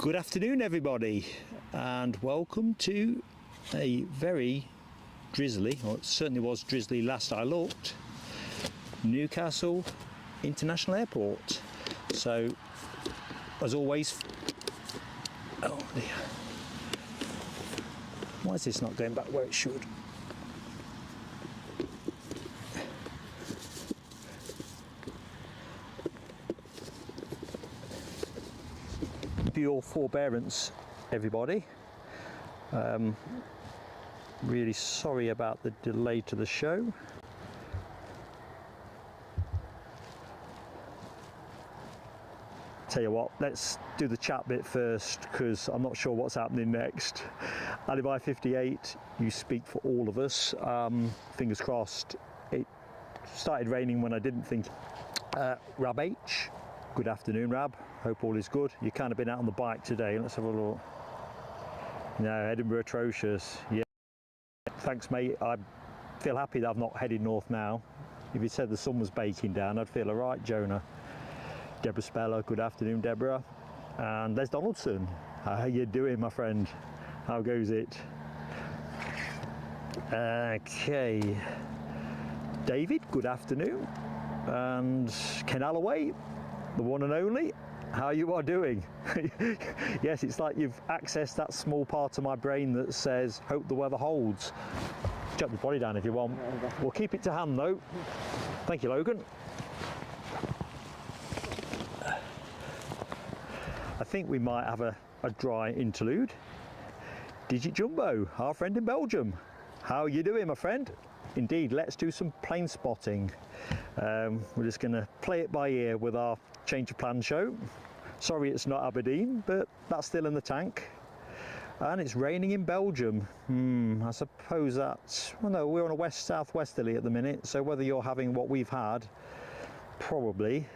Good afternoon everybody, and welcome to a very drizzly, or it certainly was drizzly last I looked, Newcastle International Airport. So as always, oh dear, why is this not going back where it should? Your forbearance everybody, really sorry about the delay to the show. Tell you what, let's do the chat bit first because I'm not sure what's happening next. Alibi 58, you speak for all of us. Fingers crossed. It started raining when I didn't think. Rab H, good afternoon Rab, hope all is good. You've kind of been out on the bike today. Let's have a look. No, Edinburgh atrocious. Yeah, thanks mate. I feel happy that I've not headed north now. If you said the sun was baking down, I'd feel alright. Jonah. Deborah Speller, good afternoon Deborah. And there's Donaldson. How you doing my friend? How goes it? Okay, David, good afternoon. And Ken Alloway, the one and only, how you are doing? Yes, it's like you've accessed that small part of my brain that says hope the weather holds. Jump the body down if you want. We'll keep it to hand though. Thank you Logan. I think we might have a dry interlude. Digit Jumbo, our friend in Belgium, how are you doing my friend? Indeed, let's do some plane spotting. We're just going to play it by ear with our change of plan show. Sorry it's not Aberdeen, but that's still in the tank. And it's raining in Belgium. I suppose that's, well no, we're on a west-southwesterly at the minute, so whether you're having what we've had, probably.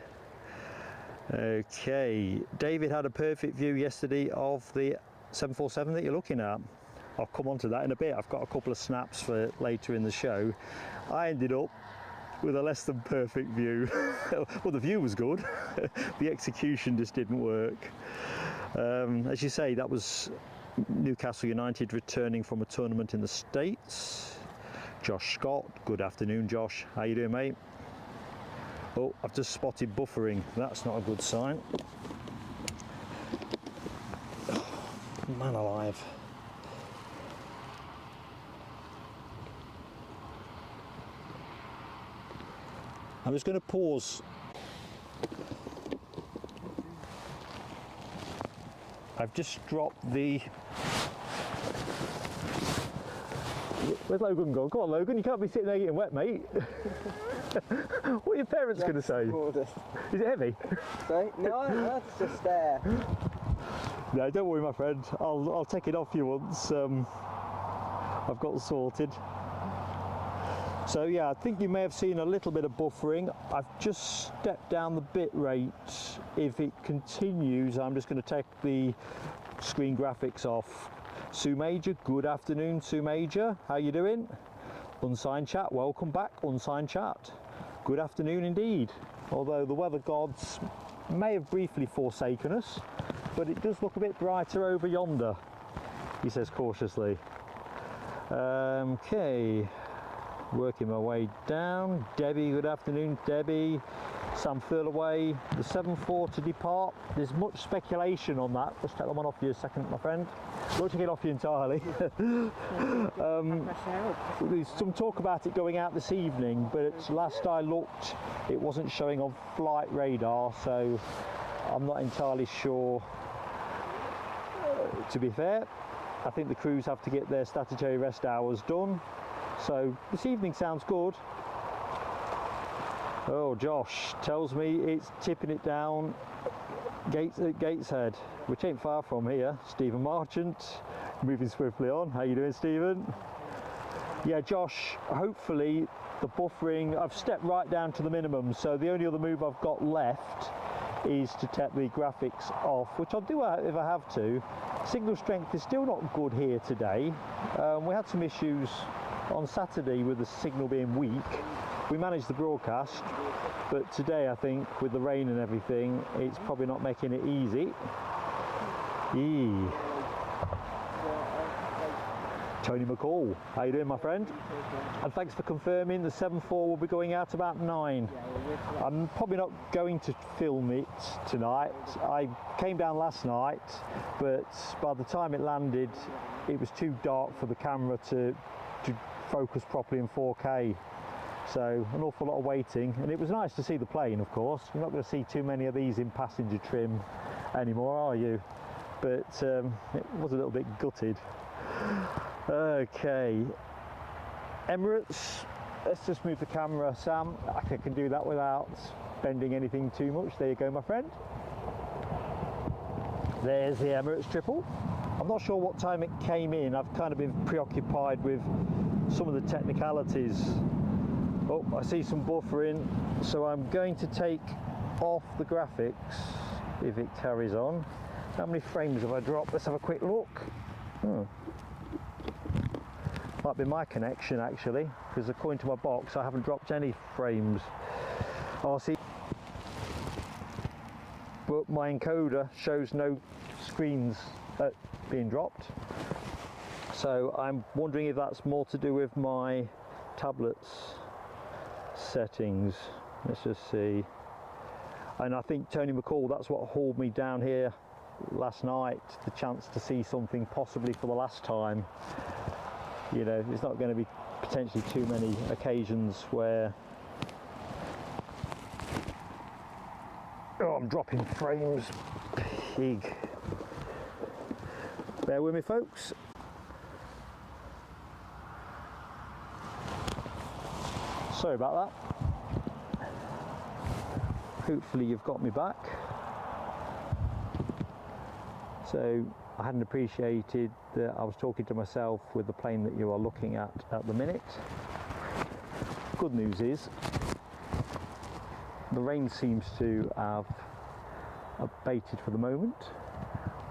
Okay, David had a perfect view yesterday of the 747 that you're looking at. I'll come on to that in a bit. I've got a couple of snaps for later in the show. I ended up with a less than perfect view. Well, the view was good. The execution just didn't work. As you say, that was Newcastle United returning from a tournament in the States. Josh Scott, good afternoon Josh. How you doing mate? Oh, I've just spotted buffering. That's not a good sign. Oh, man alive. I'm just going to pause. I've just dropped the... Where's Logan gone? Come on Logan, you can't be sitting there getting wet mate. What are your parents going to say? Is it heavy? Sorry? No, that's just there. No, don't worry my friend, I'll take it off you once I've got sorted. So yeah, I think you may have seen a little bit of buffering. I've just stepped down the bit rate. If it continues, I'm just going to take the screen graphics off. Sue Major, good afternoon Sue Major, how you doing? Unsigned chat, welcome back Unsigned chat. Good afternoon indeed. Although the weather gods may have briefly forsaken us, but it does look a bit brighter over yonder, he says cautiously. Okay. Working my way down. Debbie, good afternoon Debbie. Sam Thurlaway, the 7-4 to depart. There's much speculation on that. Let's take that one off you a second my friend. Won't take it off you entirely. There's some talk about it going out this evening, but last I looked it wasn't showing on flight radar, so I'm not entirely sure. To be fair, I think the crews have to get their statutory rest hours done. So this evening sounds good. Oh, Josh tells me it's tipping it down Gateshead, which ain't far from here. Stephen Marchant, moving swiftly on. How you doing, Stephen? Yeah, Josh, hopefully the buffering, I've stepped right down to the minimum, so the only other move I've got left is to take the graphics off, which I'll do if I have to. Signal strength is still not good here today. We had some issues on Saturday with the signal being weak. We managed the broadcast, but today I think with the rain and everything it's probably not making it easy. Yee. Tony McCall, how you doing, my friend? And thanks for confirming the 7.4 will be going out about 9. I'm probably not going to film it tonight. I came down last night, but by the time it landed, it was too dark for the camera to focus properly in 4K. So an awful lot of waiting, and it was nice to see the plane, of course. You're not going to see too many of these in passenger trim anymore, are you? But it was a little bit gutted. Okay, Emirates, let's just move the camera, Sam. I can do that without bending anything too much. There you go, my friend. There's the Emirates triple. I'm not sure what time it came in. I've kind of been preoccupied with some of the technicalities. Oh, I see some buffering, so I'm going to take off the graphics if it carries on. How many frames have I dropped? Let's have a quick look. Might be my connection actually, because according to my box I haven't dropped any frames. Oh, see, but my encoder shows no screens being dropped, so I'm wondering if that's more to do with my tablet's settings. Let's just see. And I think Tony McCall, that's what hauled me down here last night, the chance to see something possibly for the last time. You know, there's not going to be potentially too many occasions where... Oh, I'm dropping frames. Pig. Bear with me, folks. Sorry about that. Hopefully you've got me back. So I hadn't appreciated that I was talking to myself with the plane that you are looking at the minute. Good news is the rain seems to have abated for the moment,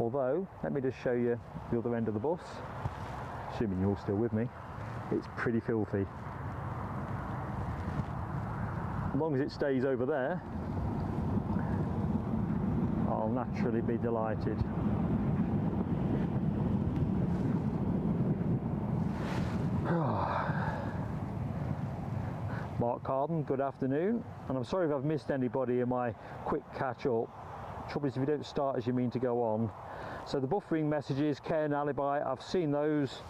although let me just show you the other end of the bus, assuming you're still with me. It's pretty filthy. As long as it stays over there, I'll naturally be delighted. Mark Carden, good afternoon, and I'm sorry if I've missed anybody in my quick catch up. Trouble is, if you don't start as you mean to go on. So the buffering messages, Care and Alibi, I've seen those.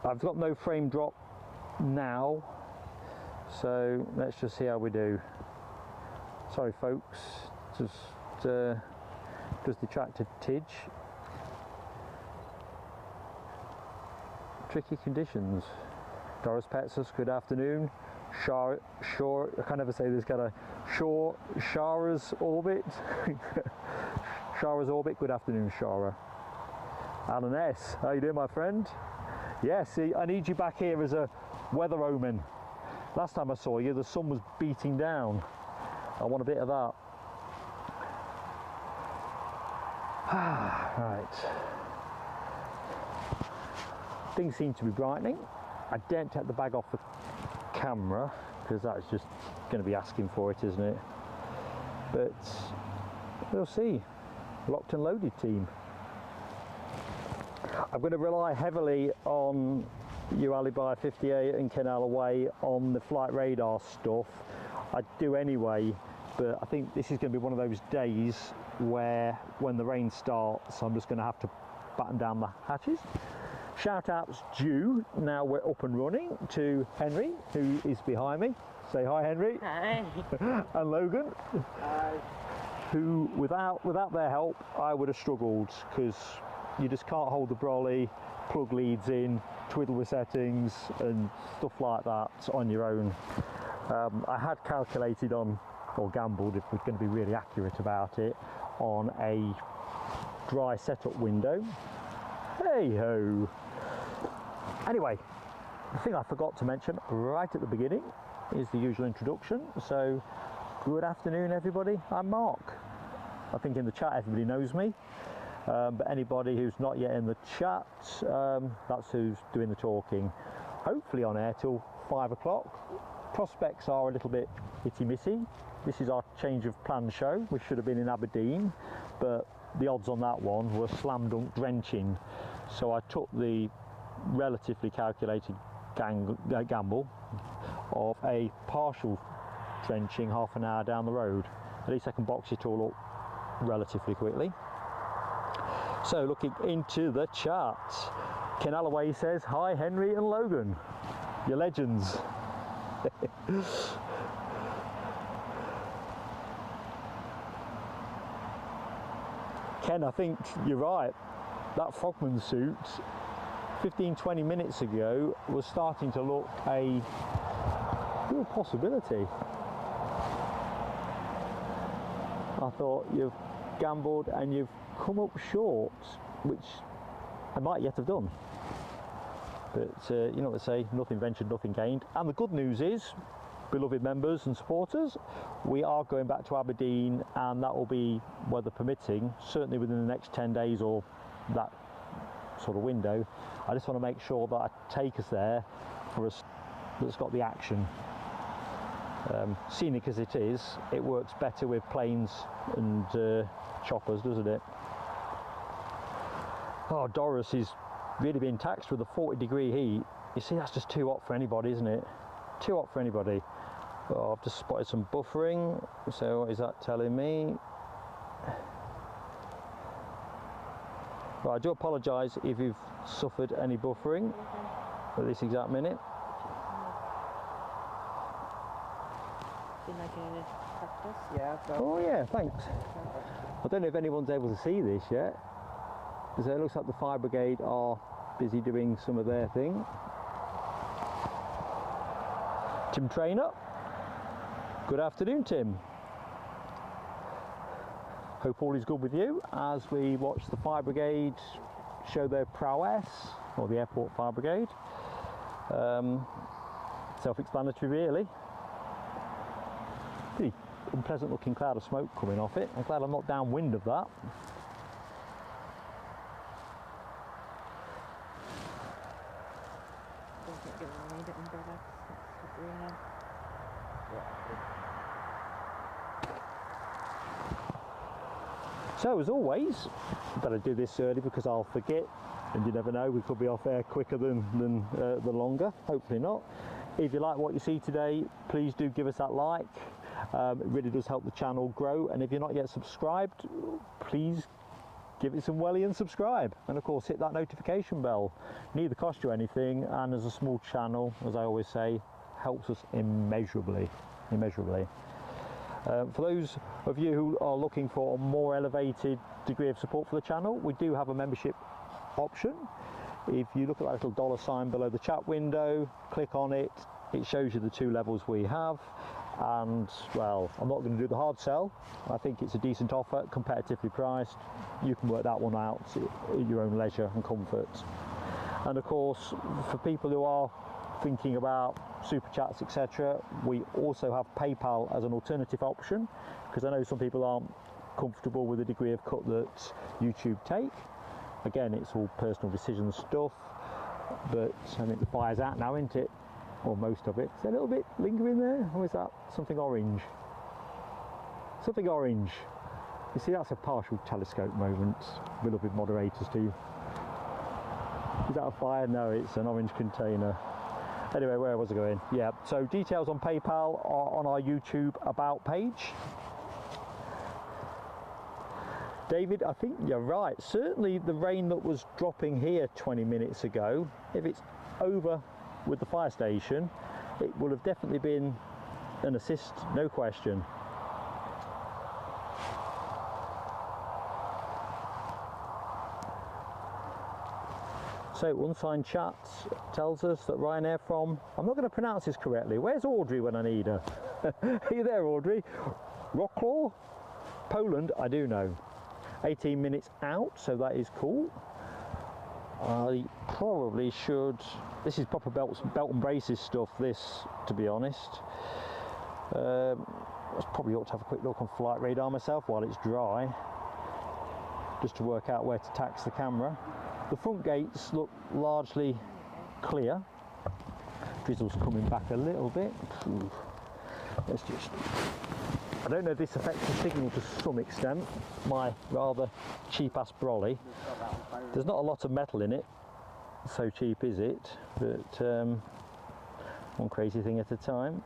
I've got no frame drop now, so let's just see how we do. Sorry folks, just detracted Tidge. Tricky conditions. Doris Petsus, good afternoon. Shore, I can't ever say this, got a Shara's Orbit. Shara's Orbit, good afternoon, Shara. Alan S, how you doing, my friend? Yeah, see, I need you back here as a weather omen. Last time I saw you, the sun was beating down. I want a bit of that. Right. Things seem to be brightening. I daren't take the bag off the camera because that's just going to be asking for it, isn't it? But we'll see. Locked and loaded team. I'm going to rely heavily on you, Alibi 58 and Canal Away, on the flight radar stuff. I do anyway, but I think this is going to be one of those days where when the rain starts I'm just going to have to batten down the hatches. Shout outs due, now we're up and running, to Henry, who is behind me. Say hi, Henry. Hi. And Logan. Hi. Who, without their help, I would have struggled, because you just can't hold the brolly, plug leads in, twiddle with settings and stuff like that on your own. I had calculated on, or gambled, if we're going to be really accurate about it, on a dry setup window. Hey ho! Anyway, the thing I forgot to mention right at the beginning is the usual introduction. So, good afternoon everybody, I'm Mark. I think in the chat everybody knows me, but anybody who's not yet in the chat, that's who's doing the talking. Hopefully on air till 5 o'clock. Prospects are a little bit hitty-missy. This is our change of plan show. We should have been in Aberdeen, but the odds on that one were slam dunk drenching. So I took the relatively calculated gamble of a partial drenching half an hour down the road. At least I can box it all up relatively quickly. So looking into the chat, Ken Alloway says, hi Henry and Logan, you're legends. Ken, I think you're right. That frogman suit 15-20 minutes ago was starting to look a real possibility. I thought you've gambled and you've come up short, which I might yet have done. But you know what they say, nothing ventured, nothing gained. And the good news is, beloved members and supporters, we are going back to Aberdeen, and that will be, weather permitting, certainly within the next 10 days or that sort of window. I just want to make sure that I take us there for us that's got the action. Scenic as it is, it works better with planes and choppers, doesn't it? Oh, Doris is really being taxed with a 40-degree heat. You see, that's just too hot for anybody, isn't it? Too hot for anybody. Oh, I've just spotted some buffering. So what is that telling me? Well, I do apologise if you've suffered any buffering at this exact minute. Been like a practice? Yeah. Oh yeah, thanks. I don't know if anyone's able to see this yet. So it looks like the fire brigade are busy doing some of their thing. Tim Trainer. Good afternoon, Tim. Hope all is good with you as we watch the fire brigade show their prowess, or the airport fire brigade. Self-explanatory really. Pretty unpleasant looking cloud of smoke coming off it. I'm glad I'm not downwind of that. So as always, better do this early because I'll forget, and you never know, we could be off air quicker than the longer, hopefully not. If you like what you see today, please do give us that like. It really does help the channel grow, and if you're not yet subscribed, please give it some welly and subscribe, and of course hit that notification bell. Neither cost you anything, and as a small channel, as I always say, helps us immeasurably. For those of you who are looking for a more elevated degree of support for the channel, we do have a membership option. If you look at that little dollar sign below the chat window, click on it, it shows you the two levels we have. And well, I'm not going to do the hard sell. I think it's a decent offer, competitively priced. You can work that one out at your own leisure and comfort. And of course, for people who are thinking about super chats, etc., we also have PayPal as an alternative option, because I know some people aren't comfortable with the degree of cut that YouTube take. Again, it's all personal decision stuff, but I think the fire's out now, isn't it? Or most of it. Is there a little bit lingering there, or is that something orange? Something orange. You see, that's a partial telescope moment, beloved moderators too. Is that a fire? No, it's an orange container. Anyway, where was I going? Yeah, so details on PayPal are on our YouTube About page. David, I think you're right. Certainly the rain that was dropping here 20 minutes ago, if it's over with the fire station, it will have definitely been an assist, no question. So Unsigned Chat tells us that Ryanair from, I'm not going to pronounce this correctly, where's Audrey when I need her? Are you there, Audrey? Wrocław? Poland, I do know. 18 minutes out, so that is cool. I probably should, this is proper belt and braces stuff, this, to be honest. I probably ought to have a quick look on Flight Radar myself while it's dry, just to work out where to tax the camera. The front gates look largely clear. Drizzle's coming back a little bit. Let's just I don't know if this affects the signal to some extent, my rather cheap ass brolly. There's not a lot of metal in it, so cheap is it, but one crazy thing at a time.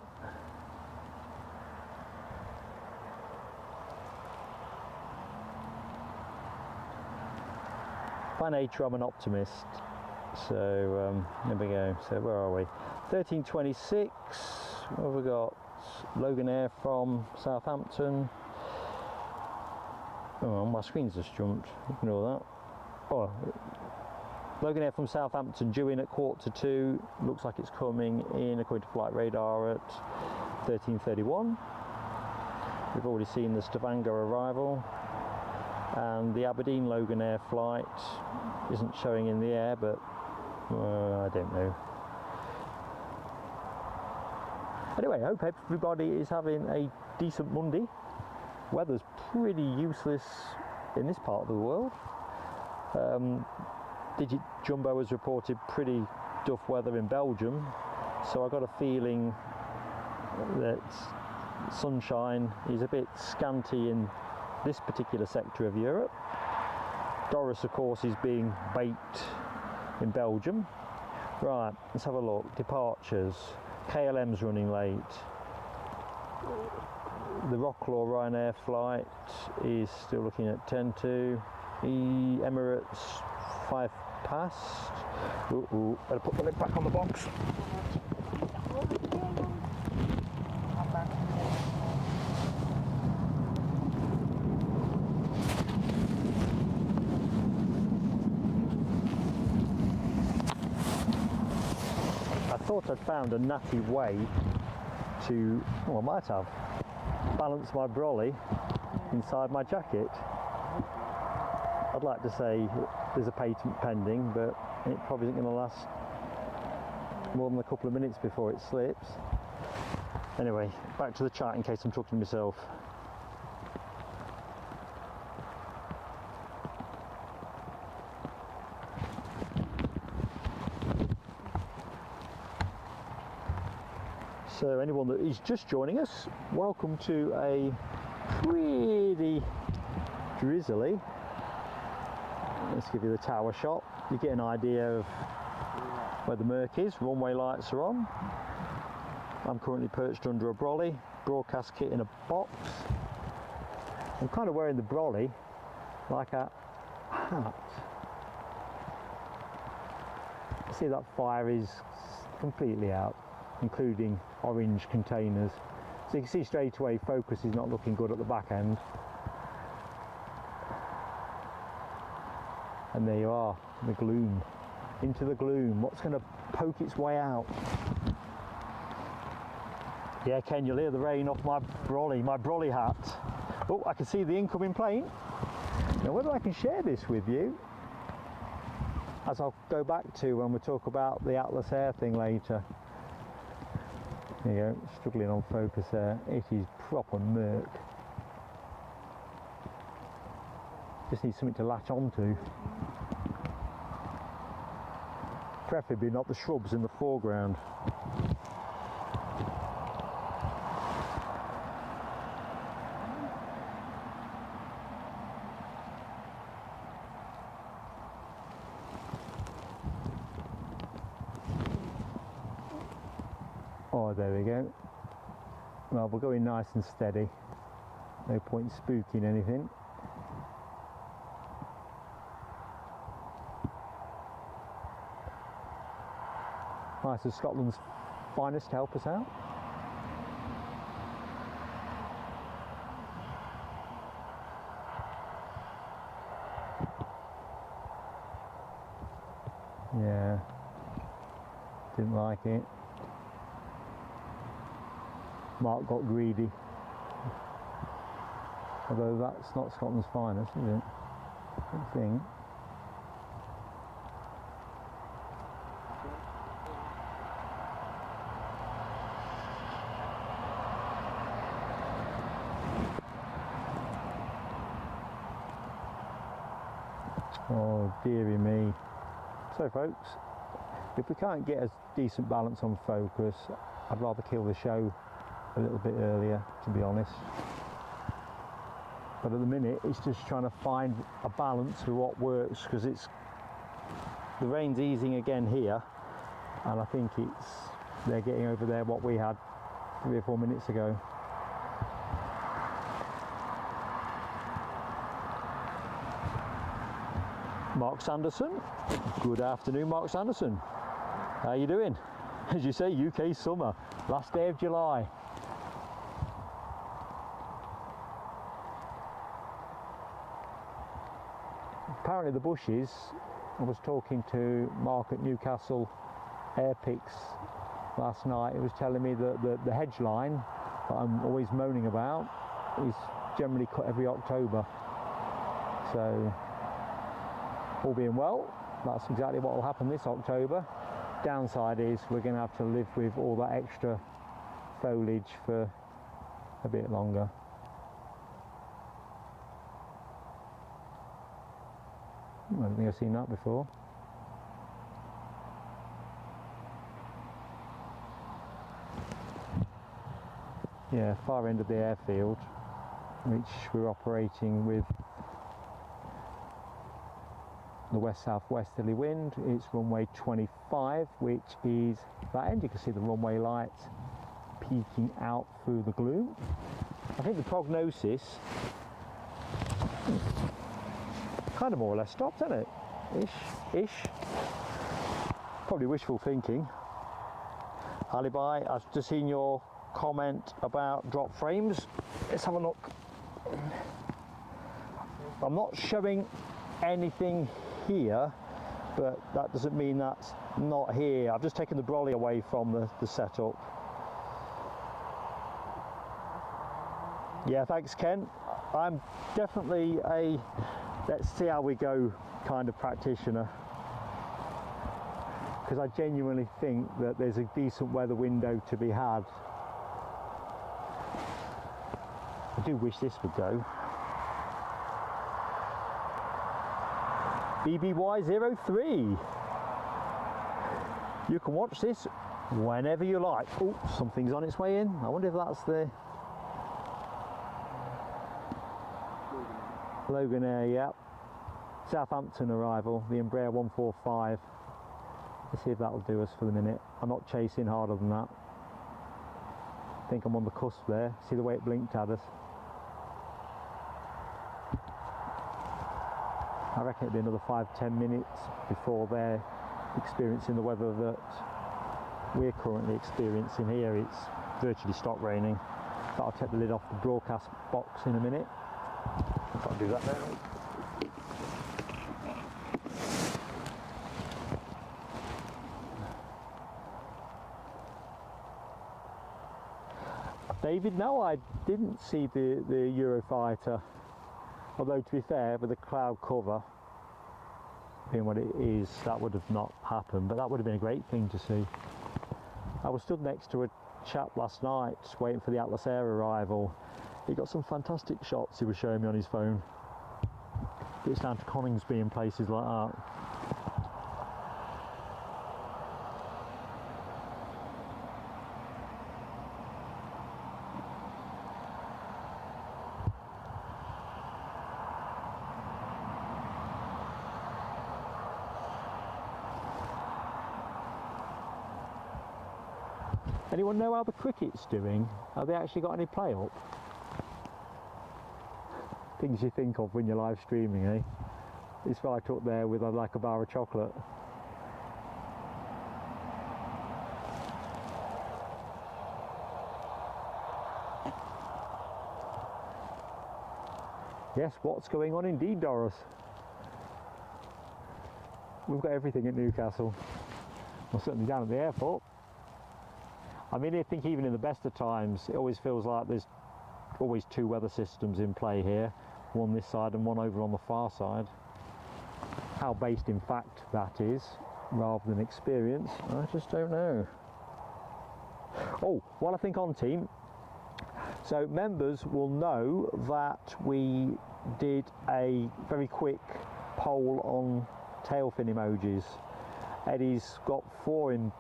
By nature I'm an optimist, so there we go. So where are we? 1326, what have we got? Logan Air from Southampton. Oh, my screen's just jumped, ignore that. Oh, Logan Air from Southampton due in at 1:45, looks like it's coming in according to flight radar at 13:31. We've already seen the Stavanger arrival, and the Aberdeen Logan Air flight isn't showing in the air, but I don't know. Anyway, I hope everybody is having a decent Monday. Weather's pretty useless in this part of the world. Digit Jumbo has reported pretty duff weather in Belgium, so I got a feeling that sunshine is a bit scanty in this particular sector of Europe. Doris, of course, is being baked in Belgium. Right, let's have a look. Departures. KLM's running late. The Rocklaw Ryanair flight is still looking at 10:02. Emirates 5 past. Ooh, better put the lid back on the box. I thought I'd found a natty way to, well, I might have, balance my brolly inside my jacket. I'd like to say there's a patent pending, but it probably isn't going to last more than a couple of minutes before it slips. Anyway, back to the chat in case I'm talking to myself. So anyone that is just joining us, welcome to a pretty drizzly, let's give you the tower shot, you get an idea of where the murk is. Runway lights are on. I'm currently perched under a brolly, broadcast kit in a box. I'm kind of wearing the brolly like a hat. See, that fire is completely out, including orange containers. So you can see straight away focus is not looking good at the back end. And there you are, the gloom. Into the gloom. What's going to poke its way out? Yeah, Ken, you'll hear the rain off my brolly hat. Oh, I can see the incoming plane. Now whether I can share this with you, as I'll go back to when we talk about the Atlas Air thing later. There you go, struggling on focus there. It is proper murk. Just need something to latch onto. Preferably not the shrubs in the foreground. Oh, there we go. Well, we're going nice and steady. No point spooking anything. Nice of Scotland's finest to help us out. Yeah, didn't like it. Mark got greedy. Although that's not Scotland's finest, is it? I don't think. Oh dearie me. So folks, if we can't get a decent balance on focus, I'd rather kill the show a little bit earlier, to be honest. But at the minute, it's just trying to find a balance with what works, because the rain's easing again here, and I think they're getting over there what we had 3 or 4 minutes ago. Mark Sanderson. Good afternoon, Mark Sanderson. How you doing? As you say, UK summer, last day of July. Apparently the bushes, I was talking to Mark at Newcastle Airpix last night. He was telling me that the hedge line that I'm always moaning about is generally cut every October. So, all being well, that's exactly what will happen this October. Downside is we're going to have to live with all that extra foliage for a bit longer. I don't think I've seen that before. Yeah, far end of the airfield, which we're operating with the west-southwesterly wind. It's runway 25, which is that end. You can see the runway lights peeking out through the gloom. I think the prognosis kind of more or less stopped, hasn't it? Ish. Probably wishful thinking. Alibi, I've just seen your comment about drop frames. Let's have a look. I'm not showing anything here, but that doesn't mean that's not here. I've just taken the brolly away from the setup. Yeah, thanks Ken. I'm definitely a let's see how we go kind of practitioner, because I genuinely think that there's a decent weather window to be had. I do wish this would go. BBY03. You can watch this whenever you like. Oh, something's on its way in. I wonder if that's the Logan Air, yeah. Southampton arrival, the Embraer 145. Let's see if that'll do us for the minute. I'm not chasing harder than that. I think I'm on the cusp there. See the way it blinked at us. I reckon it'll be another 5-10 minutes before they're experiencing the weather that we're currently experiencing here. It's virtually stopped raining. But I'll take the lid off the broadcast box in a minute. Can't do that now. David, no, I didn't see the Eurofighter. Although to be fair, with the cloud cover being what it is, that would have not happened, but that would have been a great thing to see. I was stood next to a chap last night waiting for the Atlas Air arrival. He got some fantastic shots he was showing me on his phone. It's down to Coningsby and places like that. Anyone know how the cricket's doing? Have they actually got any play up? Things you think of when you're live streaming, eh? It's right up there with like a bar of chocolate. Yes, what's going on indeed, Doris? We've got everything at Newcastle. Well, certainly down at the airport. I mean, I think even in the best of times, it always feels like there's always 2 weather systems in play here. One this side and one over on the far side. How based in fact that is, rather than experience, I just don't know. Oh, while I think on team, so members will know that we did a very quick poll on tail fin emojis. Eddie's got 4 in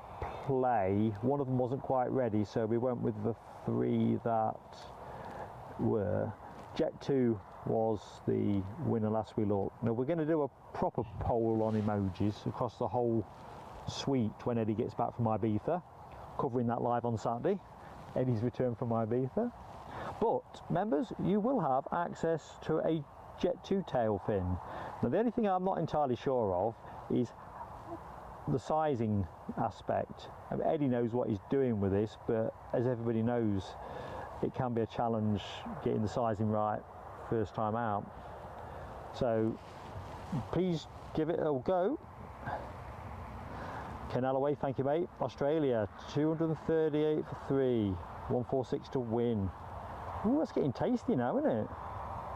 play. One of them wasn't quite ready, so we went with the 3 that were. Jet 2 was the winner last we looked. Now we're going to do a proper poll on emojis across the whole suite when Eddie gets back from Ibiza, covering that live on Saturday, Eddie's return from Ibiza. But members, you will have access to a Jet 2 tail fin. Now the only thing I'm not entirely sure of is the sizing aspect. Eddie knows what he's doing with this, but as everybody knows, it can be a challenge getting the sizing right first time out. So please give it a go. Ken Alloway, thank you mate. Australia, 238 for 3, 146 to win. Ooh, that's getting tasty now, isn't it?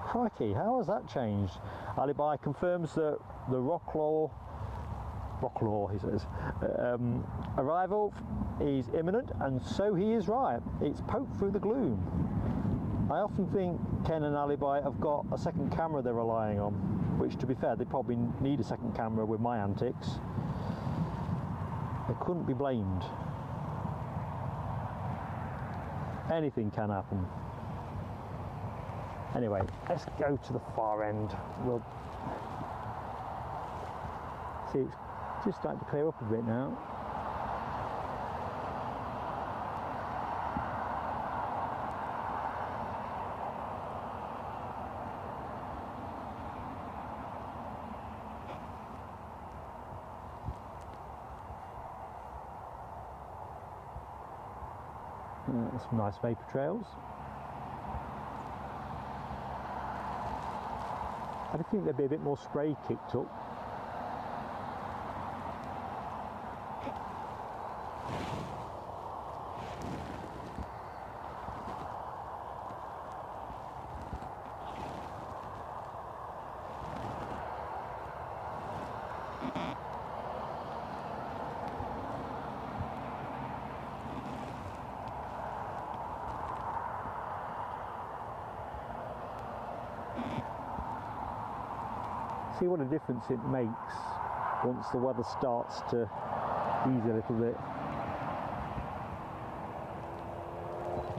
Crikey, how has that changed? Alibi confirms that the Rocklaw, he says, arrival is imminent, and so he is right. It's poked through the gloom. I often think Ken and Alibi have got a second camera they're relying on, which to be fair, they probably need a second camera with my antics. They couldn't be blamed. Anything can happen. Anyway, let's go to the far end. We'll see, it's just starting to clear up a bit now. Some nice vapor trails. I think there'd be a bit more spray kicked up. See what a difference it makes once the weather starts to ease a little bit.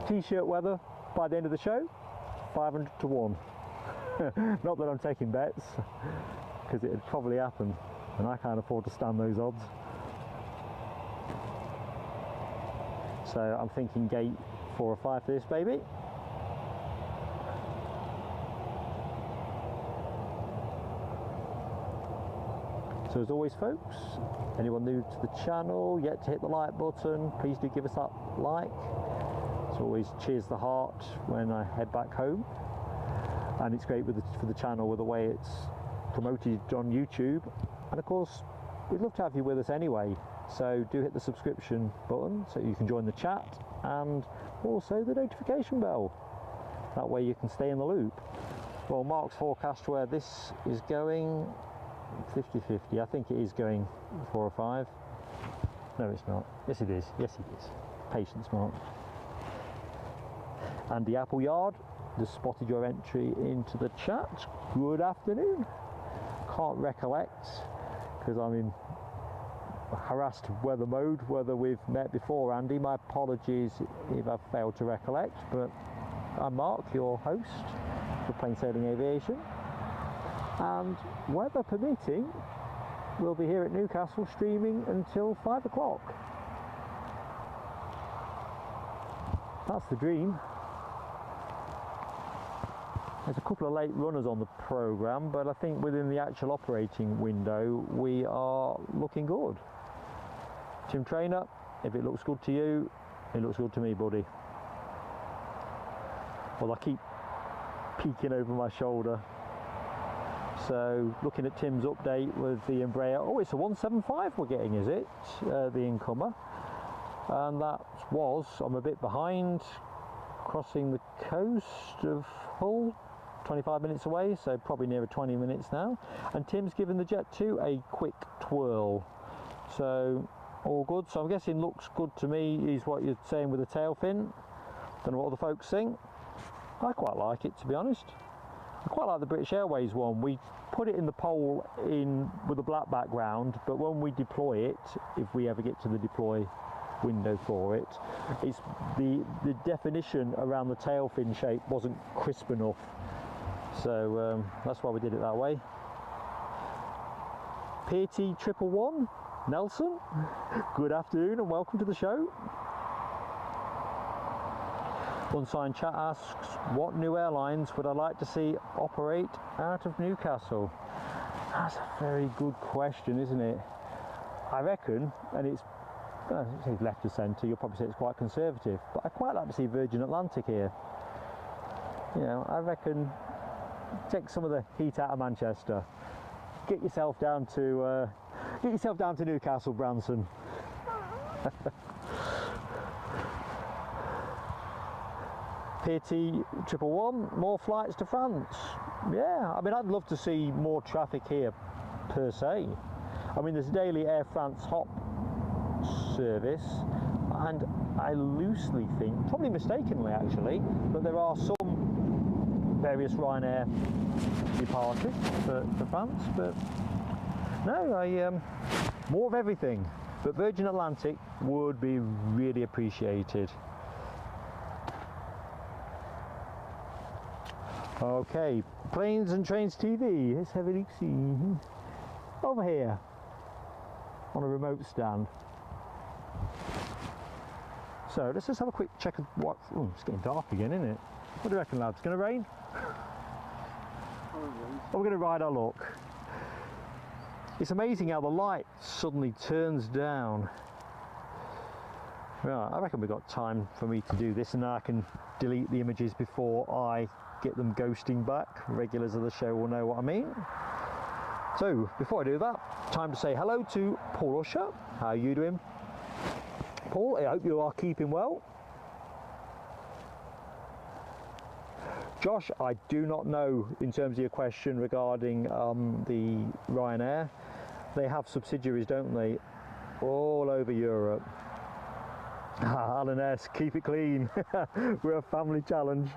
T-shirt weather by the end of the show, 500 to 1. Not that I'm taking bets, because it'd probably happen, and I can't afford to stand those odds. So I'm thinking gate 4 or 5 for this baby. So as always folks, anyone new to the channel, yet to hit the like button, please do give us that like. It always cheers the heart when I head back home. And it's great for the channel with the way it's promoted on YouTube. And of course, we'd love to have you with us anyway. So do hit the subscription button so you can join the chat, and also the notification bell. That way you can stay in the loop. Well, Mark's forecast where this is going, 50-50. I think it is going 4 or 5. No, it's not. Yes, it is. Yes, it is. Patience, Mark. Andy Appleyard just spotted your entry into the chat. Good afternoon. Can't recollect because I'm in harassed weather mode whether we've met before, Andy. My apologies if I've failed to recollect, but I'm Mark, your host for Plain Sailing Aviation. And weather permitting, we'll be here at Newcastle streaming until 5 o'clock. That's the dream. There's a couple of late runners on the programme, but I think within the actual operating window we are looking good. Tim Trainer, if it looks good to you, it looks good to me, buddy. Well, I keep peeking over my shoulder. So looking at Tim's update with the Embraer, oh, it's a 175 we're getting, is it? The incomer. And that was, I'm a bit behind, crossing the coast of Hull, 25 minutes away, so probably nearer 20 minutes now. And Tim's given the Jet 2 a quick twirl. So all good. So I'm guessing looks good to me is what you're saying with the tail fin. Don't know what other folks think. I quite like it, to be honest. I quite like the British Airways one. We put it in the poll in with a black background, but when we deploy it, if we ever get to the deploy window for it, it's the definition around the tail fin shape wasn't crisp enough So that's why we did it that way. PT 111, Nelson, good afternoon and welcome to the show. Unsigned chat asks, what new airlines would I like to see operate out of Newcastle? That's a very good question, isn't it? I reckon, and it's left of centre, you'll probably say it's quite conservative, but I'd quite like to see Virgin Atlantic here. You know, I reckon take some of the heat out of Manchester. Get yourself down to Newcastle, Branson. PT 111, more flights to France. Yeah, I mean, I'd love to see more traffic here per se. I mean, there's a daily Air France hop service, and I loosely think, probably mistakenly actually, that there are some various Ryanair departures for France, but no, more of everything. But Virgin Atlantic would be really appreciated. Okay, Planes and Trains TV. Let's have a look see. Over here on a remote stand. So let's just have a quick check of what. Oh, it's getting dark again, isn't it? What do you reckon, lads? Going to rain? Or we're going to ride our luck. It's amazing how the light suddenly turns down. Right, I reckon we've got time for me to do this, and I can delete the images before I get them ghosting back. Regulars of the show will know what I mean. So before I do that, time to say hello to Paul Usher. How are you doing, Paul? I hope you are keeping well. Josh, I do not know in terms of your question regarding the Ryanair. They have subsidiaries, don't they, all over Europe. Alan S, keep it clean. We're a family channel.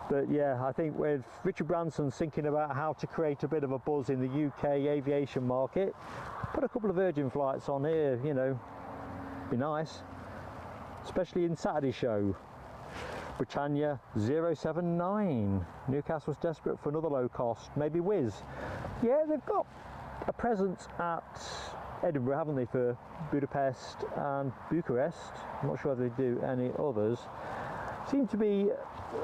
But yeah, I think with Richard Branson thinking about how to create a bit of a buzz in the UK aviation market, put a couple of Virgin flights on here, you know, be nice, especially in Saturday's show. Britannia 079. Newcastle's desperate for another low cost, maybe Wizz. Yeah, they've got a presence at Edinburgh, haven't they, for Budapest and Bucharest. I'm not sure if they do any others. Seem to be,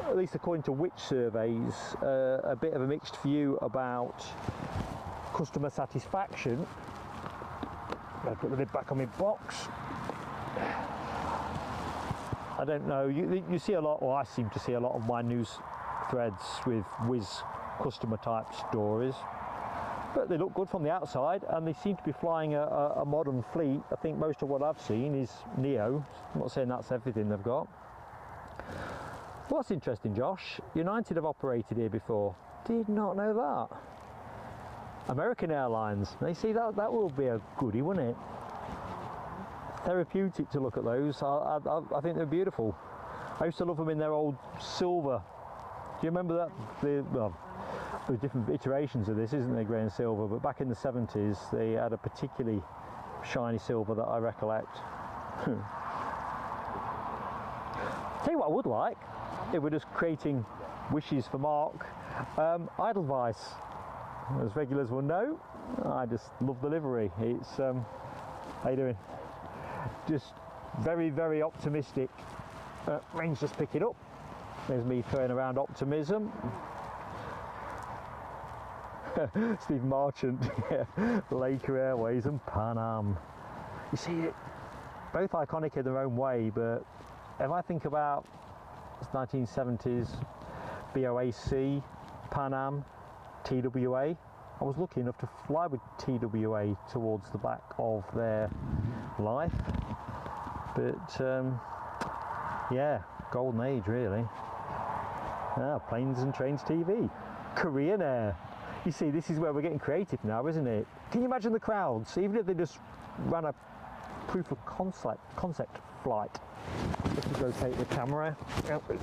at least according to which surveys, a bit of a mixed view about customer satisfaction. I'll put the lid back on my box. I don't know, you see a lot, or I seem to see a lot of my news threads with Wizz customer type stories, but they look good from the outside, and they seem to be flying a modern fleet. I think most of what I've seen is Neo. I'm not saying that's everything they've got. What's interesting, Josh, United have operated here before. Did not know that. American Airlines, they see that will be a goodie, wouldn't it? Therapeutic to look at those. I think they're beautiful. I used to love them in their old silver. Do you remember that? Well, there's different iterations of this, isn't there, grey and silver, but back in the 70s they had a particularly shiny silver that I recollect. Tell you what I would like, if we're just creating wishes for Mark, Edelweiss. As regulars will know, I just love the livery. It's how you doing? Just very, very optimistic. Rain's just pick it up. There's me throwing around optimism. Steve Marchant, yeah. Laker Airways and Pan Am. You see, both iconic in their own way, but if I think about 1970s BOAC, Pan Am, TWA, I was lucky enough to fly with TWA towards the back of their life, but yeah, golden age really. Planes and Trains TV, Korean Air. You see, this is where we're getting creative now, isn't it? Can you imagine the crowds, even if they just ran a proof of concept flight? Just rotate the camera.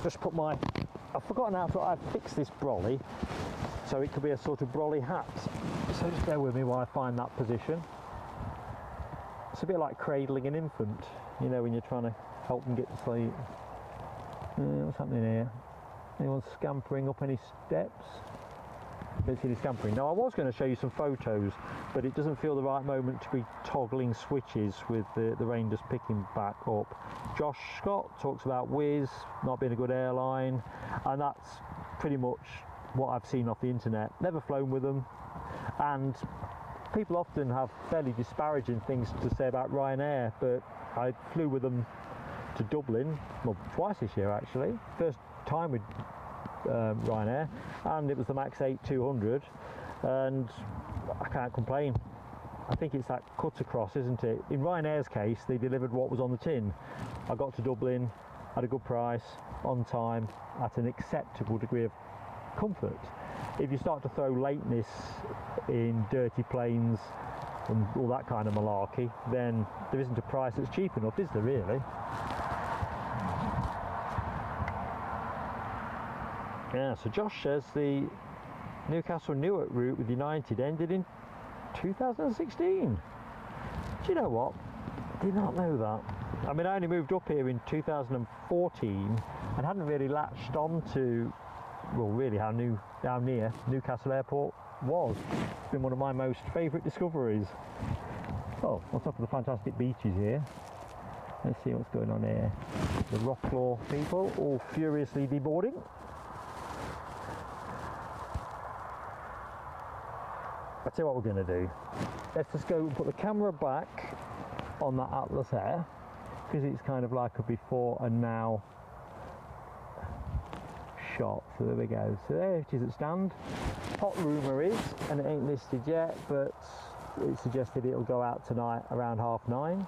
Just put my, I've forgotten how to, I've fixed this brolly, so it could be a sort of brolly hat. So just bear with me while I find that position. It's a bit like cradling an infant, you know, when you're trying to help them get to sleep. What's happening here? Anyone scampering up any steps? Don't see any scampering. Now I was going to show you some photos, but it doesn't feel the right moment to be toggling switches with the rain just picking back up. Josh Scott talks about Wizz not being a good airline, and that's pretty much what I've seen off the internet. Never flown with them, and people often have fairly disparaging things to say about Ryanair, but I flew with them to Dublin, well, twice this year actually. First time with Ryanair, and it was the Max 8 200, and I can't complain. I think it's that cut across, isn't it? In Ryanair's case, they delivered what was on the tin. I got to Dublin at a good price, on time, at an acceptable degree of comfort. If you start to throw lateness in dirty planes and all that kind of malarkey, then there isn't a price that's cheap enough, is there really? Yeah, so Josh says the Newcastle Newark route with United ended in 2016. Do you know what? I did not know that. I mean, I only moved up here in 2014 and hadn't really latched on to, well, really how near Newcastle Airport was. It's been one of my most favourite discoveries. Oh, on top of the fantastic beaches here. Let's see what's going on here. The Rocklaw people all furiously deboarding. I'll tell you what we're going to do. Let's just go and put the camera back on that Atlas Air, because it's kind of like a before and now shot. So there we go. So there it is at stand. Hot rumour is, and it ain't listed yet, but it suggested it'll go out tonight around 9:30.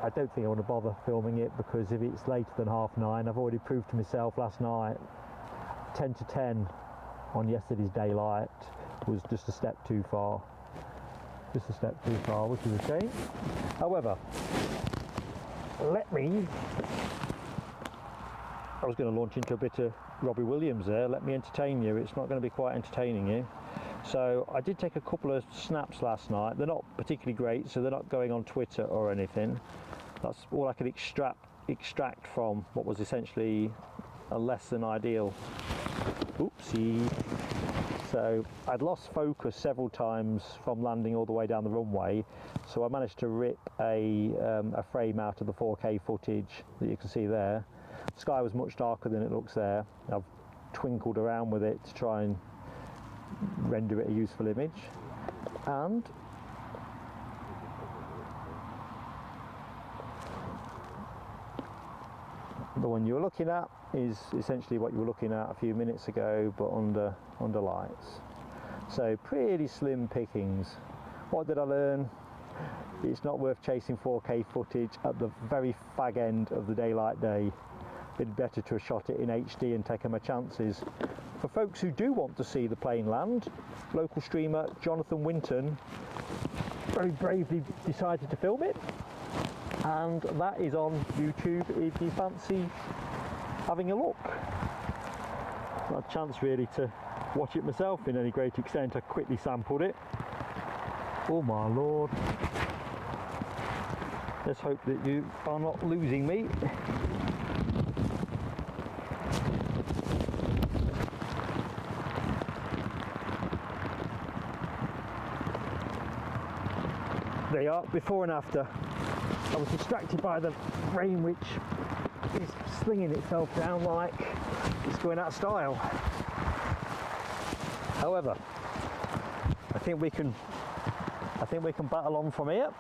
I don't think I want to bother filming it, because if it's later than 9:30, I've already proved to myself last night 10 to 10 on yesterday's daylight was just a step too far. Just a step too far, which is a shame. However, I was going to launch into a bit of Robbie Williams there. Let me entertain you. It's not going to be quite entertaining you. So I did take a couple of snaps last night. They're not particularly great, so they're not going on Twitter or anything. That's all I could extract from what was essentially a less than ideal. Oopsie. So I'd lost focus several times from landing all the way down the runway, so I managed to rip a frame out of the 4K footage that you can see there. The sky was much darker than it looks there. I've twinkled around with it to try and render it a useful image, and the one you're looking at is essentially what you were looking at a few minutes ago, but under lights. So pretty slim pickings. What did I learn? It's not worth chasing 4K footage at the very fag end of the daylight day. It'd be better to have shot it in HD and taken my chances. For folks who do want to see the plane land, local streamer Jonathan Winton very bravely decided to film it, and that is on YouTube if you fancy having a look. Not a chance really to watch it myself in any great extent. I quickly sampled it. Oh my lord. Let's hope that you are not losing me. There you are, before and after. I was distracted by the rain, which is slinging itself down like it's going out of style. However, I think we can battle on from here.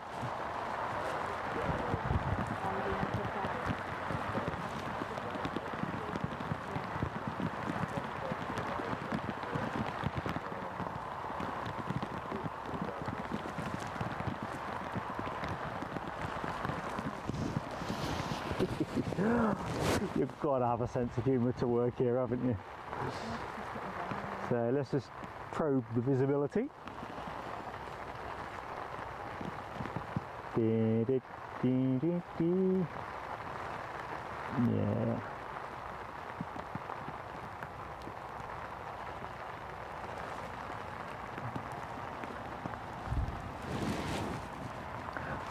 You've got to have a sense of humour to work here, haven't you? So let's just probe the visibility. Yeah.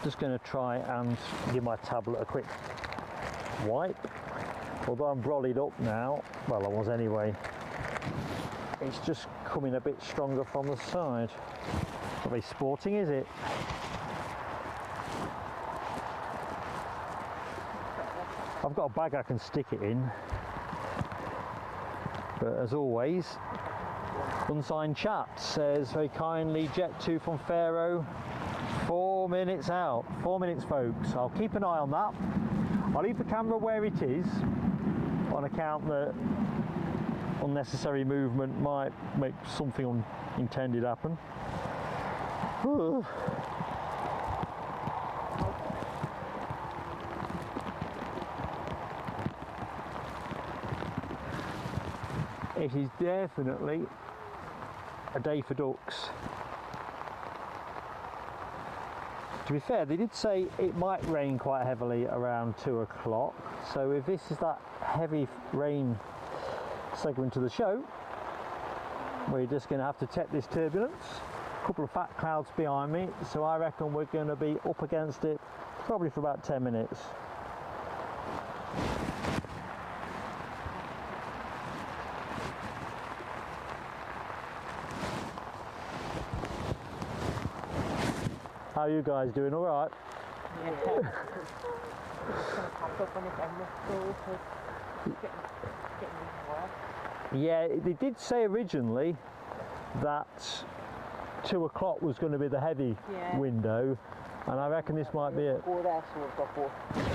Just going to try and give my tablet a quick wipe. although I'm brollied up now, well I was anyway, it's just coming a bit stronger from the side. Not very sporting, is it? I've got a bag I can stick it in, but as always, Unsigned Chat says very kindly, Jet 2 from Faro, 4 minutes out. 4 minutes, folks. I'll keep an eye on that. I'll leave the camera where it is on account that unnecessary movement might make something unintended happen. It is definitely a day for ducks. To be fair, they did say it might rain quite heavily around 2 o'clock, so if this is that heavy rain segment of the show, we're just going to have to take this turbulence. A couple of fat clouds behind me, so I reckon we're going to be up against it probably for about 10 minutes. How are you guys doing? All right? Yeah, they did say originally that 2 o'clock was going to be the heavy window, and I reckon this might be it.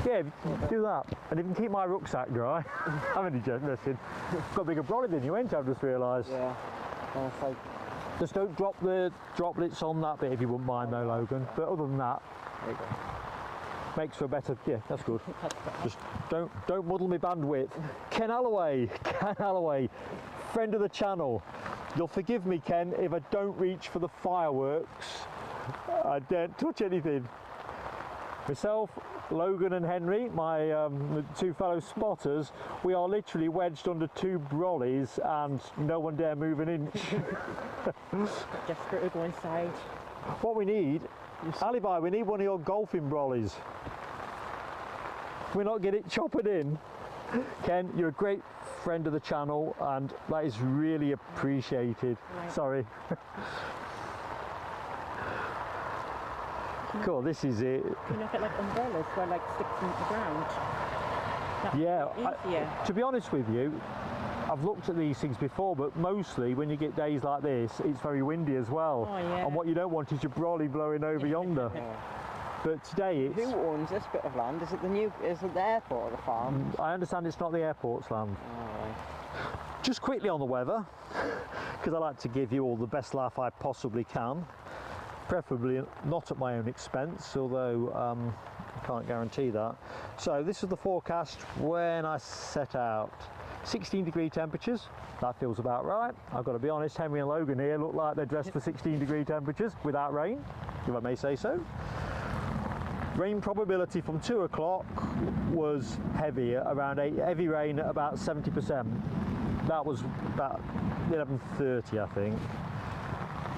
Yeah, do that. And if you can keep my rucksack dry, I'm only joking, listen. Got a bigger brolly than you, ain't you? I've just realised. Yeah. Just don't drop the droplets on that bit if you wouldn't mind though, Logan. But other than that, there you go. Makes for a better, yeah, that's good. Just don't muddle my bandwidth. Ken Alloway, friend of the channel. You'll forgive me, Ken, if I don't reach for the fireworks. I daren't touch anything. Myself, Logan and Henry, my two fellow spotters, we are literally wedged under 2 brollies and no one dare move an inch. Desperate to go inside. What we need, Alibi, we need one of your golfing brollies. We're not getting it choppered in. Ken, you're a great friend of the channel and that is really appreciated. Right. Sorry. Cool, this is it. Can you look at like umbrellas where like sticks in the ground? Yeah, to be honest with you, I've looked at these things before, but mostly when you get days like this, it's very windy as well. Oh, yeah. And what you don't want is your brolly blowing over yonder. But today it's... Who owns this bit of land? Is it the airport or the farm? I understand it's not the airport's land. Oh, right. Just quickly on the weather, because I like to give you all the best laugh I possibly can. Preferably not at my own expense, although I can't guarantee that. So this is the forecast when I set out. 16-degree temperatures, that feels about right. I've got to be honest, Henry and Logan here look like they're dressed for 16-degree temperatures without rain, if I may say so. Rain probability from 2 o'clock was heavy, around heavy rain at about 70%. That was about 11:30, I think.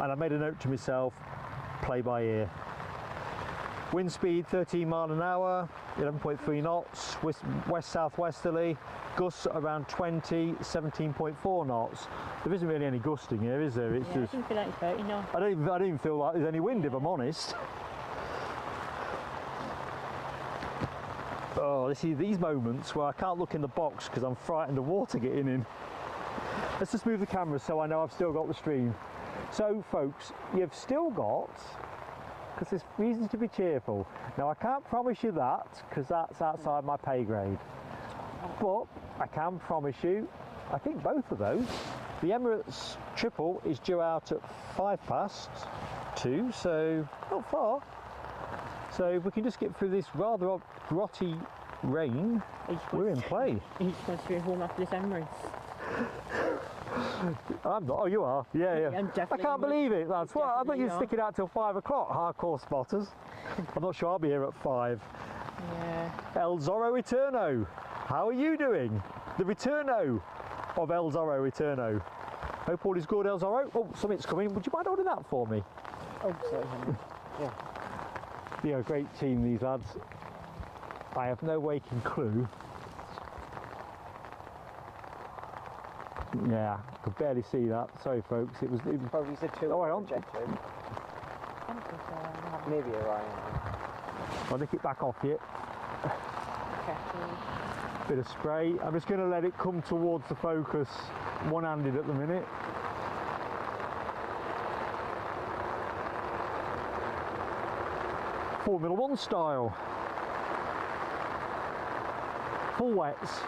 And I made a note to myself, play by ear. Wind speed 13 mile an hour, 11.3 knots, west-southwesterly, gusts around 20, 17.4 knots. There isn't really any gusting here, is there? It's yeah, just, I didn't feel like it's 30 knots. I don't even feel like there's any wind, if I'm honest. Oh, these moments where I can't look in the box because I'm frightened of water getting in. Let's just move the camera so I know I've still got the stream. So folks, you've still got, because there's reasons to be cheerful. Now I can't promise you that, because that's outside my pay grade. But I can promise you, I think both of those. The Emirates triple is due out at 2:05, so not far. So if we can just get through this rather grotty rain, we're in play. Each one's going home after this Emirates. I'm not. Oh, you are? Yeah, yeah. I can't believe it. That's what I thought you'd stick it out till 5 o'clock, hardcore spotters. I'm not sure I'll be here at 5. Yeah. El Zorro Eterno, how are you doing? The Returno of El Zorro Eterno. Hope all is good, El Zorro. Oh, something's coming. Would you mind holding that for me? Oh, sorry, Henry. Yeah. Yeah, great team, these lads. I have no waking clue Yeah, I could barely see that. Sorry, folks. It was Probably the two. Oh, hang on. Objective. Maybe you're right. I'll nick it back off you. Checking. Bit of spray. I'm just going to let it come towards the focus, one-handed at the minute. Formula One style. Full wets.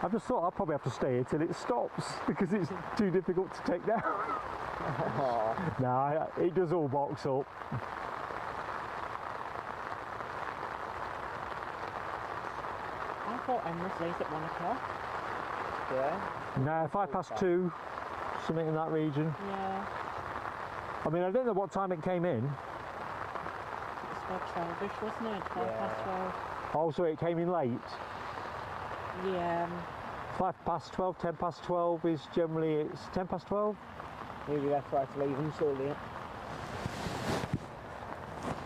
I've just thought I'll probably have to stay here till it stops because it's too difficult to take down. Nah, it does all box up. I thought Emirates late at 1 o'clock. Yeah. Nah, 2:05, something in that region. Yeah. I mean, I don't know what time it came in. It was about 12ish, wasn't it? 12 past 12. Oh, so it came in late. Yeah. 12, 10 past 12 is generally, it's 10 past 12. Maybe that's why it's leaving so late.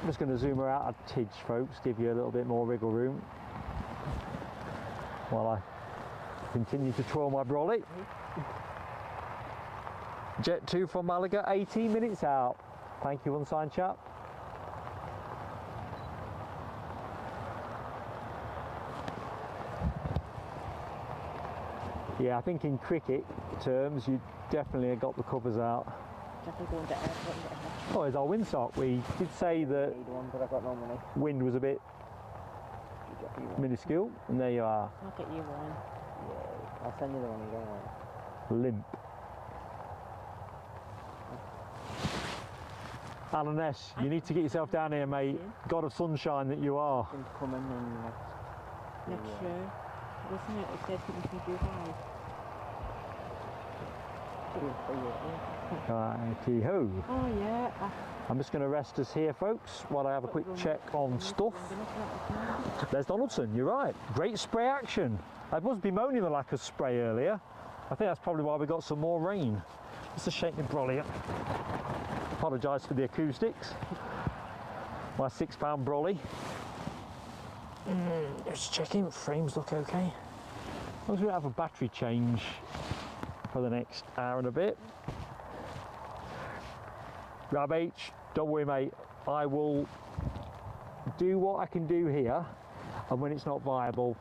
I'm just going to zoom her out a tidge, folks, give you a little bit more wriggle room while I continue to twirl my brolly. Jet 2 from Malaga, 18 minutes out. Thank you, unsigned chap. Yeah, I think in cricket terms, you definitely have got the covers out. Definitely going to airport and get a Oh, it's our windsock. We did say that Need one, but I've got no money. wind was a bit minuscule, and there you are, I'll get you one. Yeah, I'll send you the one you don't want. limp. Alan S, you need to get yourself down here, mate. God of sunshine that you are. Things coming in Next year. Wasn't it? It says something from Dubai. Righty-ho. Oh yeah. I'm just going to rest us here, folks, while I have a quick check on stuff. There's Donaldson, you're right. Great spray action. I was bemoaning the lack of spray earlier. I think that's probably why we got some more rain. Just a shake my brolly up. Apologise for the acoustics. My £6 brolly. Just checking, frames look okay. As long as we have a battery change for the next hour and a bit. Rab H, don't worry mate, I will do what I can do here, and when it's not viable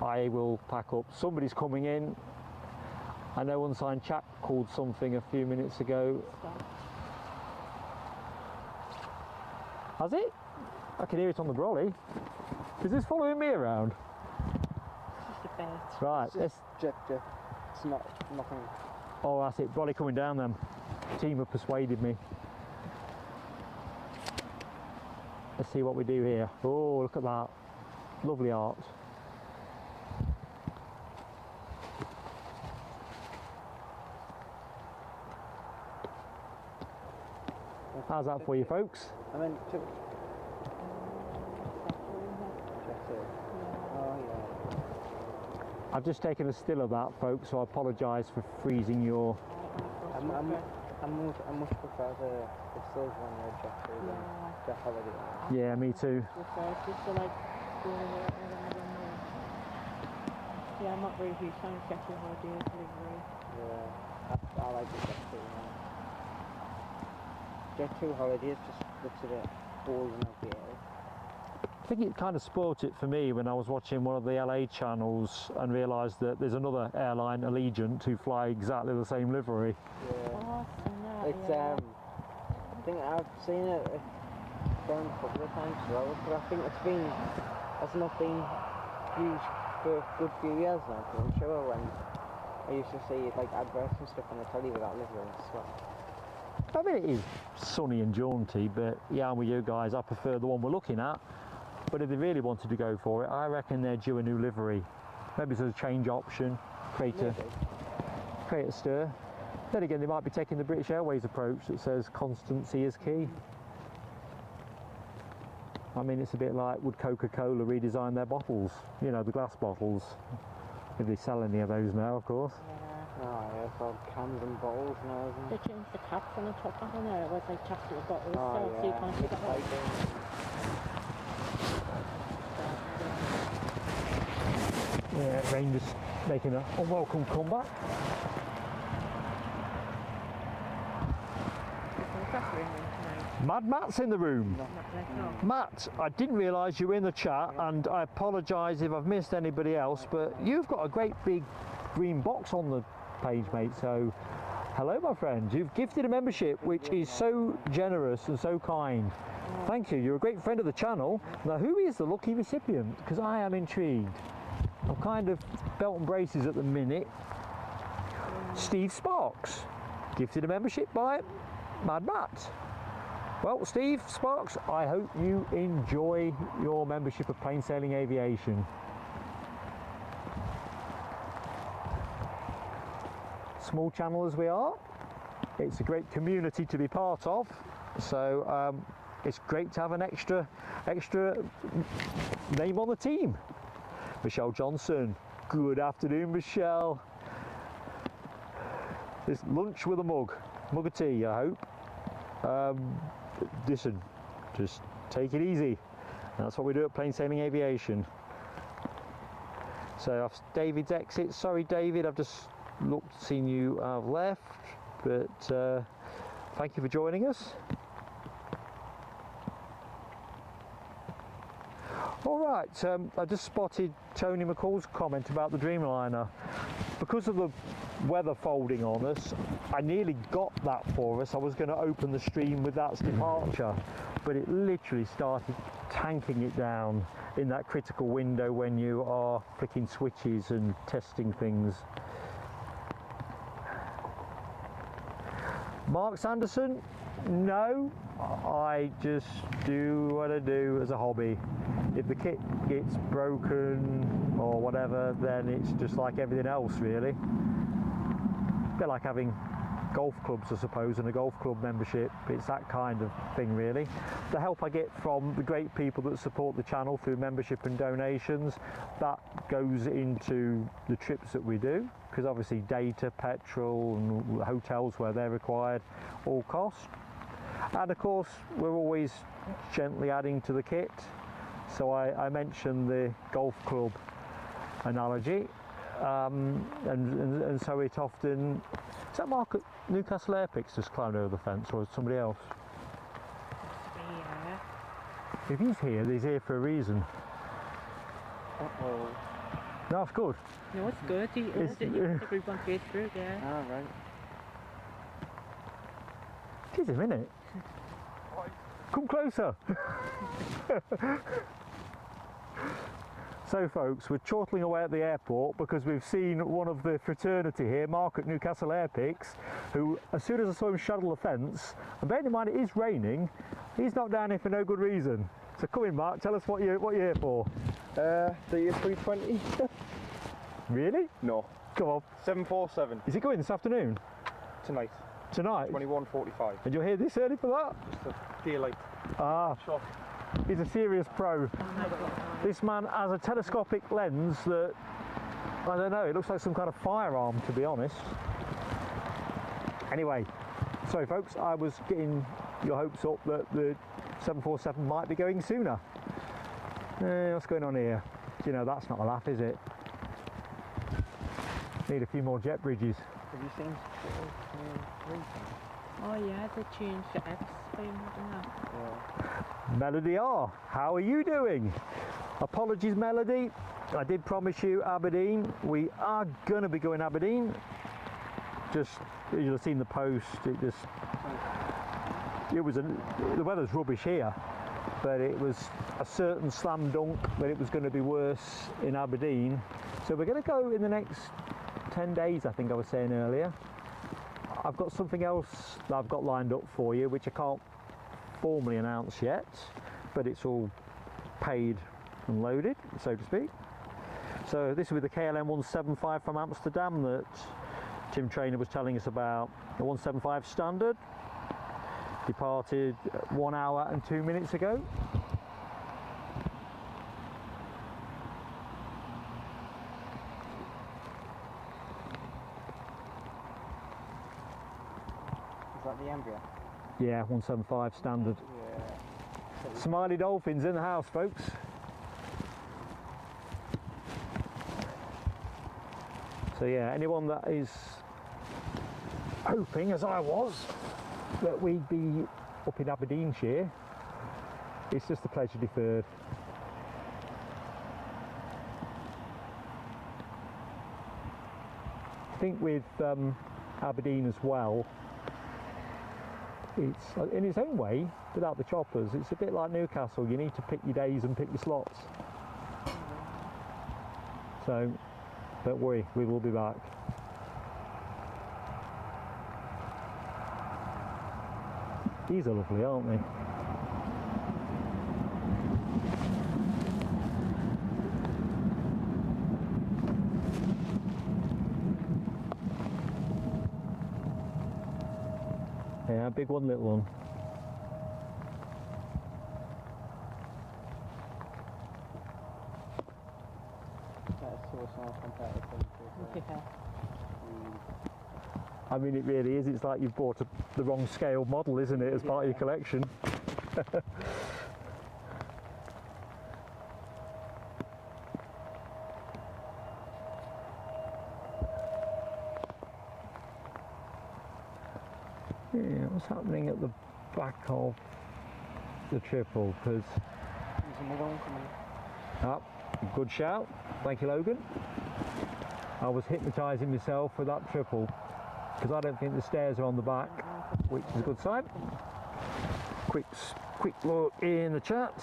I will pack up. Somebody's coming in. I know unsigned chap called something a few minutes ago. Has it? I can hear it on the brolly. Is this following me around? Just a bit. Right, It's let's, just it's not nothing. oh that's it, brolly coming down then. Team have persuaded me. Let's see what we do here. Oh, look at that. Lovely art. How's that for you folks? I mean, oh yeah. I've just taken a still of that folks, so I apologise for freezing your... I much prefer the silver one or Jet 2 than Jet Holiday. Yeah, me too. Just to like go away and I don't know. Yeah, I'm not very huge fan of Jet 2 Holiday delivery. Yeah, I like the Jet 2 one. Jet 2 Holiday just looks a bit boring out the air. I think it kind of spoilt it for me when I was watching one of the LA channels and realised that there's another airline, Allegiant, who fly exactly the same livery. Yeah. Oh, I've seen that, It's yeah. I think I've seen it done a couple of times as well, but I think it's not been used for a good few years now. I'm sure when I used to see like adverts and stuff on the telly with that livery and stuff. I mean, it is sunny and jaunty, but yeah, I'm with you guys. I prefer the one we're looking at. But if they really wanted to go for it, I reckon they're due a new livery. Maybe there's a change option, create a stir. Then again, they might be taking the British Airways approach that says constancy is key. I mean, it's a bit like, would Coca-Cola redesign their bottles? You know, the glass bottles. If they sell any of those now, of course. Yeah. Oh yeah, it's all cans and bottles now, isn't They it? changed the caps on the top of it. It was like chocolate bottles, Oh so you yeah, can't see it's that. like Yeah, rain just making an unwelcome comeback. Mad Matt's in the room. Matt, I didn't realise you were in the chat, and I apologise if I've missed anybody else, but you've got a great big green box on the page, mate, so hello, my friend. You've gifted a membership, which is so generous and so kind. Thank you. You're a great friend of the channel. Now, who is the lucky recipient? Because I am intrigued. I'm kind of belt and braces at the minute. Steve Sparks, gifted a membership by Mad Matt. Well, Steve Sparks, I hope you enjoy your membership of Plain Sailing Aviation. Small channel as we are, it's a great community to be part of, so it's great to have an extra name on the team. Michelle Johnson, good afternoon, Michelle. It's lunch with a mug of tea, I hope. Listen, just take it easy. That's what we do at Plain Sailing Aviation. So David's exit. Sorry, David, I've just seen you have left, but thank you for joining us. All right, I just spotted Tony McCall's comment about the Dreamliner. Because of the weather folding on us, I nearly got that for us. I was going to open the stream with that's departure, but it literally started tanking it down in that critical window when you are flicking switches and testing things. Mark Sanderson, no, I just do what I do as a hobby. If the kit gets broken or whatever, then it's just like everything else, really. A bit like having golf clubs, I suppose, and a golf club membership. It's that kind of thing, really. The help I get from the great people that support the channel through membership and donations, that goes into the trips that we do, because obviously data, petrol and hotels where they're required all cost. And of course we're always gently adding to the kit. So I mentioned the golf club analogy, and so it often, is that Mark at Newcastle Airpix just climbed over the fence, or is it somebody else? Yeah. If he's here for a reason. Uh-oh. No, it's good. No, it's good. You the group on Facebook, yeah. Ah, right. Give him a minute. Come closer. So folks, we're chortling away at the airport because we've seen one of the fraternity here, Mark at Newcastle Airpix, who, as soon as I saw him straddle the fence, and bearing in mind it is raining, he's not down here for no good reason. So come in, Mark, tell us what you're here for. The A320. Really? No. Come on. 747. Is it going this afternoon? Tonight. Tonight? 21:45. And you're here this early for that? Just a daylight. Ah. Shot. He's a serious pro. This man has a telescopic lens that, I don't know, it looks like some kind of firearm, to be honest. Anyway, sorry folks, I was getting your hopes up that the 747 might be going sooner. What's going on here? You know, that's not a laugh, is it? Need a few more jet bridges. Have you seen Oh yeah, they changed the X thing, didn't they? Yeah. Melody R, how are you doing? Apologies, Melody. I did promise you Aberdeen. We are going to be going Aberdeen. Just, you'll have seen the post. The weather's rubbish here, but it was a certain slam dunk that it was going to be worse in Aberdeen. So we're going to go in the next 10 days, I think I was saying earlier. I've got something else that I've got lined up for you, which I can't formally announce yet, but it's all paid and loaded, so to speak. So this is with the KLM 175 from Amsterdam that Tim Trainer was telling us about. The 175 standard departed 1 hour and 2 minutes ago. Is that the embryo? Yeah, 175 standard. Yeah. Smiley Dolphins in the house, folks. So yeah, anyone that is hoping, as I was, that we'd be up in Aberdeenshire, it's just a pleasure deferred. I think with Aberdeen as well, it's in its own way, without the choppers, it's a bit like Newcastle. You need to pick your days and pick your slots. So don't worry, we will be back. These are lovely, aren't they? Yeah, big one, little one. That's so small compared to things. Yeah. I mean, it really is. It's like you've bought the wrong scale model, isn't it, as part of your collection? Yeah, what's happening at the back of the triple? Because There's another one coming. good shout. Thank you, Logan. I was hypnotising myself with that triple because I don't think the stairs are on the back, which is a good sign. Quick look in the chat.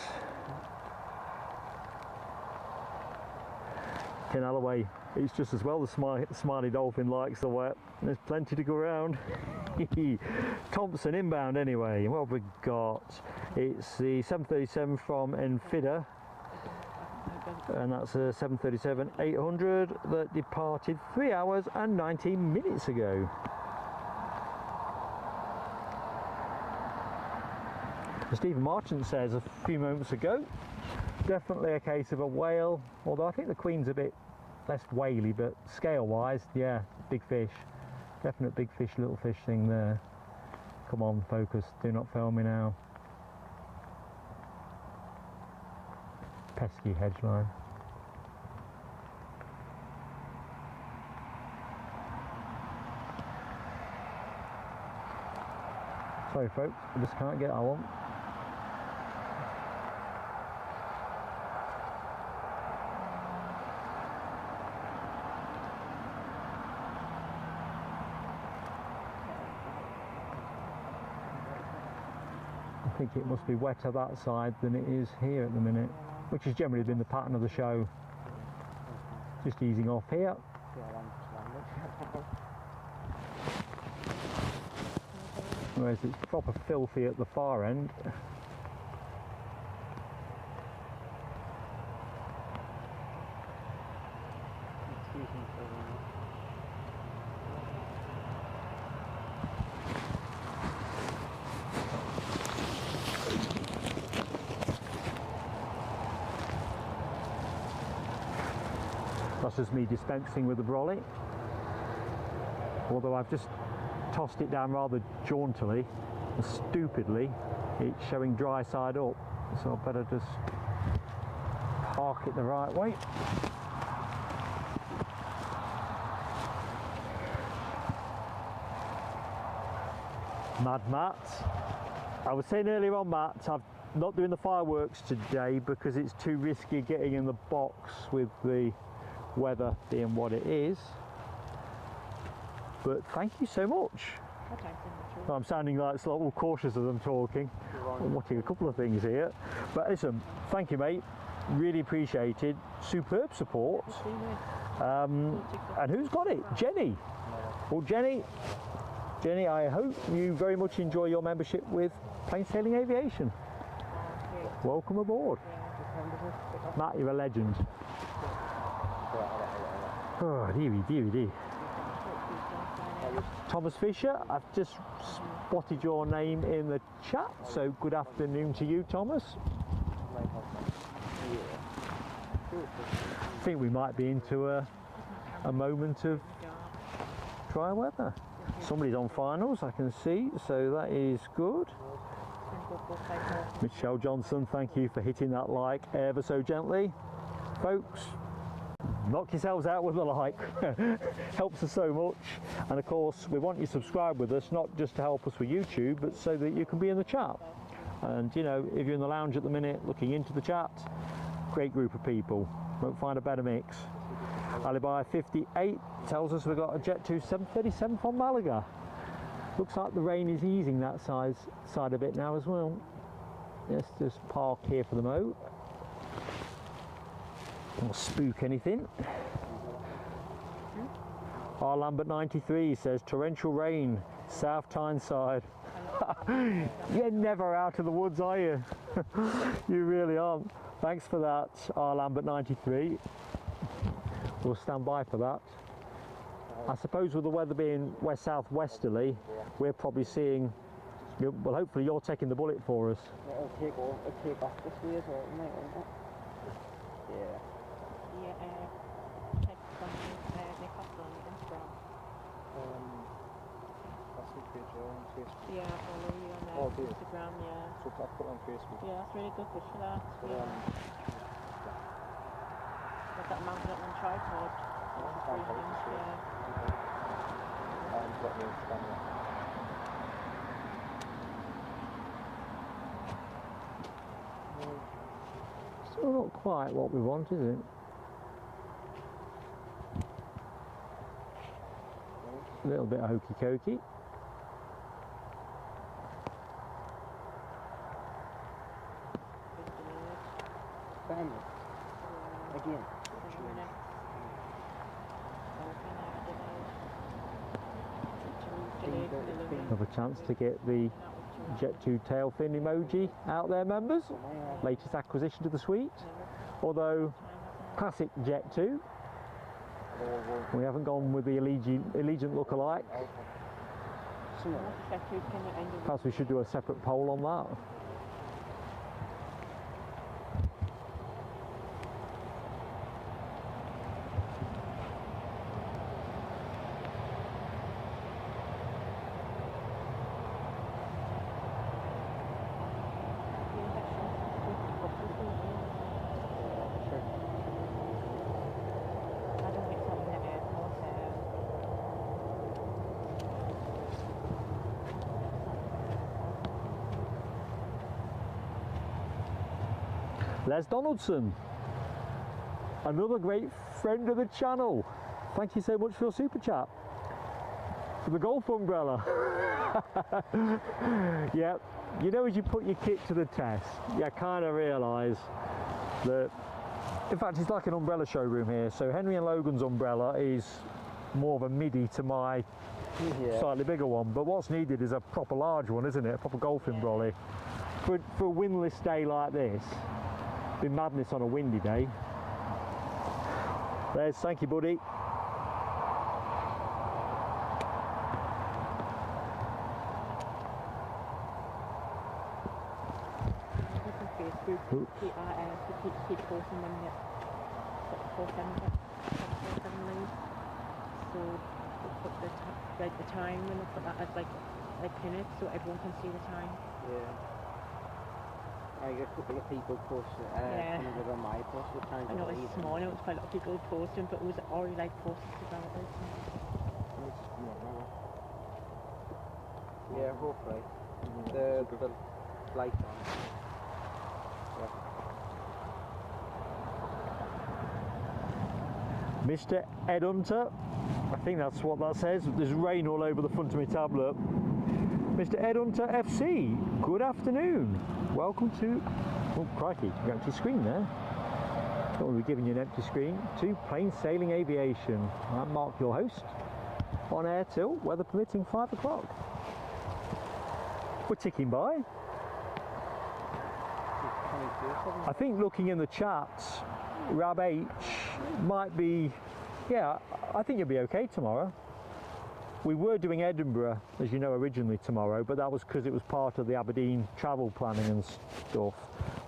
Ken Alloway, it's just as well the smiley dolphin likes the wet. There's plenty to go around. Thompson inbound anyway. What have we got? It's the 737 from Enfida, and that's a 737-800 that departed 3 hours and 19 minutes ago. Stephen Marchant says a few moments ago, definitely a case of a whale, although I think the Queen's a bit less whaley, but scale wise, yeah, big fish. Definite big fish, little fish thing there. Come on, focus, do not fail me now. Pesky hedgeline. Sorry folks, I just can't get that one. I think it must be wetter that side than it is here at the minute, which has generally been the pattern of the show. Just easing off here. Whereas it's proper filthy at the far end. That's just me dispensing with the brolly. Although I've just tossed it down rather jauntily and stupidly, it's showing dry side up, so I better just park it the right way. Mad Matt. I was saying earlier on, Matt, I'm not doing the fireworks today because it's too risky getting in the box with the weather being what it is. But thank you so much. I'm sounding like slightly cautious as I'm talking. I'm watching a couple of things here. But listen, thank you mate, really appreciated. Superb support. And who's got it? Jenny. Well Jenny, I hope you very much enjoy your membership with Plain Sailing Aviation. Welcome aboard. Matt, you're a legend. Oh, dearie. Thomas Fisher, I've just spotted your name in the chat, so good afternoon to you, Thomas. I think we might be into a moment of dry weather. Somebody's on finals, I can see, so that is good. Michelle Johnson, thank you for hitting that like ever so gently. Folks, knock yourselves out with a like. Helps us so much. And of course, we want you to subscribe with us, not just to help us with YouTube, but so that you can be in the chat. And you know, if you're in the lounge at the minute looking into the chat, great group of people. Won't find a better mix. Alibi 58 tells us we've got a Jet 2 737 from Malaga. Looks like the rain is easing that side a bit now as well. Let's just park here for the moment. Or spook anything. R. Lambert 93 says torrential rain, South Tyneside. You're never out of the woods, are you? You really aren't. Thanks for that, R. Lambert 93. We'll stand by for that. I suppose with the weather being west-south-westerly, we're probably seeing, well, hopefully you're taking the bullet for us. It'll take off this way as well, mate, won't it? Yeah. Yeah, check from Newcastle on Instagram. That's the page on Facebook. Yeah, I follow you on Oh, do you? Instagram, yeah. So I'll put it on Facebook. Yeah, it's really good fish for that. But, Yeah. Got that mounted up on tripod. It's tripod, brilliant, sure. yeah. got me Instagram. Still not quite what we want, is it? A little bit hokey cokey. Family. Again. Have a chance to get the Jet 2 tail fin emoji out there, members. Latest acquisition to the suite. Although classic Jet 2. We haven't gone with the Allegiant look-alike. Perhaps we should do a separate poll on that. Les Donaldson, another great friend of the channel. Thank you so much for your super chat. For the golf umbrella. Yeah, you know, as you put your kit to the test, you kind of realise that, in fact, it's like an umbrella showroom here. So Henry and Logan's umbrella is more of a midi to my slightly bigger one. But what's needed is a proper large one, isn't it? A proper golf umbrella. For a windless day like this, be madness on a windy day. There's, thank you, buddy. Keep posting them yet. So we put the time and we put that as like pin it so everyone can see the time. Yeah. I got a couple of people posting commented on my post with times. I know it's small, I know it's quite a lot of people posting, but it was already like posted about it. Yeah, hopefully. The light on. Mr. Ed Hunter, I think that's what that says. There's rain all over the front of my tablet. Mr. Ed Hunter FC, good afternoon. Welcome to, oh crikey, an empty screen there. Don't want to be giving you an empty screen. To Plain Sailing Aviation. I'm Mark, your host, on air till, weather permitting, 5 o'clock. We're ticking by. I think looking in the chat, Rab H might be, yeah, I think you'll be okay tomorrow. We were doing Edinburgh, as you know, originally tomorrow, but that was because it was part of the Aberdeen travel planning and stuff.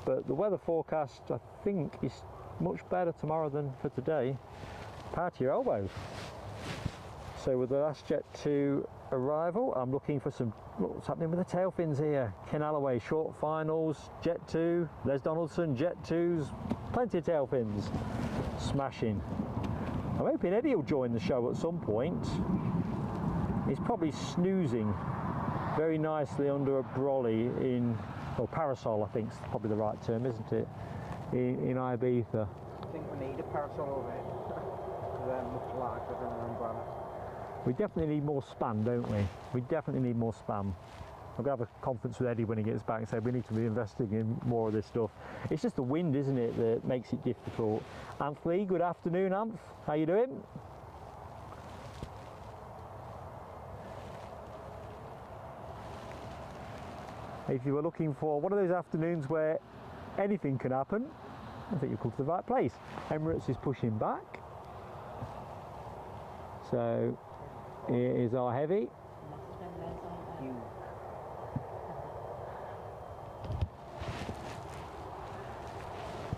But the weather forecast, I think, is much better tomorrow than for today. Power to your elbows. So with the last Jet 2 arrival, I'm looking for some, look what's happening with the tail fins here. Ken Alloway, short finals, Jet 2, Les Donaldson, Jet 2s, plenty of tail fins. Smashing. I'm hoping Eddie will join the show at some point. He's probably snoozing very nicely under a brolly in, or parasol I think is probably the right term, isn't it, in Ibiza. I think we need a parasol over it. They're much larger than an umbrella. We definitely need more spam, don't we? We definitely need more spam. I'm going to have a conference with Eddie when he gets back and say we need to be investing in more of this stuff. It's just the wind, isn't it, that makes it difficult. Anthony, good afternoon, Anth. How you doing? If you were looking for one of those afternoons where anything can happen, I think you've come to the right place. Emirates is pushing back. So here is our heavy.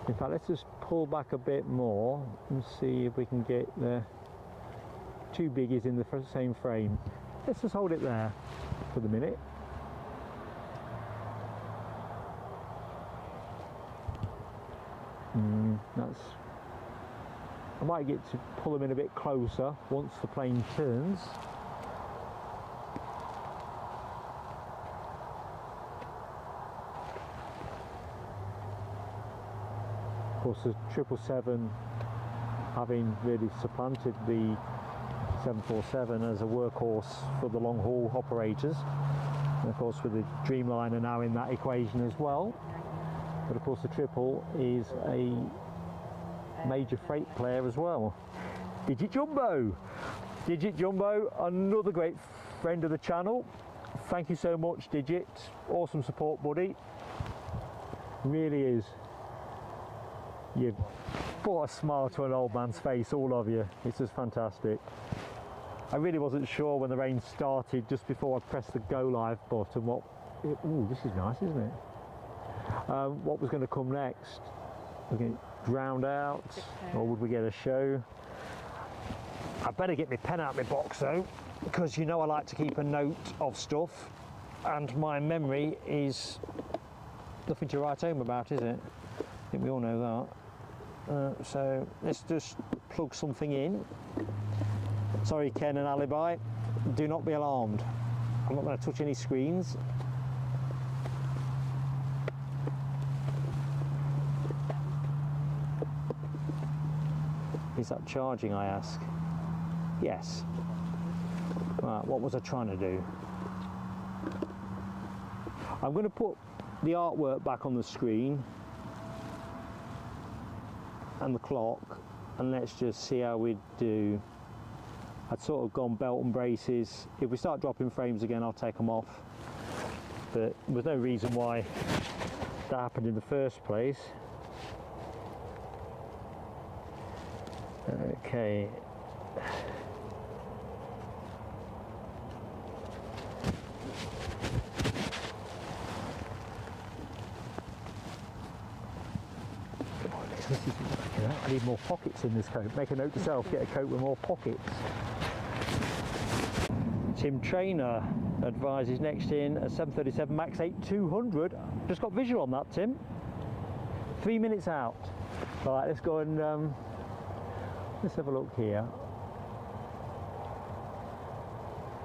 In fact, let's just pull back a bit more and see if we can get the two biggies in the same frame. Let's just hold it there for the minute. I might get to pull them in a bit closer once the plane turns. Of course, the 777 having really supplanted the 747 as a workhorse for the long haul operators, and of course with the Dreamliner now in that equation as well. But of course the triple is a major freight player as well. Digit Jumbo, another great friend of the channel. Thank you so much, Digit. Awesome support, buddy. Really is. You've brought a smile to an old man's face, all of you. It's just fantastic. I really wasn't sure when the rain started, just before I pressed the go live button, what... Ooh, this is nice, isn't it? What was going to come next? We're going to get drowned out, or would we get a show? I better get my pen out of my box though, because you know I like to keep a note of stuff, and my memory is nothing to write home about, is it? I think we all know that. So let's just plug something in. Sorry, Ken and Alibi, do not be alarmed. I'm not going to touch any screens. Is that charging, I ask? Yes. Right, what was I trying to do? I'm going to put the artwork back on the screen and the clock, and let's just see how we do. I'd sort of gone belt and braces. If we start dropping frames again, I'll take them off. But there's no reason why that happened in the first place. Okay. I need more pockets in this coat. Make a note to self, get a coat with more pockets. Tim Trainer advises next in a 737 MAX 8-200. Just got visual on that, Tim. 3 minutes out. Right, let's go and let's have a look here.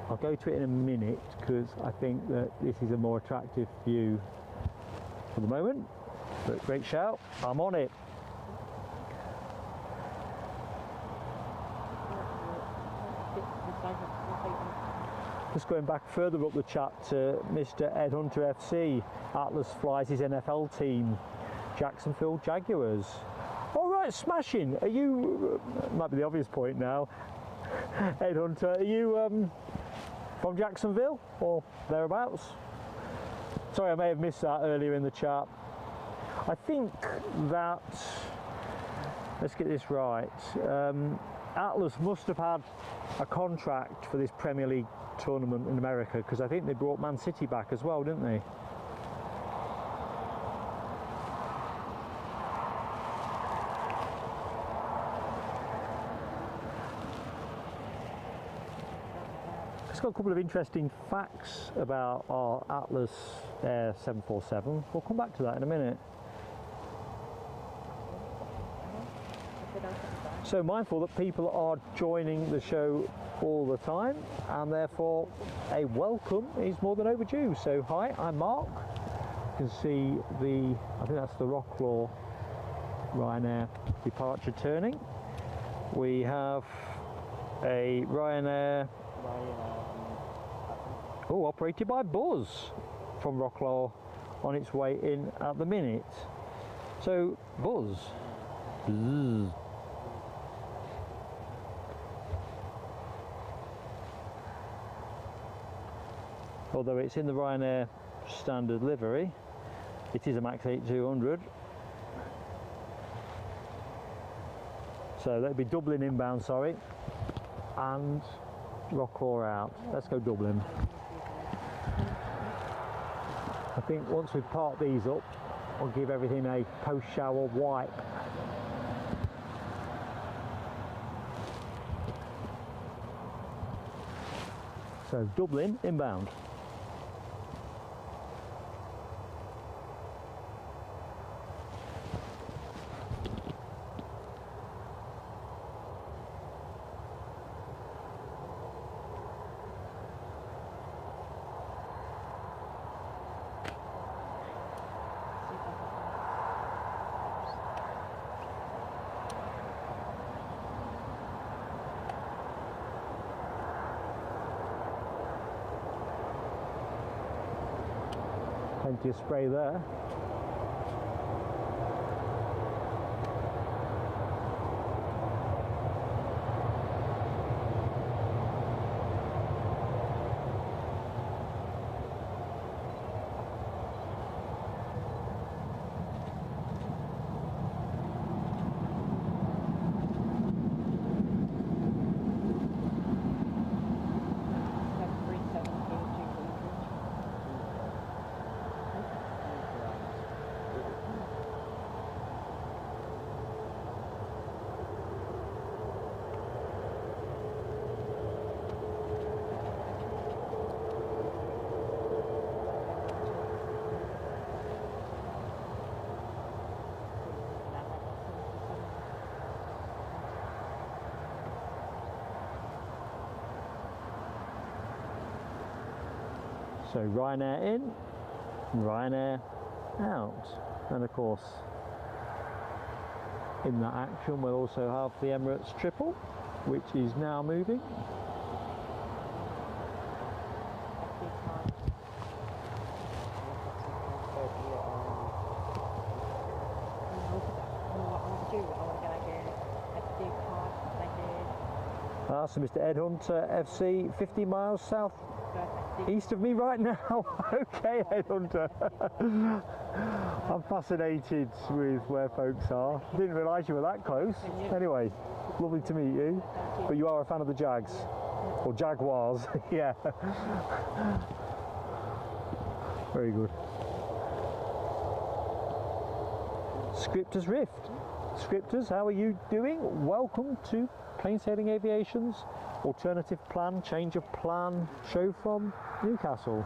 I'll go to it in a minute because I think that this is a more attractive view for the moment. But great shout, I'm on it. Just going back further up the chat to Mr. Ed Hunter FC. Atlas flies his NFL team, Jacksonville Jaguars. All right, smashing. Are you, might be the obvious point now, Ed Hunter, are you from Jacksonville or thereabouts? Sorry, I may have missed that earlier in the chat. I think that, let's get this right, Atlas must have had a contract for this Premier League tournament in America, because I think they brought Man City back as well, didn't they? It's got a couple of interesting facts about our Atlas Air 747. We'll come back to that in a minute. So mindful that people are joining the show all the time, and therefore a welcome is more than overdue. So hi, I'm Mark. You can see I think that's the Rocklaw Ryanair departure turning. We have a Ryanair, operated by Buzz from Rocklaw on its way in at the minute. So Buzz. Zzz. Although it's in the Ryanair standard livery, it is a Max 8200. So that'd be Dublin inbound, sorry, and Rocklaw out. Let's go Dublin. I think once we've parked these up, I'll give everything a post-shower wipe. So Dublin inbound. Plenty of spray there. So Ryanair in, Ryanair out, and of course in that action we'll also have the Emirates triple, which is now moving. So Mr. Ed Hunter FC, 50 miles south east of me right now. Okay, Ed Hunter. I'm fascinated with where folks are. Didn't realise you were that close. Anyway, lovely to meet you. But you are a fan of the Jags, or Jaguars. Yeah. Very good. Scripters Rift. Scripters, how are you doing? Welcome to Plain Sailing Aviation's alternative plan, change of plan show from Newcastle.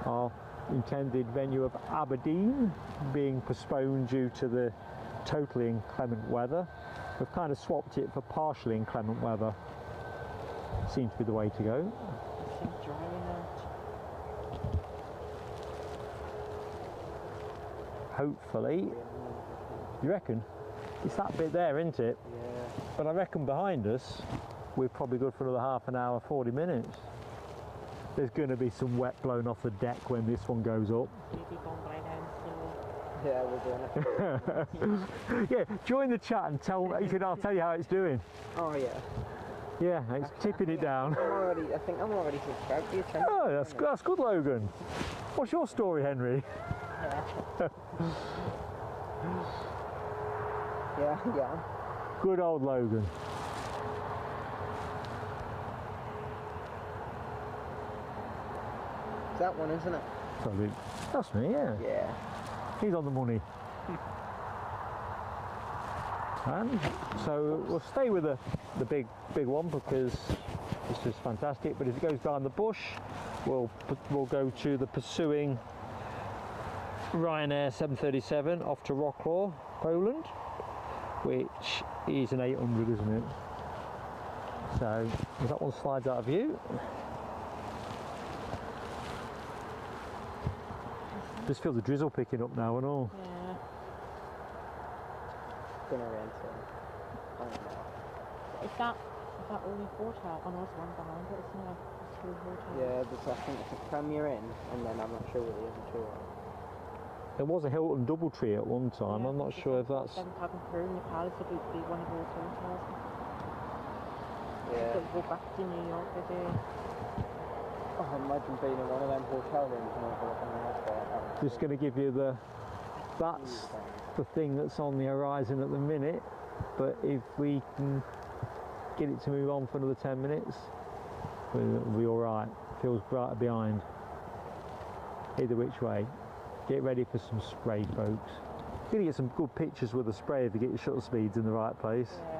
Our intended venue of Aberdeen being postponed due to the totally inclement weather. We've kind of swapped it for partially inclement weather. Seems to be the way to go. Hopefully. You reckon? It's that bit there, isn't it? Yeah. But I reckon behind us, we're probably good for another half an hour, 40 minutes. There's going to be some wet blown off the deck when this one goes up. Yeah, we're doing it. Yeah, join the chat and I'll tell you how it's doing. Oh yeah. Yeah, it's tipping it down. I think I'm already subscribed to your channel. Oh, that's good, Logan. What's your story, Henry? Yeah. Good old Logan. It's that one, isn't it? Probably. That's me, yeah. Yeah. He's on the money. And so we'll stay with the big one because it's just fantastic. But if it goes down the bush, we'll go to the pursuing Ryanair 737 off to Rocklaw, Poland. which is an 800, isn't it? So as that one slides out of view, just feel the drizzle picking up now and all. Yeah. It's gonna rain soon. I don't know. Is that only 4 towers? Oh no, it's one behind it, isn't it? It's 2 4 towers. Yeah, I think it's a Premier Inn, and then I'm not sure what the other two are. There was a Hilton Doubletree at one time. I'm not sure if that's. 7 cabin crew in Newcastle would be one of those hotels. Yeah. That go back to New York, they do. Oh, imagine being in one of them hotel rooms and overlooking the airport. Just going to give you that's the thing that's on the horizon at the minute, but if we can get it to move on for another 10 minutes, we'll be all right. Feels brighter behind. Either which way, get ready for some spray, folks. You're going to get some good pictures with the spray if you get your shutter speeds in the right place. Yeah.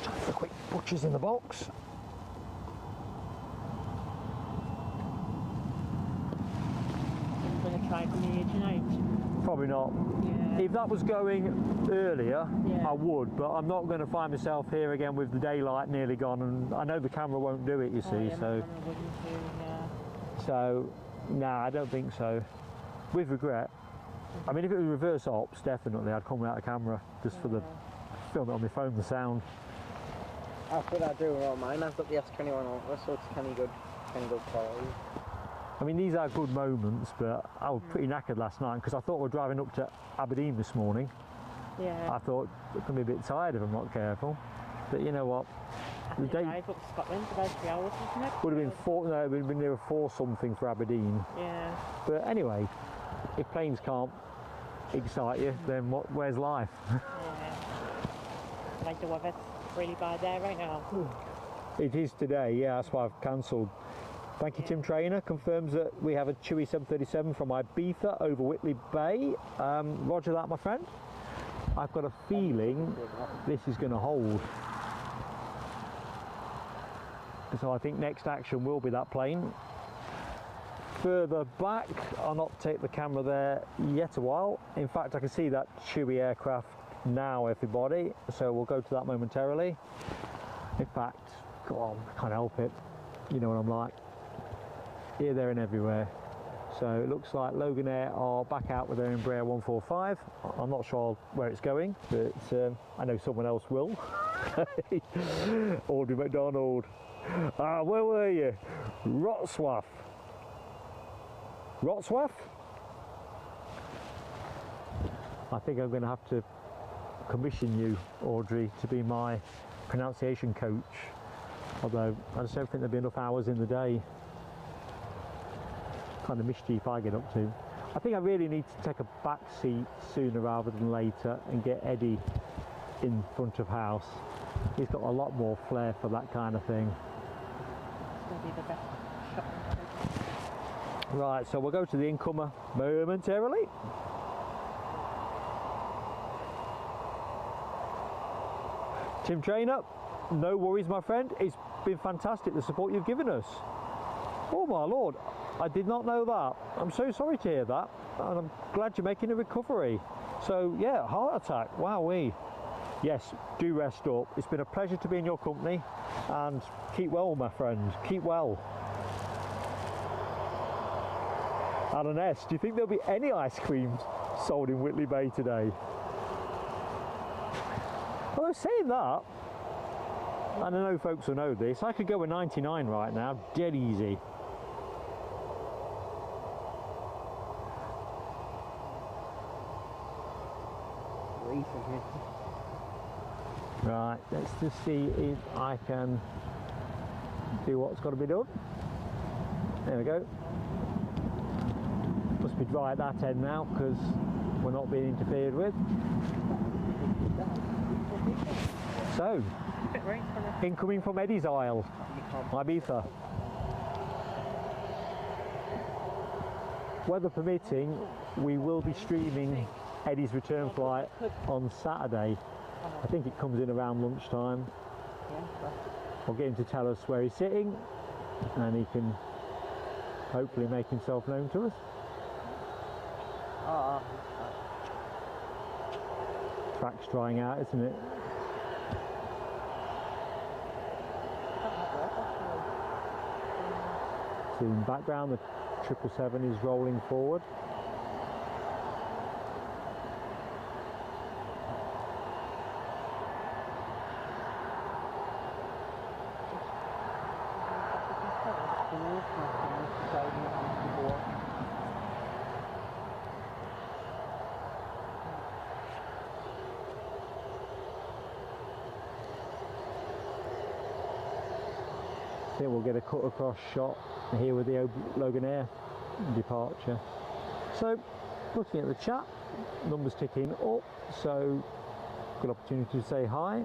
Time for a quick butchers in the box. I'm going to try from the edge tonight. Probably not. Yeah. If that was going earlier, Yeah. I would, but I'm not going to find myself here again with the daylight nearly gone, and I know the camera won't do it, you see, Oh, yeah, my so camera wouldn't do, yeah. so nah, I don't think so. With regret. I mean, if it was reverse ops, definitely I'd come out of camera just for the film it on my phone, the sound. That's what I do with all mine. I've got the S21 Ultra, so it's kind of good quality. I mean, these are good moments, but I was pretty knackered last night because I thought we were driving up to Aberdeen this morning. Yeah. I thought I'm going to be a bit tired if I'm not careful. But you know what? The day drive up to Scotland about 3 hours, wasn't it? would have been four, no, it would have been near 4 something for Aberdeen. Yeah. But anyway, if planes can't excite you, then where's life? Yeah. Like the weather's really bad there right now. It is today, yeah, that's why I've cancelled. Thank you, Tim Trainer. Confirms that we have a Chewy 737 from Ibiza over Whitley Bay. Roger that, my friend. I've got a feeling this is going to hold. So I think next action will be that plane. Further back, I'll not take the camera there yet a while. In fact, I can see that Chewy aircraft now, everybody. So we'll go to that momentarily. In fact, go on, I can't help it. You know what I'm like. Here, there and everywhere. So it looks like Logan Air are back out with their Embraer 145. I'm not sure where it's going, but I know someone else will. Audrey McDonald. Where were you? Wrocław. Wrocław? I think I'm going to have to commission you, Audrey, to be my pronunciation coach. Although I just don't think there'll be enough hours in the day. Kind of mischief I get up to. I think I really need to take a back seat sooner rather than later and get Eddie in front of house. He's got a lot more flair for that kind of thing. It's going to be the best shot. Right, so we'll go to the incomer momentarily. Tim Trainer, no worries, my friend. It's been fantastic, the support you've given us. Oh my lord, I did not know that. I'm so sorry to hear that, and I'm glad you're making a recovery. So yeah, heart attack, wowee. Yes, do rest up. It's been a pleasure to be in your company, and keep well, my friend, keep well. Alan S, do you think there'll be any ice cream sold in Whitley Bay today? Well, I was saying that, and I know folks will know this, I could go with 99 right now, dead easy. Right, let's just see if I can do what's got to be done. There we go. Must be dry at that end now because we're not being interfered with. So, incoming from Eddie's Isle, Ibiza. Weather permitting, we will be streaming Eddie's return flight on Saturday. I think it comes in around lunchtime. We'll get him to tell us where he's sitting, and he can hopefully make himself known to us. Oh, Track's drying out, isn't it? See in the background, the 777 is rolling forward. I think we'll get a cut across shot here with the Logan Air departure. So, looking at the chat, numbers ticking up, so good opportunity to say hi.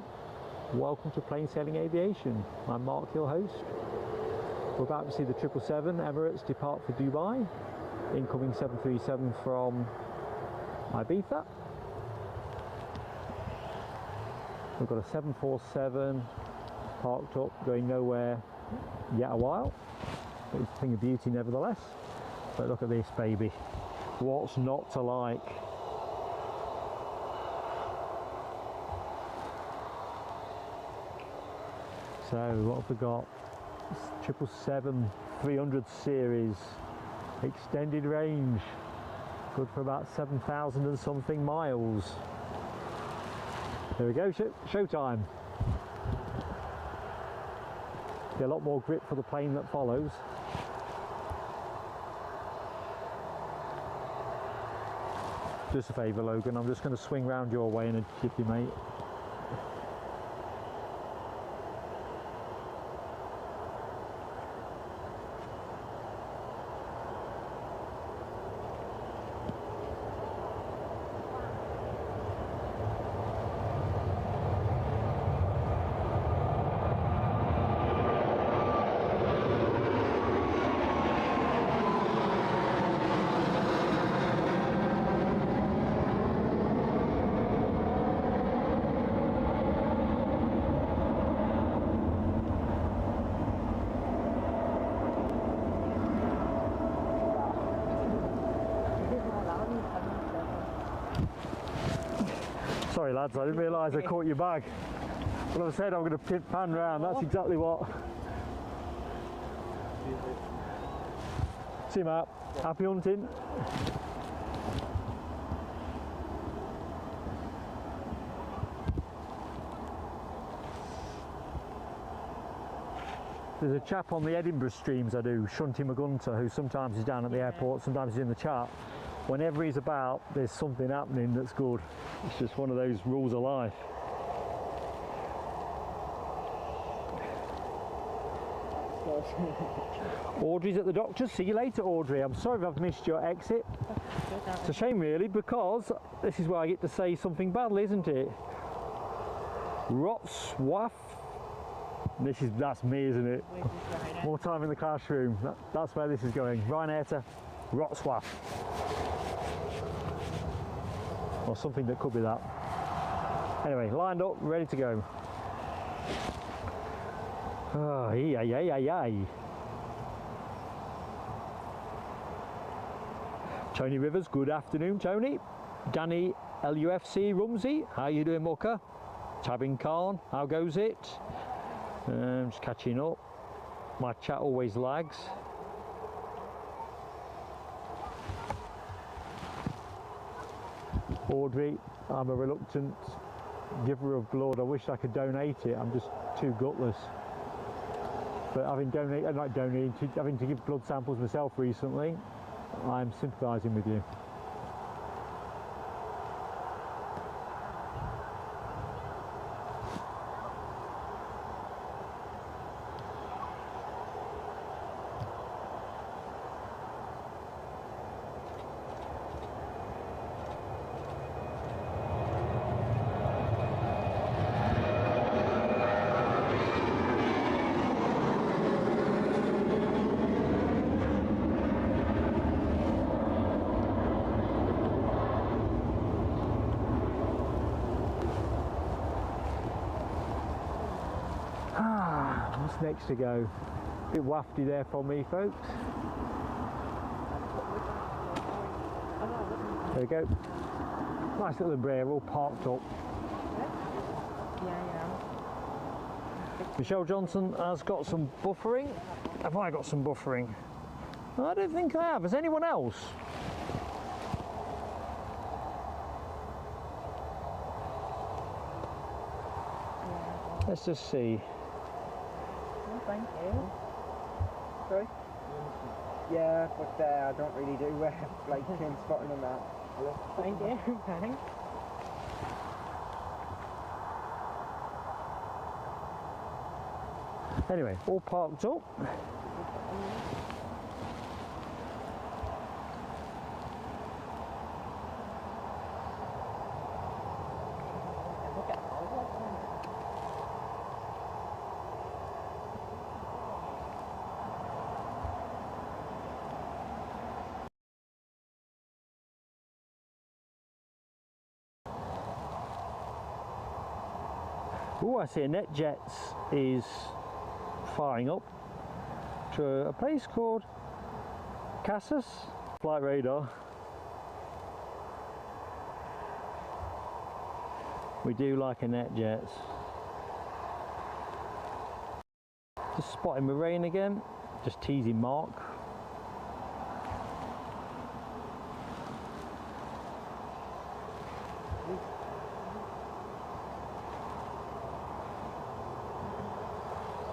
Welcome to Plain Sailing Aviation. I'm Mark, your host. We're about to see the 777 Emirates depart for Dubai. Incoming 737 from Ibiza. We've got a 747 parked up, going nowhere yet a while. But it's a thing of beauty nevertheless. But look at this baby. What's not to like? So what have we got? 777 300 series, extended range, good for about 7,000 and something miles. There we go, showtime. Be a lot more grip for the plane that follows. Just a favour, Logan, I'm just going to swing round your way and tip you, mate. Sorry lads, I didn't realise I caught your bag. When I said I'm going to pan round, that's exactly what. See you, Matt. Happy hunting. There's a chap on the Edinburgh streams I do, Shunty McGunter, who sometimes is down at the airport, sometimes he's in the chat. Whenever he's about, there's something happening that's good. It's just one of those rules of life. Audrey's at the doctor's. See you later, Audrey. I'm sorry if I've missed your exit. It's a shame really, because this is where I get to say something badly, isn't it? Rotswaff. That's me, isn't it? More time in the classroom. That's where this is going. Ryanair to Rotswaff. Or something that could be that. Anyway, lined up, ready to go. Oh, yay. Tony Rivers, good afternoon, Tony. Danny LUFC Rumsey, how you doing, Mucker? Tabin Khan, how goes it? Just catching up. My chat always lags. Audrey, I'm a reluctant giver of blood. I wish I could donate it. I'm just too gutless. But having to give blood samples myself recently, I'm sympathising with you. What's next to go? A bit wafty there for me, folks. There we go. Nice little umbrella, all parked up. Yeah. Michelle Johnson has got some buffering. Have I got some buffering? I don't think I have. Has anyone else? Let's just see. Oh, thank you. Sorry? Yeah, but I don't really do like train spotting and that. Thank you. Thanks. Anyway, all parked up. Oh, I see a NetJets is firing up to a place called Cassis. Flight radar. We do like a NetJets. Just spotting my rain again, just teasing Mark.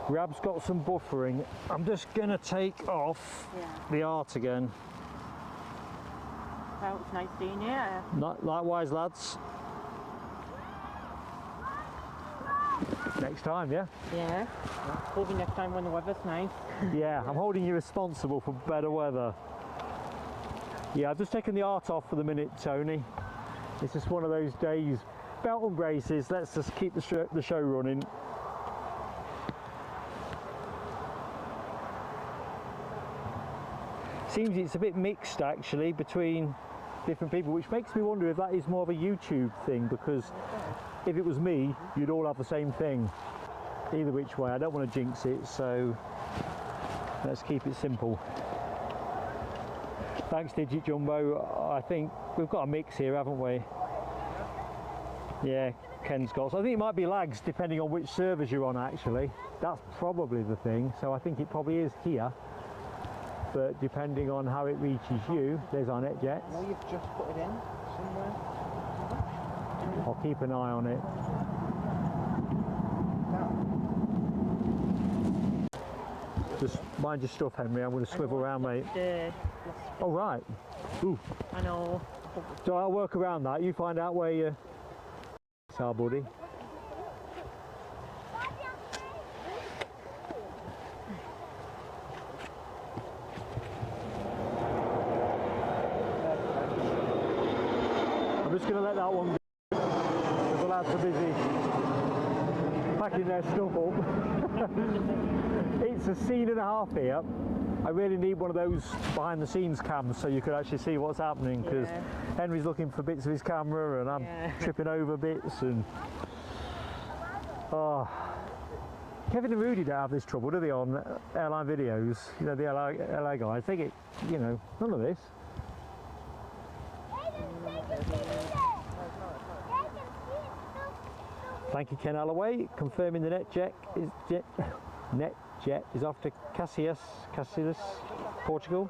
Rab's got some buffering. I'm just going to take off the art again. Well, it's nice seeing you. Likewise, lads. Next time, yeah? Yeah. Hopefully next time when the weather's nice. Yeah, I'm holding you responsible for better weather. Yeah, I've just taken the art off for the minute, Tony. It's just one of those days. Belt and braces, let's just keep the show running. Seems it's a bit mixed actually between different people, which makes me wonder if that is more of a YouTube thing, because if it was me, you'd all have the same thing. Either which way, I don't want to jinx it, so let's keep it simple. Thanks, Digit Jumbo. I think we've got a mix here, haven't we? Yeah, Ken's got. So I think it might be lags depending on which servers you're on actually. That's probably the thing, so I think it probably is here. But depending on how it reaches you, there's our NetJets. No, you've just put it in somewhere. I'll keep an eye on it. Just mind your stuff, Henry. I'm going to swivel around, mate. Oh, right. Ooh. I know. So I'll work around that. You find out where you are, buddy. I'm just going to let that one go, because the lads are busy packing their stuff up. It's a scene and a half here. I really need one of those behind the scenes cams so you could actually see what's happening, because Henry's looking for bits of his camera and I'm tripping over bits and... Oh. Kevin and Rudy don't have this trouble, do they, on airline videos? You know, the LA guys, they get, you know, none of this. Thank you, Ken Alloway, confirming the NetJet is off to Cassius, Portugal.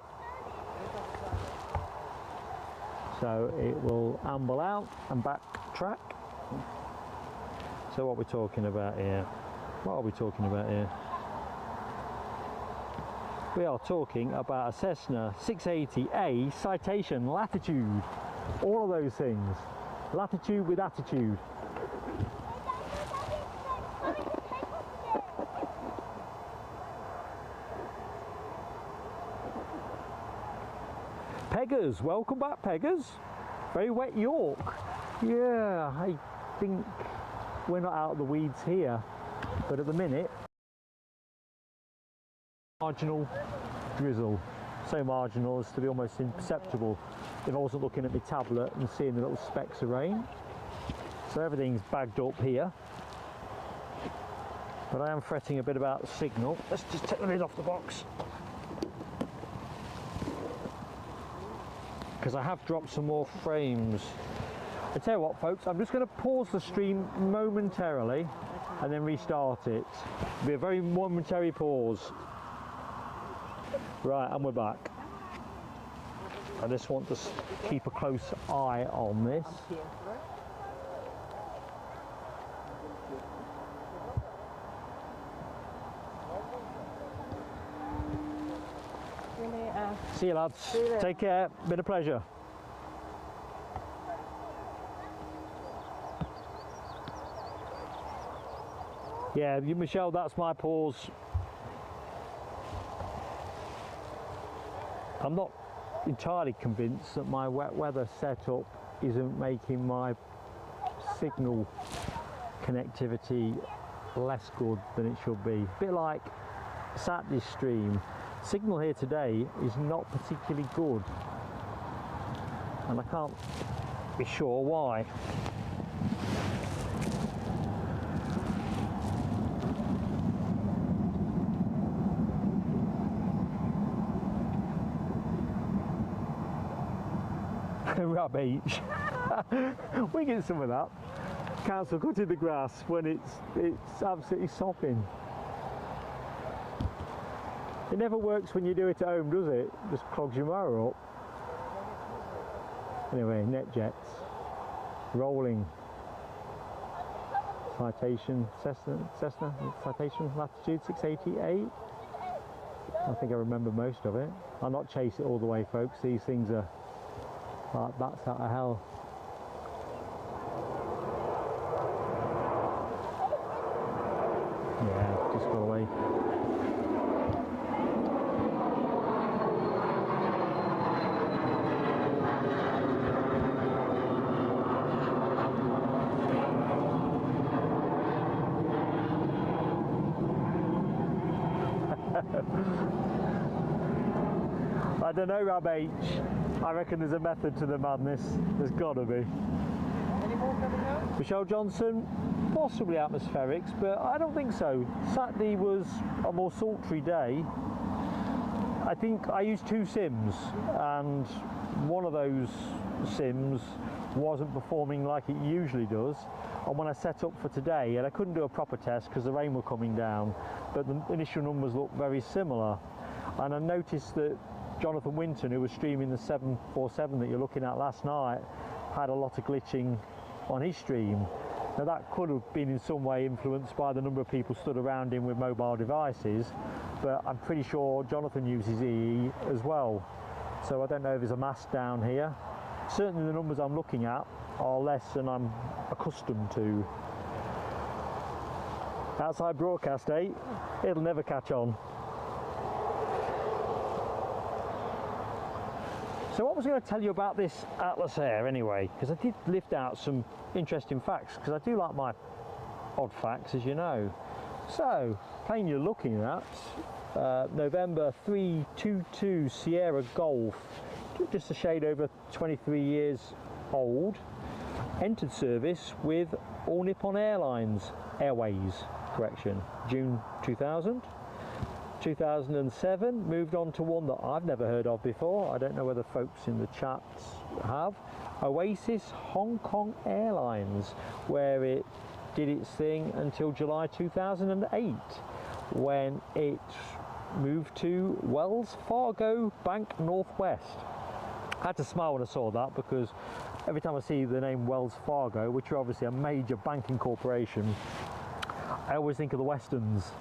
So it will amble out and backtrack. So what are we talking about here? What are we talking about here? We are talking about a Cessna 680A citation latitude. All of those things. Latitude with attitude. Peggers, welcome back, Peggers. Very wet York. Yeah, I think we're not out of the weeds here, but at the minute, marginal drizzle. So marginal as to be almost imperceptible if I wasn't looking at my tablet and seeing the little specks of rain. So everything's bagged up here. But I am fretting a bit about the signal. Let's just take the lid off the box. because I have dropped some more frames. I tell you what, folks, I'm just going to pause the stream momentarily and then restart it. It'll be a very momentary pause. Right, and we're back. I just want to keep a close eye on this. See you, lads. See you. Take care. Been a pleasure. Yeah, Michelle, that's my pause. I'm not entirely convinced that my wet weather setup isn't making my signal connectivity less good than it should be. A bit like Saturday's stream. Signal here today is not particularly good, and I can't be sure why. Rubbish. We get some of that. Council cutting the grass when it's absolutely sopping. It never works when you do it at home, does it? Just clogs your mower up. Anyway, net jets. Rolling. Citation, Cessna, citation, latitude 688. I think I remember most of it. I'll not chase it all the way, folks. These things are like bats out of hell. Yeah, just got away. I don't know, Rab H. I reckon there's a method to the madness. There's got to be. Any more coming out? Michelle Johnson, possibly atmospherics, but I don't think so. Saturday was a more sultry day. I think I used 2 sims, and one of those sims wasn't performing like it usually does. And when I set up for today, and I couldn't do a proper test because the rain were coming down, but the initial numbers looked very similar. And I noticed that Jonathan Winton, who was streaming the 747 that you're looking at last night, had a lot of glitching on his stream. Now that could have been in some way influenced by the number of people stood around him with mobile devices, but I'm pretty sure Jonathan uses EE as well. So I don't know if there's a mast down here. Certainly the numbers I'm looking at are less than I'm accustomed to. Outside broadcast, eh? It'll never catch on. So what was I going to tell you about this Atlas Air anyway, because I did lift out some interesting facts, because I do like my odd facts, as you know. So, plane you're looking at, November 322 Sierra Golf, just a shade over 23 years old, entered service with All Nippon Airways, June 2000. 2007, moved on to one that I've never heard of before. I don't know whether folks in the chats have. Oasis Hong Kong Airlines, where it did its thing until July 2008, when it moved to Wells Fargo Bank Northwest. I had to smile when I saw that, because every time I see the name Wells Fargo, which are obviously a major banking corporation, I always think of the Westerns.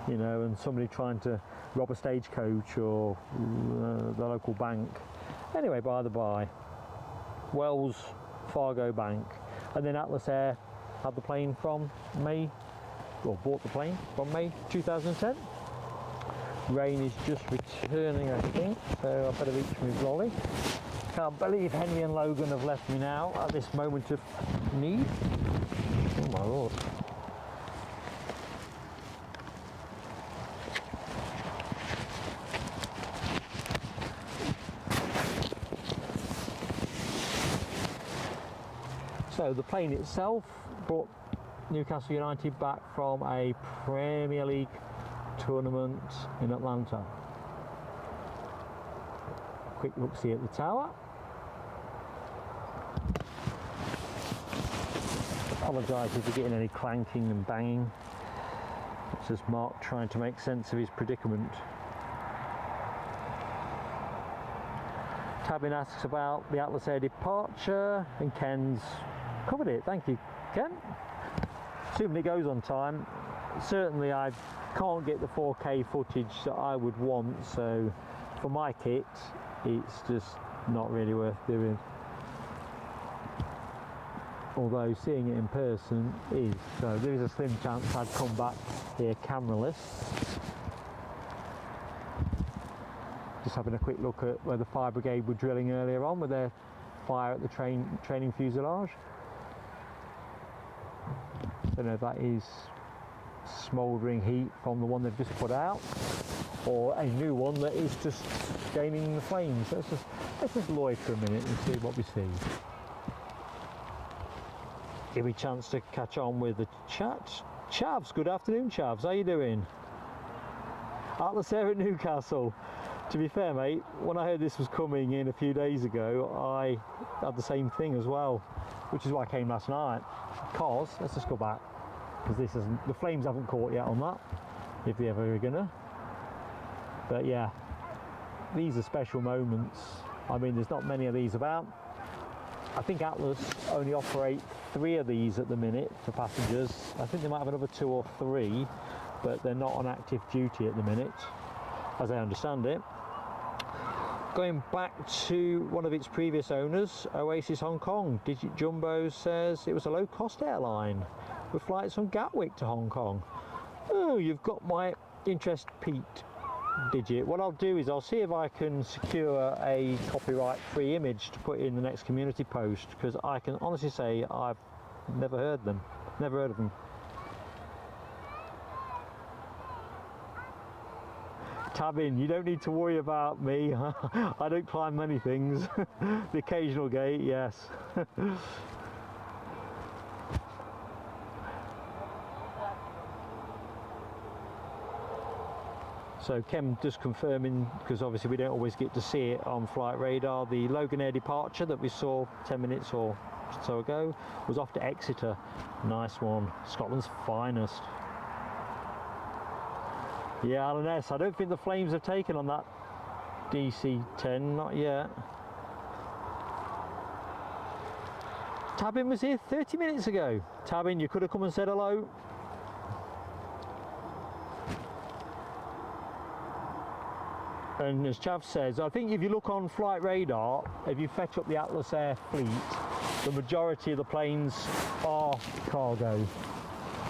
You know, and somebody trying to rob a stagecoach or the local bank. Anyway, by the by, Wells Fargo Bank, and then Atlas Air had the plane from May, or bought the plane from May 2010. Rain is just returning, I think, so I better reach my brolly. Can't believe Henry and Logan have left me now at this moment of need. Oh my lord. So the plane itself brought Newcastle United back from a Premier League tournament in Atlanta. Quick look see at the tower. Apologise if you're getting any clanking and banging. It's just Mark trying to make sense of his predicament. Tabin asks about the Atlas Air departure, and Ken's covered it. Thank you, Ken. Assuming it goes on time. Certainly I can't get the 4K footage that I would want, so for my kit it's just not really worth doing. Although seeing it in person is, so there is a slim chance I'd come back here cameraless. Just having a quick look at where the fire brigade were drilling earlier on with their fire at the training fuselage. Don't know if that is smouldering heat from the one they've just put out, or a new one that is just gaining the flames. Let's just loiter a minute and see what we see. Give me a chance to catch on with the chat. Chavs, good afternoon, Chavs. How you doing? Atlas Air at Newcastle. To be fair, mate, when I heard this was coming in a few days ago, I had the same thing as well, which is why I came last night. Because let's just go back, because this isn't, the flames haven't caught yet on that, if they ever are gonna. But yeah, these are special moments. I mean, there's not many of these about. I think Atlas only operate 3 of these at the minute for passengers. I think they might have another 2 or 3, but they're not on active duty at the minute, as I understand it. Going back to one of its previous owners, Oasis Hong Kong, Digit Jumbo says it was a low-cost airline with flights from Gatwick to Hong Kong. Oh, you've got my interest piqued, Digit. What I'll do is I'll see if I can secure a copyright-free image to put in the next community post, because I can honestly say I've never heard of them. Tabin, you don't need to worry about me. I don't climb many things. The occasional gate, yes. So Kem just confirming, because obviously we don't always get to see it on flight radar, the Loganair departure that we saw 10 minutes or so ago was off to Exeter. Nice one, Scotland's finest. Yeah, Alan S, I don't think the flames have taken on that DC-10, not yet. Tabin was here 30 minutes ago. Tabin, you could have come and said hello. And as Chav says, I think if you look on flight radar, if you fetch up the Atlas Air fleet, the majority of the planes are cargo.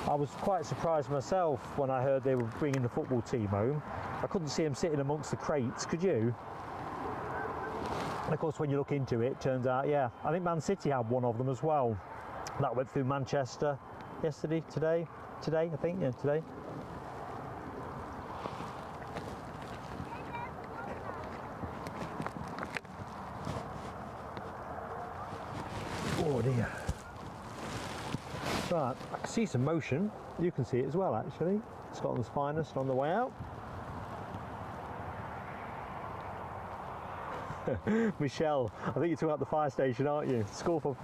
I was quite surprised myself when I heard they were bringing the football team home. I couldn't see them sitting amongst the crates, could you? And of course, when you look into it, turns out, yeah, I think Man City had one of them as well. That went through Manchester yesterday, today, I think, yeah, today. Oh dear. Right, I can see some motion. You can see it as well, actually. Scotland's finest on the way out. Michelle, I think you're talking about the fire station, aren't you? School for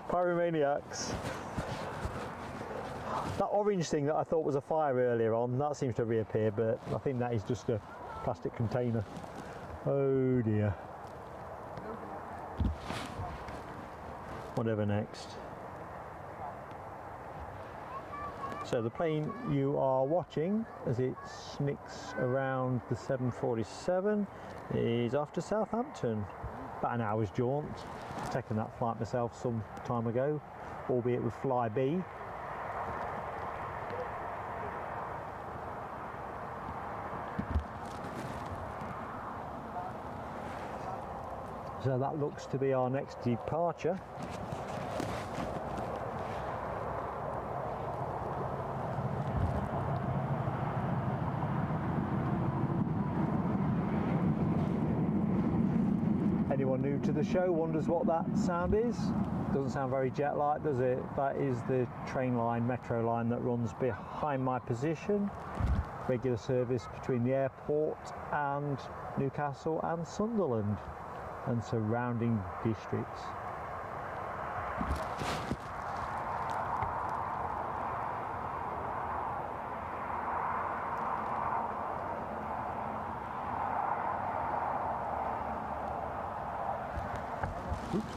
pyromaniacs. That orange thing that I thought was a fire earlier on, that seems to have reappeared, but I think that is just a plastic container. Oh dear. Whatever next. So the plane you are watching as it snicks around the 747 is off to Southampton. About an hour's jaunt. I've taken that flight myself some time ago, albeit with Flybe. So that looks to be our next departure. Anyone new to the show wonders what that sound is? Doesn't sound very jet-like, does it? That is the train line, metro line that runs behind my position. Regular service between the airport and Newcastle and Sunderland and surrounding districts.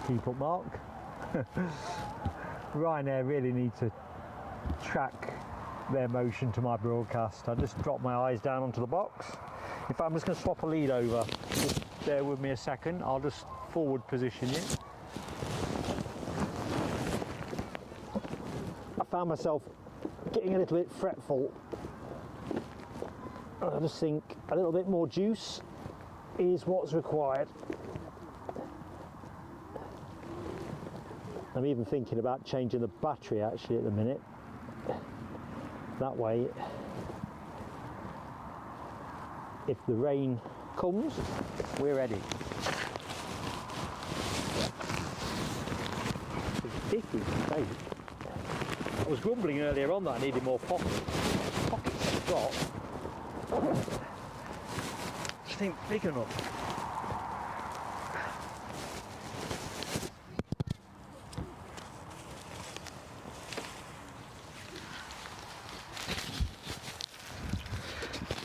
Keep up, Mark. Ryanair really need to track their motion to my broadcast. I just drop my eyes down onto the box. In fact, I'm just going to swap a lead over. Just bear with me a second. I'll just forward position you. I found myself getting a little bit fretful. I just think a little bit more juice is what's required. I'm even thinking about changing the battery actually at the minute. That way, if the rain comes, we're ready. Ridiculous mistake. I was grumbling earlier on that I needed more pockets. Pockets I've got. Just ain't big enough.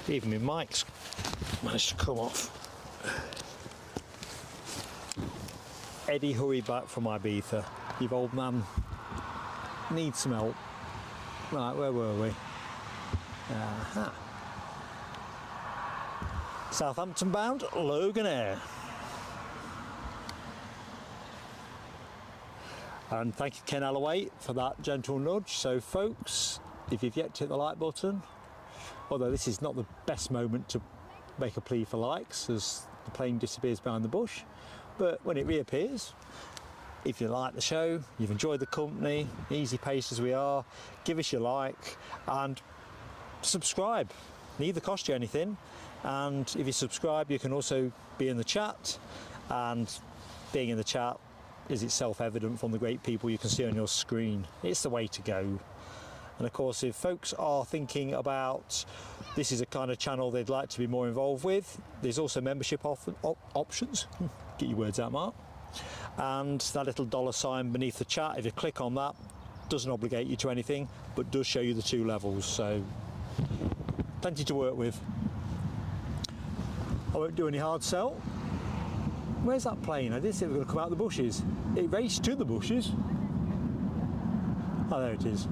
Even my mic's managed to come off. Eddie hurried back from Ibiza. Your old man needs some help. Right, where were we? Aha. Southampton bound, Logan Air. And thank you, Ken Alloway, for that gentle nudge. So folks, if you've yet to hit the like button, although this is not the best moment to make a plea for likes as the plane disappears behind the bush, but when it reappears, if you like the show, you've enjoyed the company, easy pace as we are, give us your like and subscribe. Neither cost you anything, and if you subscribe you can also be in the chat, and being in the chat is itself evident from the great people you can see on your screen. It's the way to go. And of course, if folks are thinking about this is a kind of channel they'd like to be more involved with, there's also membership options. Get your words out, Mark. And that little $sign beneath the chat, if you click on that, doesn't obligate you to anything, but does show you the 2 levels. So plenty to work with. I won't do any hard sell. Where's that plane? I did say it was going to come out of the bushes. It raced to the bushes. Oh, there it is.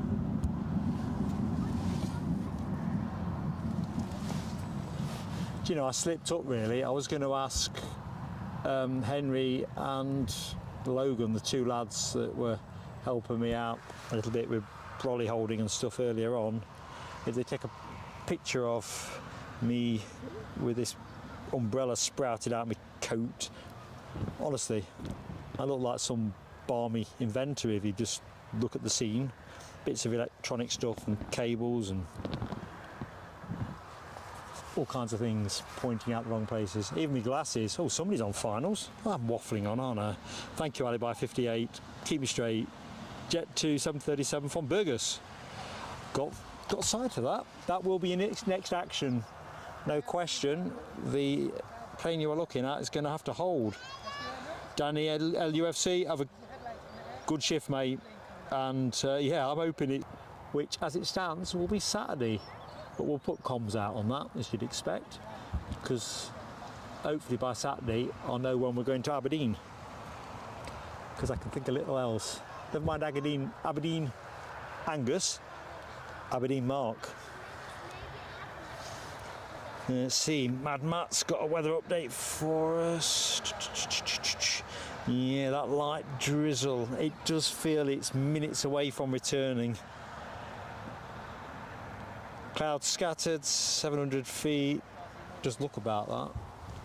Do you know, I slipped up really. I was going to ask Henry and Logan, the 2 lads that were helping me out a little bit with brolly holding and stuff earlier on, if they take a picture of me with this umbrella sprouted out of my coat. Honestly, I look like some balmy inventor if you just look at the scene. Bits of electronic stuff and cables and all kinds of things pointing out the wrong places. Even my glasses. Oh, somebody's on finals. Oh, I'm waffling on, aren't I? Thank you, Alibi 58. Keep me straight. Jet 2 737 from Burgos. Got sight of that. That will be in its next action. No question. The plane you are looking at is going to have to hold. Danny LUFC, have a good shift, mate. And yeah, I'm hoping it, which as it stands will be Saturday. But we'll put comms out on that, as you'd expect, because hopefully by Saturday I'll know when we're going to Aberdeen, because I can think a little else. Never mind Aberdeen Angus, Aberdeen Mark. Let's see, Mad Matt's got a weather update for us. Yeah, that light drizzle, it does feel it's minutes away from returning. Clouds scattered, 700 feet, just look about that.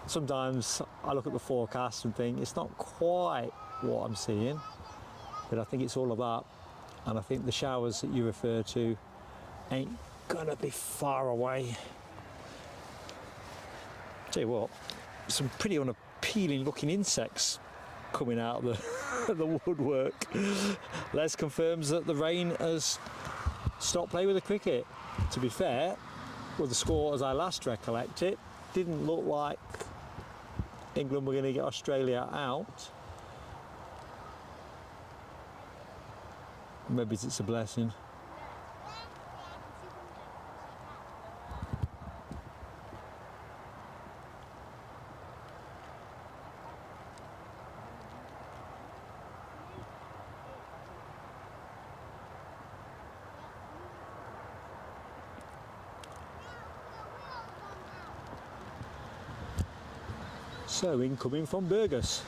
Sometimes I look at the forecast and think it's not quite what I'm seeing, but I think it's all of that. And I think the showers that you refer to ain't gonna be far away. Tell you what, some pretty unappealing looking insects coming out of the woodwork. Les confirms that the rain has stopped play with the cricket. To be fair, with the score as I last recollect it, didn't look like England were going to get Australia out. Maybe it's a blessing. So incoming from Burgos.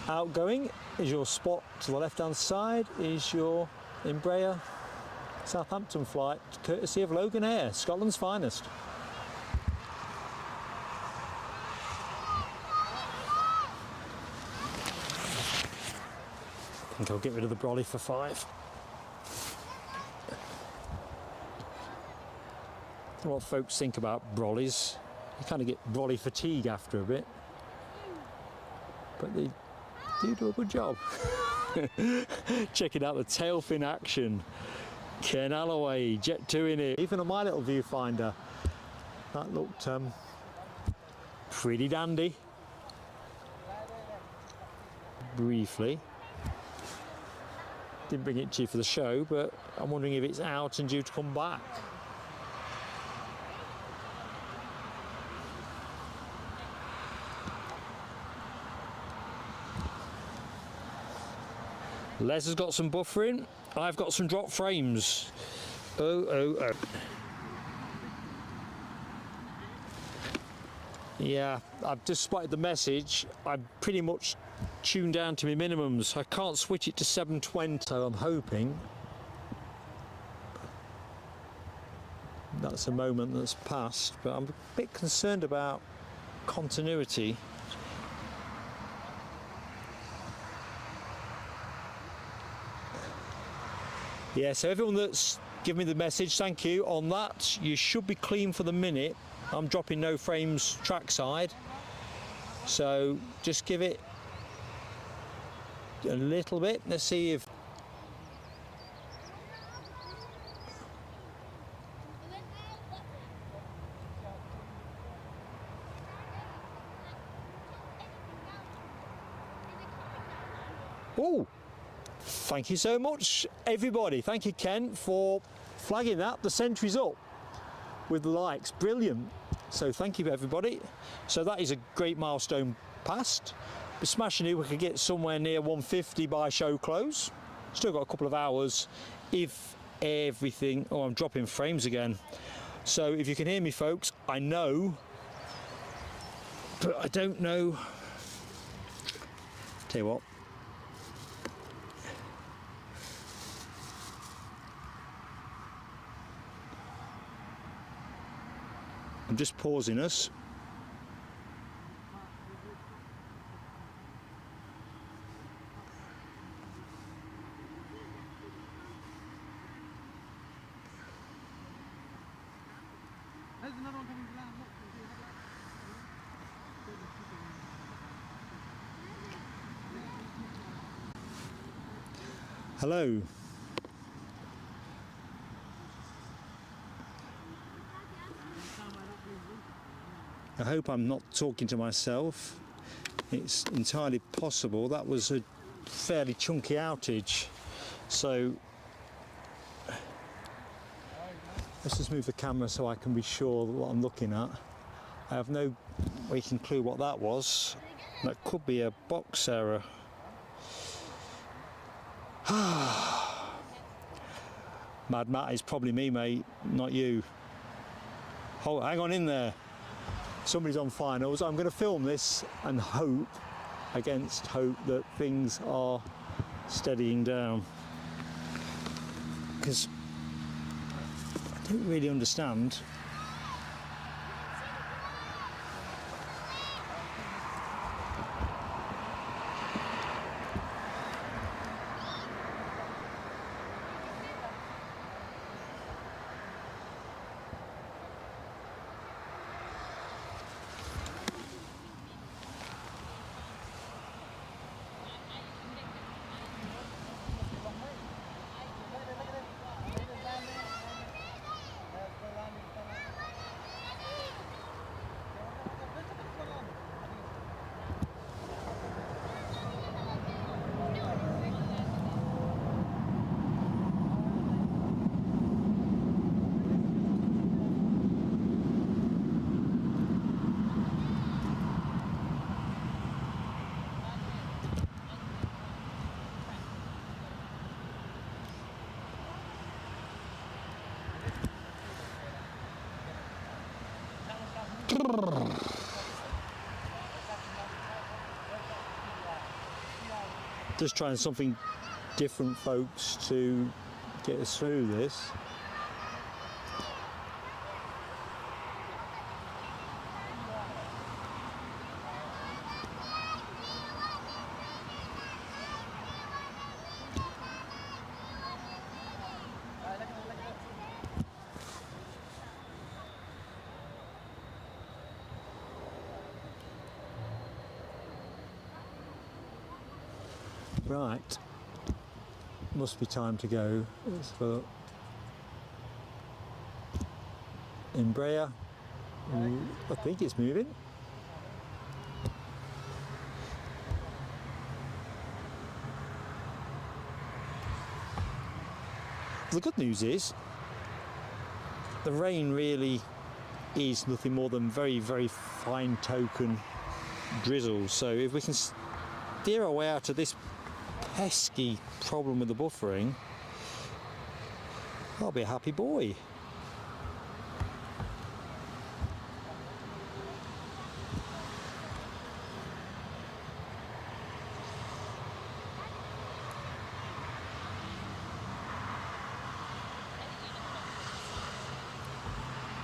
Outgoing is your spot to the left hand side, is your Embraer Southampton flight, courtesy of Logan Air, Scotland's finest. I think I'll get rid of the brolly for 5. I don't know what folks think about brollies. You kind of get brolly fatigue after a bit, but they do a good job. Checking out the tail fin action. Ken Alloway, Jet 2 in it. Even on my little viewfinder, that looked pretty dandy. Briefly. Didn't bring it to you for the show, but I'm wondering if it's out and due to come back. Les has got some buffering. I've got some drop frames. Oh. Yeah, I've just spotted the message. I'm pretty much tuned down to my minimums. I can't switch it to 720, so I'm hoping that's a moment that's passed, but I'm a bit concerned about continuity. Yeah, so everyone that's given me the message, thank you on that. You should be clean for the minute. I'm dropping no frames trackside, so just give it a little bit. Let's see if oh, thank you so much, everybody. Thank you, Ken, for flagging that. The sentry's up with the likes. Brilliant. So thank you, everybody. So that is a great milestone passed. We're smashing it. We could get somewhere near 150 by show close. Still got a couple of hours if everything... Oh, I'm dropping frames again. So if you can hear me, folks, I know, but I don't know. Tell you what. I'm just pausing us. Hello. I hope I'm not talking to myself. It's entirely possible. That was a fairly chunky outage. So let's just move the camera so I can be sure that what I'm looking at. I have no waking clue what that was. That could be a box error. Mad Matt is probably me, mate, not you. Hold, hang on in there. Somebody's on finals. I'm going to film this and hope, against hope, that things are steadying down. Because I don't really understand. Just trying something different, folks, to get us through this. Right, must be time to go. It's for Embraer. I think it's moving. The good news is the rain really is nothing more than very, very fine token drizzle. So if we can steer our way out of this pesky problem with the buffering, I'll be a happy boy.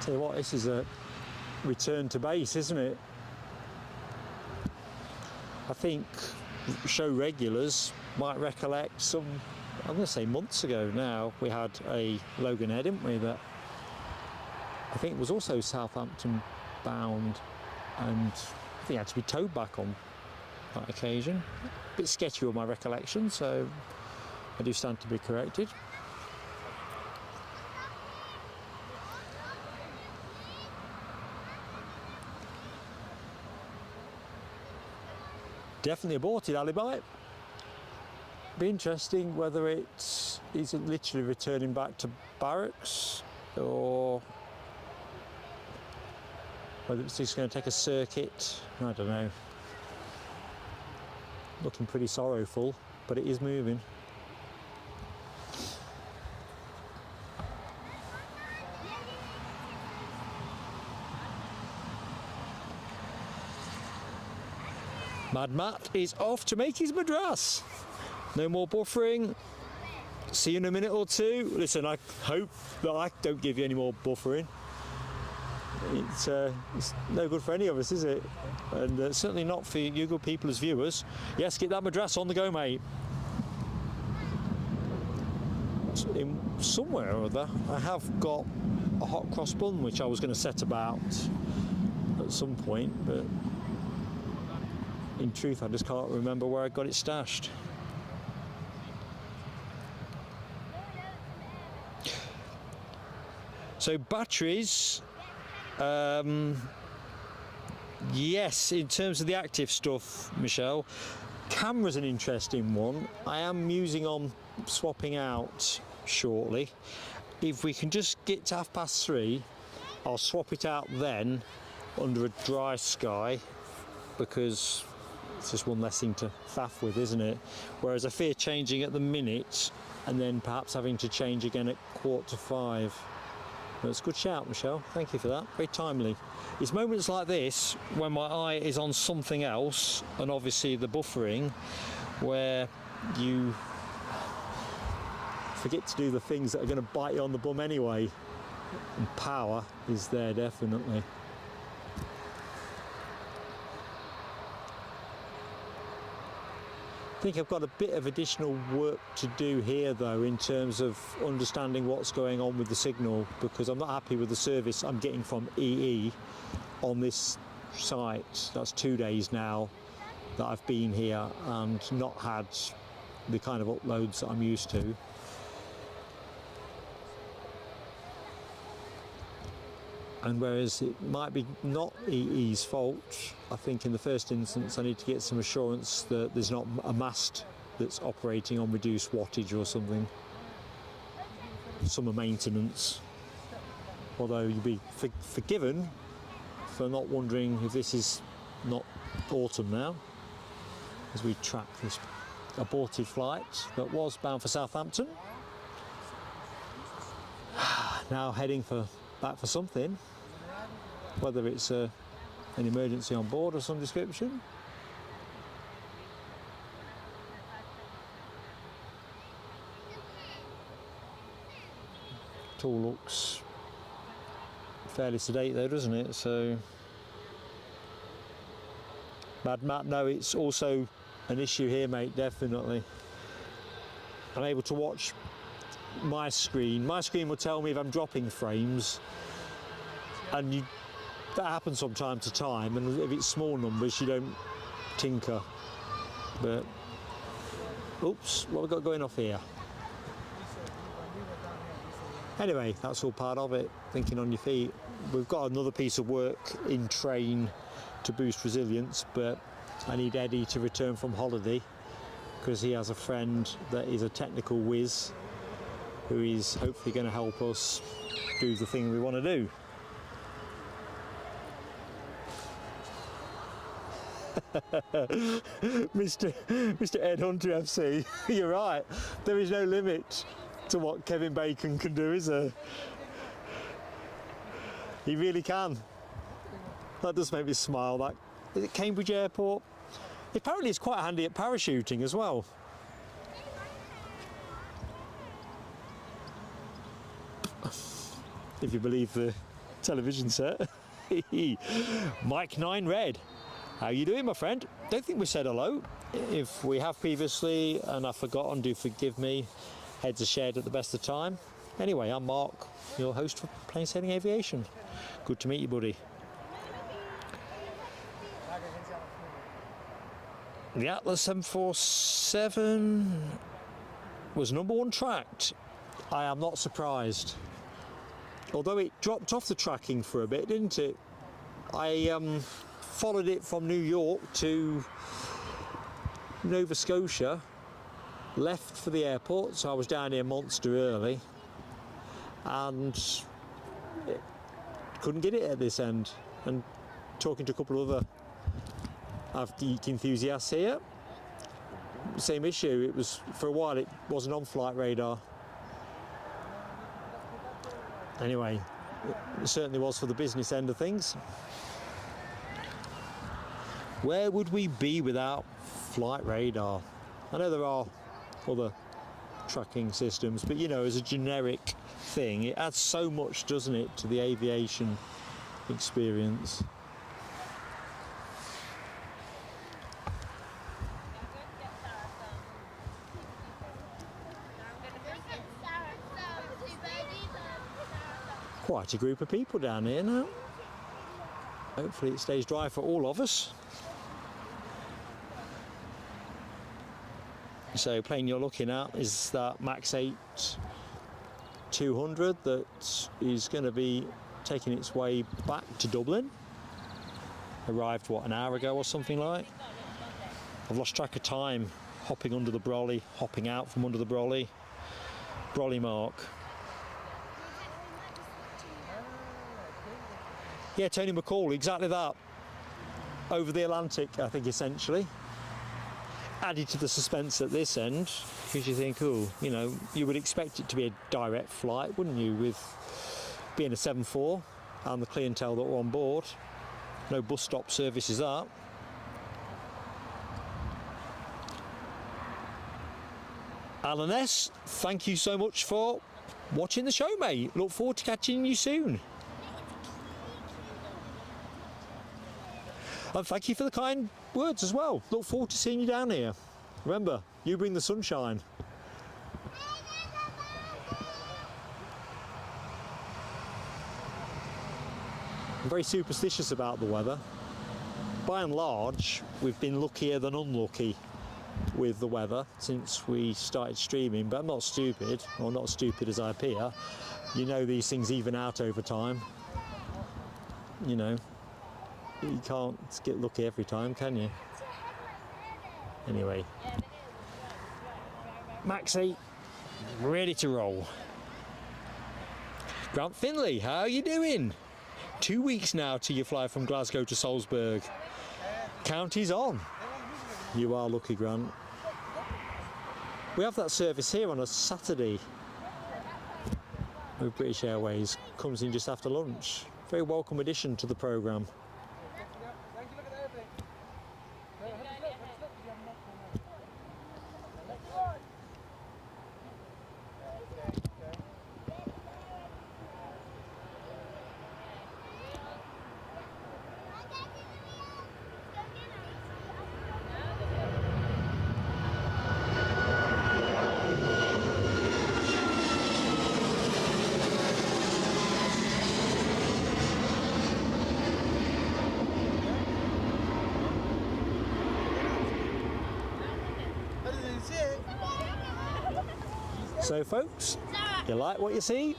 Tell you what, this is a return to base, isn't it? I think show regulars might recollect some, I'm going to say months ago now, we had a Logan Air, didn't we, that I think was also Southampton bound, and I think it had to be towed back on that occasion. A bit sketchy with my recollection, so I do stand to be corrected. Definitely aborted alibi. Be interesting whether it's literally returning back to barracks or whether it's just going to take a circuit. I don't know. Looking pretty sorrowful, but it is moving. Mad Matt is off to make his madras. No more buffering. See you in a minute or two. Listen, I hope that I don't give you any more buffering. It's no good for any of us, is it? And certainly not for you good people as viewers. Yes, get that madras on the go, mate. In somewhere or other, I have got a hot cross bun which I was going to set about at some point, but in truth I just can't remember where I got it stashed. So batteries, yes, in terms of the active stuff, Michelle, camera's an interesting one. I am musing on swapping out shortly. If we can just get to 3:30, I'll swap it out then under a dry sky, because it's just one less thing to faff with, isn't it? Whereas I fear changing at the minute and then perhaps having to change again at 4:45. But it's a good shout, Michelle. Thank you for that. Very timely. It's moments like this when my eye is on something else, and obviously the buffering, where you forget to do the things that are going to bite you on the bum anyway. And power is there definitely. I think I've got a bit of additional work to do here though, in terms of understanding what's going on with the signal, because I'm not happy with the service I'm getting from EE on this site. That's 2 days now that I've been here and not had the kind of uploads that I'm used to. And whereas it might be not EE's fault, I think in the first instance I need to get some assurance that there's not a mast that's operating on reduced wattage or something. Summer maintenance. Although you'd be forgiven for not wondering if this is not autumn now, as we track this aborted flight that was bound for Southampton. Now heading back for something. Whether it's an emergency on board of some description. It all looks fairly sedate though, doesn't it? So, Mad Matt, no, it's also an issue here, mate, definitely. I'm able to watch my screen. My screen will tell me if I'm dropping frames, and that happens from time to time, and if it's small numbers, you don't tinker. But, oops, what have we got going off here? Anyway, that's all part of it, thinking on your feet. We've got another piece of work in train to boost resilience, but I need Eddie to return from holiday because he has a friend that is a technical whiz who is hopefully going to help us do the thing we want to do. Mr. Ed Hunter FC, you're right, there is no limit to what Kevin Bacon can do, is there? He really can. That does make me smile. That is it, Cambridge Airport. Apparently it's quite handy at parachuting as well. If you believe the television set. Mike 9 Red. How you doing, my friend? Don't think we said hello. If we have previously and I've forgotten, do forgive me. Heads are shared at the best of time. Anyway, I'm Mark, your host for Plain Sailing Aviation. Good to meet you, buddy. The Atlas 747 was #1 tracked. I am not surprised. Although it dropped off the tracking for a bit, didn't it? I followed it from New York to Nova Scotia, left for the airport, so I was down here monster early, and couldn't get it at this end. And talking to a couple of other geek enthusiasts here, same issue. It was, for a while, it wasn't on flight radar. Anyway, it certainly was for the business end of things. Where would we be without flight radar? I know there are other tracking systems, but you know, as a generic thing, it adds so much, doesn't it, to the aviation experience. Quite a group of people down here now. Hopefully it stays dry for all of us. So plane you're looking at is that Max 8 200 that is going to be taking its way back to Dublin. Arrived, what, an hour ago or something like? I've lost track of time, hopping under the brolly, hopping out from under the brolly. Brolly mark. Yeah, Tony McCall, exactly that. Over the Atlantic, I think, essentially. Added to the suspense at this end, because you think, oh, you know, you would expect it to be a direct flight, wouldn't you, with being a 7-4 and the clientele that were on board. No bus stop service is that. Alan S., thank you so much for watching the show, mate. Look forward to catching you soon. And thank you for the kind words as well. Look forward to seeing you down here. Remember, you bring the sunshine. I'm very superstitious about the weather. By and large, we've been luckier than unlucky with the weather since we started streaming, but I'm not stupid, or not as stupid as I appear. You know, these things even out over time. You know. You can't get lucky every time, can you? Anyway, Max 8, ready to roll. Grant Finley, how are you doing? 2 weeks now till you fly from Glasgow to Salzburg. County's on. You are lucky, Grant. We have that service here on a Saturday with British Airways. Comes in just after lunch. Very welcome addition to the programme. So folks, you like what you see?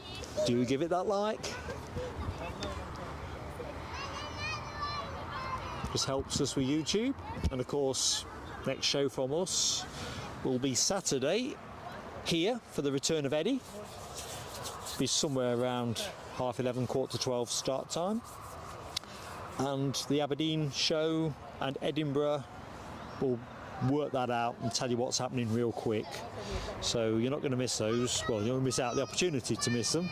Do give it that like. Just helps us with YouTube. And of course, next show from us will be Saturday here for the return of Eddie. Be somewhere around 11:30, 11:45 start time. And the Aberdeen show and Edinburgh will work that out and tell you what's happening real quick. So you're not going to miss those. Well, you'll miss out the opportunity to miss them.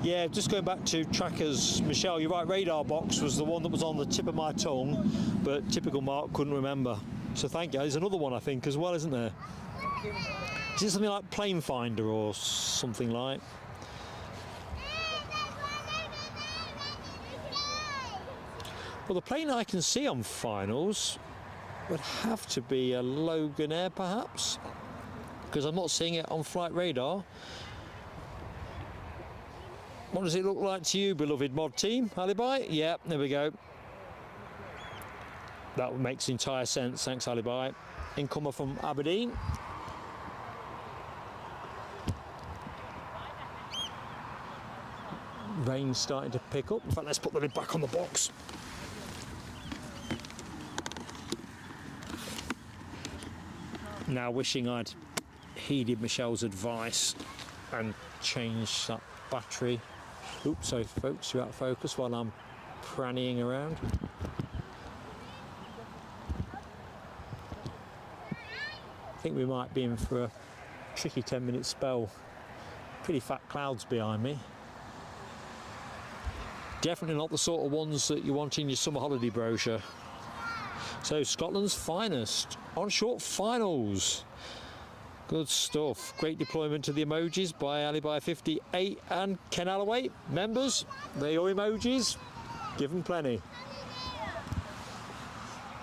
Yeah, just going back to trackers, Michelle, you're right, radar box was the one that was on the tip of my tongue, but typical Mark couldn't remember. So thank you. There's another one I think as well, isn't there? Is it something like plane finder or something like? Well, the plane I can see on finals would have to be a Logan Air perhaps, because I'm not seeing it on flight radar. What does it look like to you, beloved mod team? Alibi? Yeah, there we go. That makes entire sense. Thanks, Alibi. Incomer from Aberdeen. Rain's starting to pick up. In fact, let's put the lid back on the box. Now wishing I'd heeded Michelle's advice and changed that battery. Oops, sorry folks, you're out of focus while I'm prannying around. I think we might be in for a tricky 10-minute spell. Pretty fat clouds behind me. Definitely not the sort of ones that you want in your summer holiday brochure. So Scotland's finest on short finals. Good stuff. Great deployment to the emojis by Alibi 58 and Ken Alloway. Members, they're your emojis. Give them plenty.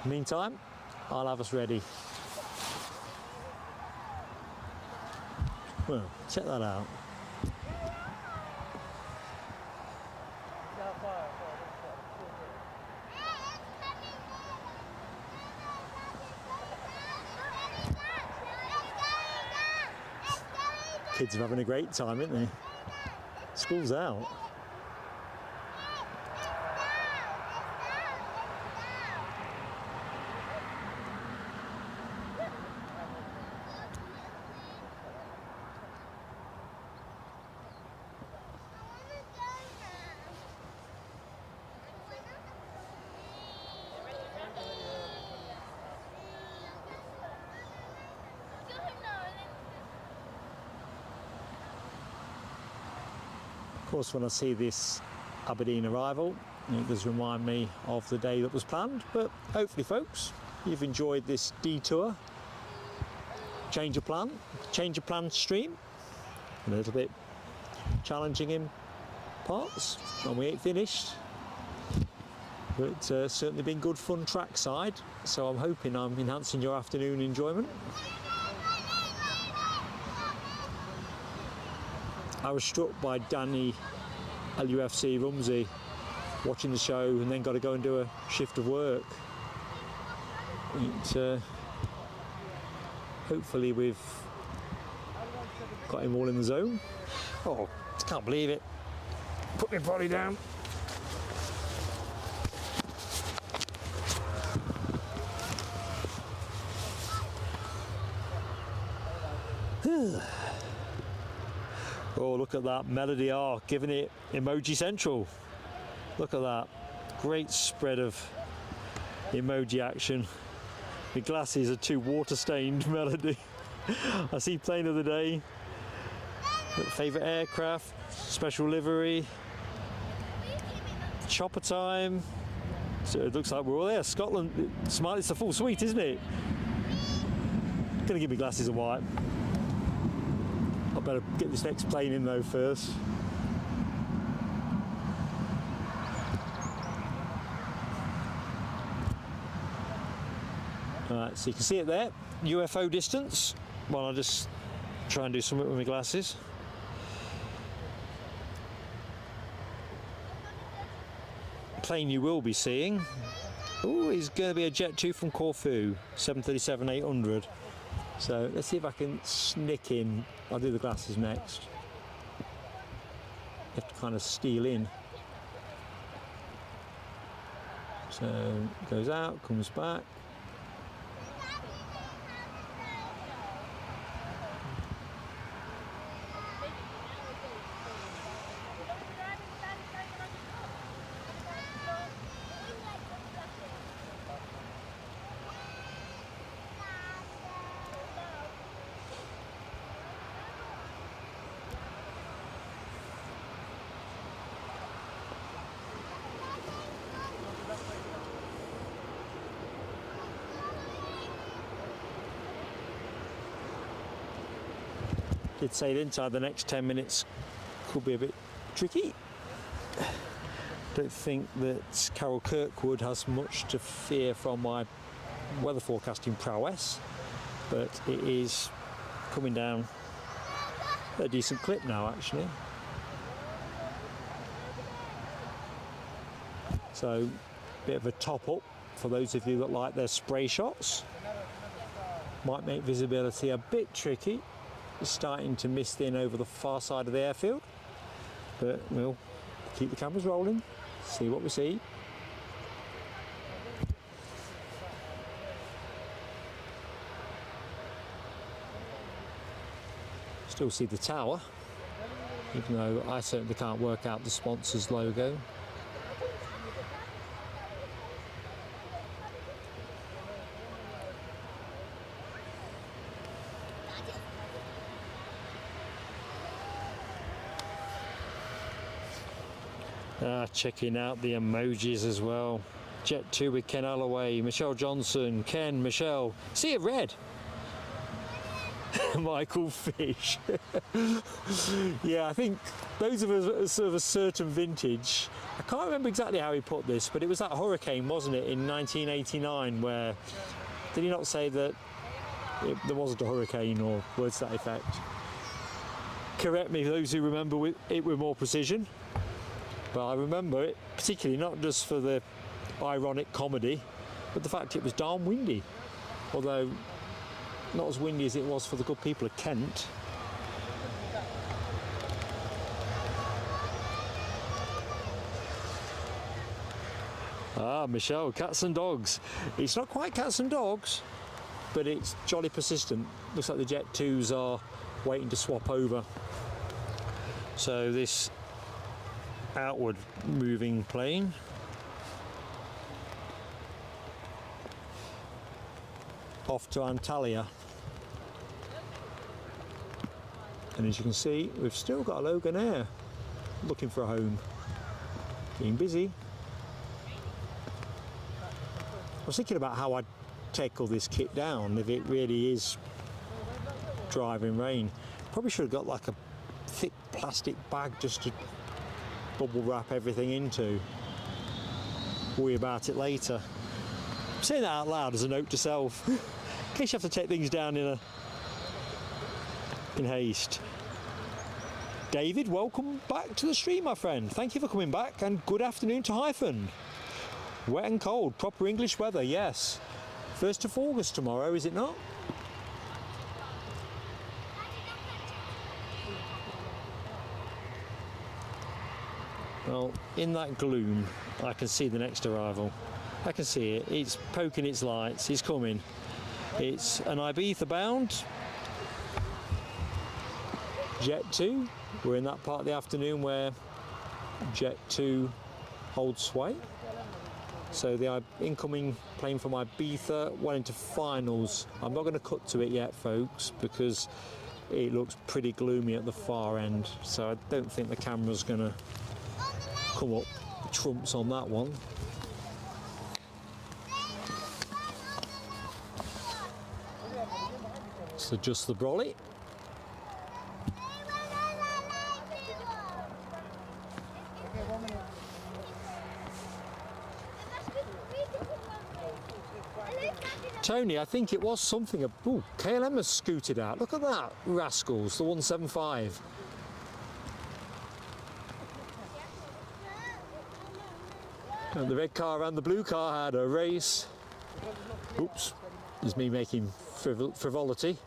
Meantime, I'll have us ready. Well, check that out. Kids are having a great time, aren't they? School's out. Of course, when I see this Aberdeen arrival, it does remind me of the day that was planned, but hopefully folks, you've enjoyed this detour. Change of plan stream, a little bit challenging in parts when we ain't finished, but certainly been good fun trackside, so I'm hoping I'm enhancing your afternoon enjoyment. I was struck by Danny LUFC Rumsey watching the show and then got to go and do a shift of work. Hopefully we've got him all in the zone. Oh, I can't believe it. Put my body down. Oh, look at that Melody R giving it emoji central. Look at that. Great spread of emoji action. My glasses are too water stained, Melody. I see plane of the day. Favourite aircraft, special livery, chopper time. So it looks like we're all there. Scotland, smile, it's a full suite, isn't it? Gonna give me glasses a wipe. I better get this next plane in though first. Alright, so you can see it there, UFO distance, while I just try and do something with my glasses. Plane you will be seeing, oh, is going to be a Jet 2 from Corfu, 737-800. So let's see if I can sneak in. I'll do the glasses next. You have to kind of steal in. So goes out, comes back. Did say the inside the next 10 minutes could be a bit tricky. Don't think that Carol Kirkwood has much to fear from my weather forecasting prowess, but it is coming down at a decent clip now actually. So bit of a top up for those of you that like their spray shots. Might make visibility a bit tricky. It's starting to mist in over the far side of the airfield, but we'll keep the cameras rolling, see what we see. Still see the tower, even though I certainly can't work out the sponsor's logo. Checking out the emojis as well. Jet 2 with Ken Alloway, Michelle Johnson, Ken, Michelle. See it red. Michael Fish. Yeah, I think those of us of a certain vintage, I can't remember exactly how he put this, but it was that hurricane, wasn't it, in 1989, where, did he not say that there wasn't a hurricane or words to that effect? Correct me, those who remember it with more precision. But I remember it particularly not just for the ironic comedy, but the fact it was darn windy. Although not as windy as it was for the good people of Kent. Ah, Michelle, cats and dogs. It's not quite cats and dogs, but it's jolly persistent. Looks like the Jet 2s are waiting to swap over. So this outward moving plane off to Antalya, and as you can see we've still got a Logan Air looking for a home, being busy. I was thinking about how I'd take all this kit down if it really is driving rain. Probably should have got like a thick plastic bag just to bubble wrap everything into. Worry about it later. I'm saying that out loud as a note to self, in case you have to take things down in haste. David, welcome back to the stream, my friend. Thank you for coming back, and good afternoon to Hyphen. Wet and cold, proper English weather, yes. 1st of August tomorrow, is it not? Well, in that gloom, I can see the next arrival. I can see it. It's poking its lights. It's coming. It's an Ibiza bound Jet 2. We're in that part of the afternoon where Jet 2 holds sway. So the incoming plane from Ibiza went into finals. I'm not going to cut to it yet, folks, because it looks pretty gloomy at the far end. So I don't think the camera's going to come up trumps on that one. So just the brolly. Tony, I think it was something. Ooh, KLM has scooted out. Look at that, rascals, the 175. And the red car and the blue car had a race. Oops, there's me making frivolity.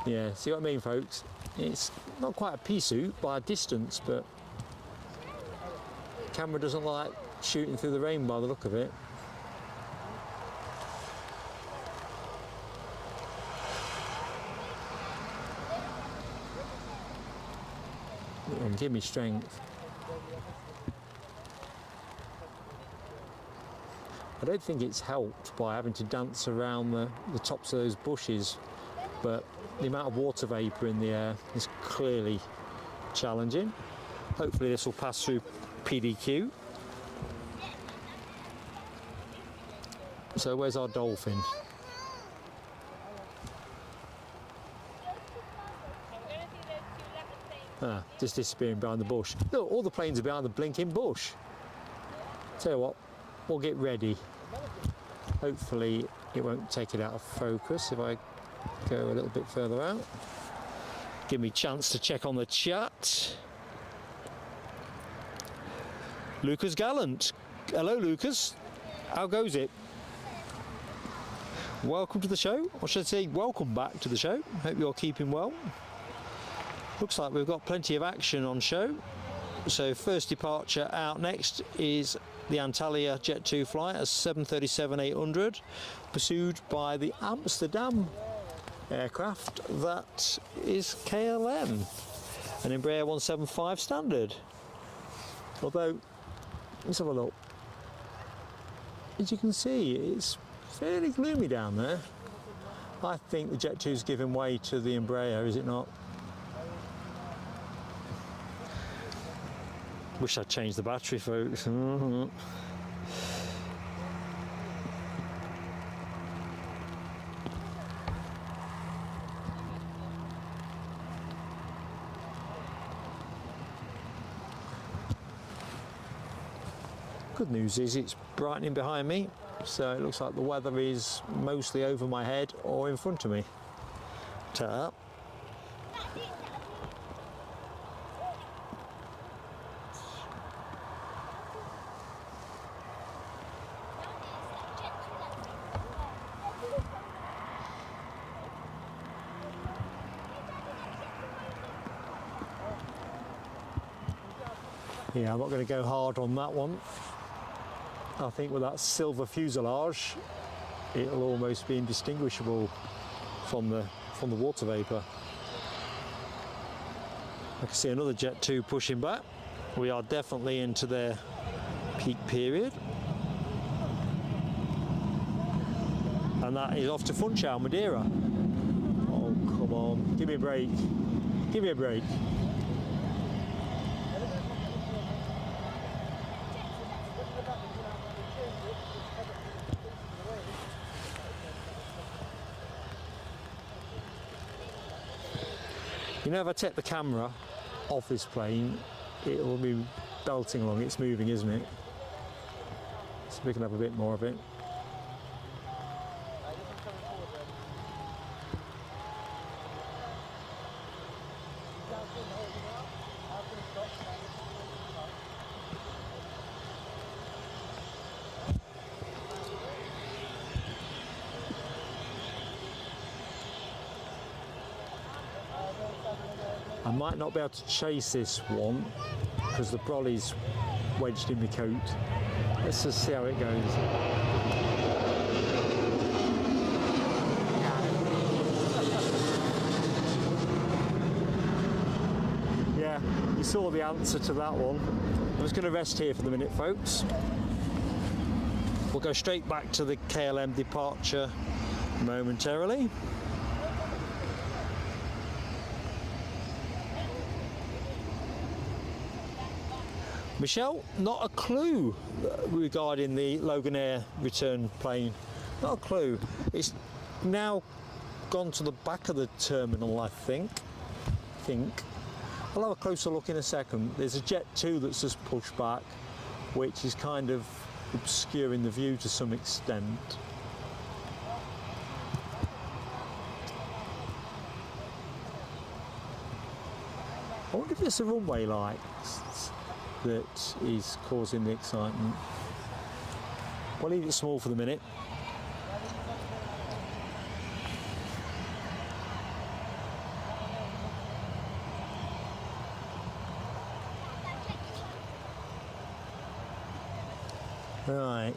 Yeah, see what I mean, folks? It's not quite a pea suit by a distance, but the camera doesn't like shooting through the rain by the look of it. And give me strength. I don't think it's helped by having to dance around the tops of those bushes, but the amount of water vapour in the air is clearly challenging. Hopefully this will pass through PDQ. So where's our dolphin? Ah, just disappearing behind the bush. Look, all the planes are behind the blinking bush. Tell you what, we'll get ready. Hopefully it won't take it out of focus if I go a little bit further out. Give me a chance to check on the chat. Lucas Gallant. Hello Lucas, how goes it? Welcome to the show, or should I say welcome back to the show. Hope you're keeping well. Looks like we've got plenty of action on show. So first departure out next is the Antalya Jet 2 flight at 737-800, pursued by the Amsterdam aircraft that is KLM, an Embraer 175 standard. Although, let's have a look. As you can see, it's fairly gloomy down there. I think the Jet 2 is giving way to the Embraer, is it not? Wish I'd changed the battery, folks. Good news is it's brightening behind me, so it looks like the weather is mostly over my head or in front of me. Ta-ta. Yeah, I'm not going to go hard on that one. I think with that silver fuselage, it'll almost be indistinguishable from the water vapour. I can see another Jet 2 pushing back. We are definitely into their peak period. And that is off to Funchal, Madeira. Oh, come on. Give me a break. Give me a break. You know, if I take the camera off this plane, it will be belting along. It's moving, isn't it? So we can have a bit more of it. I might not be able to chase this one because the brolly's wedged in my coat. Let's just see how it goes. Yeah, you saw the answer to that one. I'm just going to rest here for the minute, folks. We'll go straight back to the KLM departure momentarily. Michelle, not a clue regarding the Loganair return plane. Not a clue. It's now gone to the back of the terminal, I think. I'll have a closer look in a second. There's a Jet 2 that's just pushed back, which is kind of obscuring the view to some extent. I wonder if it's the runway lights that is causing the excitement. We'll leave it small for the minute. Right,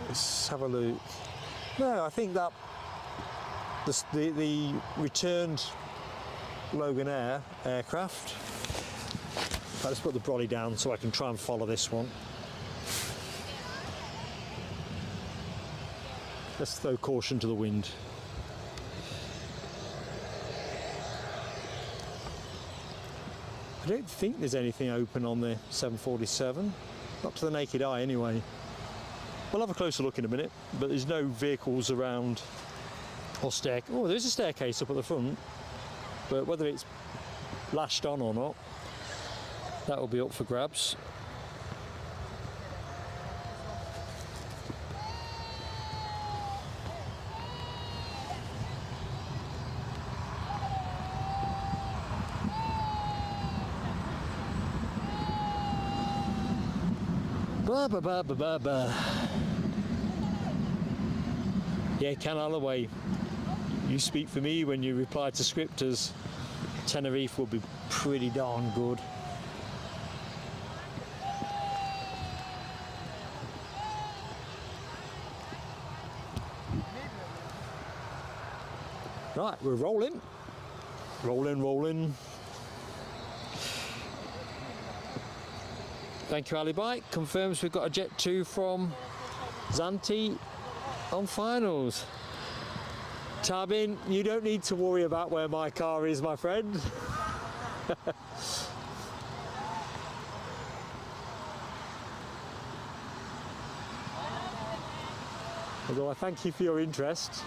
let's have a look. No, I think that the returned Logan Air aircraft. Let's put the brolly down so I can try and follow this one. Let's throw caution to the wind. I don't think there's anything open on the 747, not to the naked eye anyway. We'll have a closer look in a minute, but there's no vehicles around or oh, there's a staircase up at the front, but whether it's lashed on or not, that will be up for grabs. Ba ba ba ba ba ba. Yeah, Ken Holloway, you speak for me when you reply to scripters. Tenerife will be pretty darn good. Right, we're rolling. Rolling. Thank you, Alibi. Confirms we've got a Jet 2 from Zanti on finals. Tabin, you don't need to worry about where my car is, my friend. Although I thank you for your interest.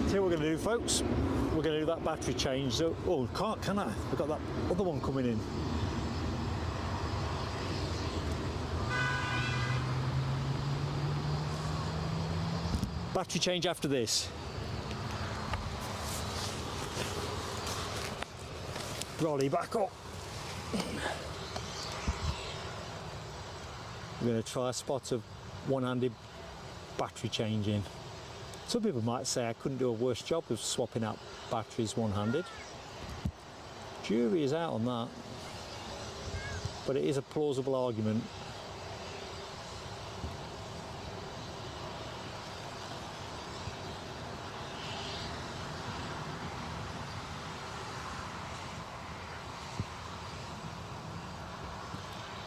What we're going to do, folks, we're going to do that battery change. So, oh, can't, can I? We've got that other one coming in. Battery change after this. Brolly back up. We're going to try a spot of one-handed battery change in. Some people might say I couldn't do a worse job of swapping out batteries one-handed. Jury is out on that, but it is a plausible argument.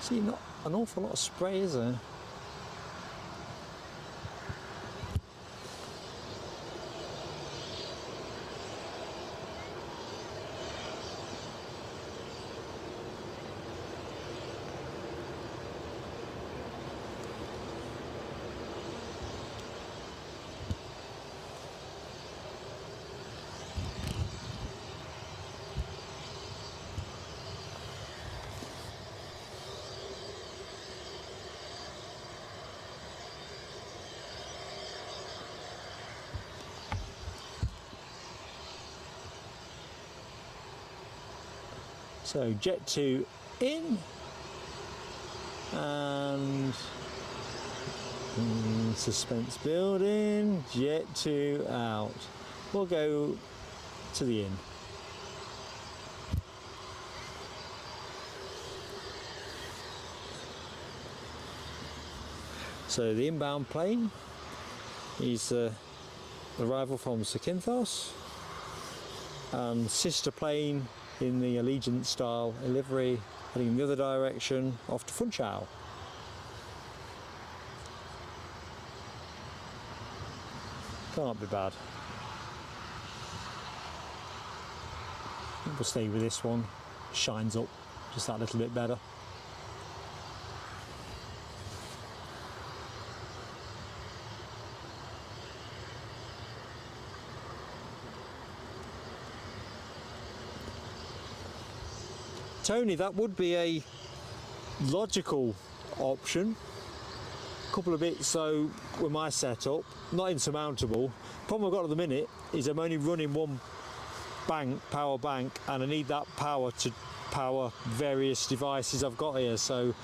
See, not an awful lot of spray, is there? So Jet 2 in and suspense building, Jet 2 out. We'll go to the in. So the inbound plane is arrival from Zakynthos, and sister plane in the Allegiant style livery heading in the other direction off to Funchal. Can't be bad. We'll stay with this one. Shines up just that little bit better. Tony, that would be a logical option couple of bits though with my setup, not insurmountable. Problem I've got at the minute is I'm only running one power bank, and I need that power to power various devices I've got here, so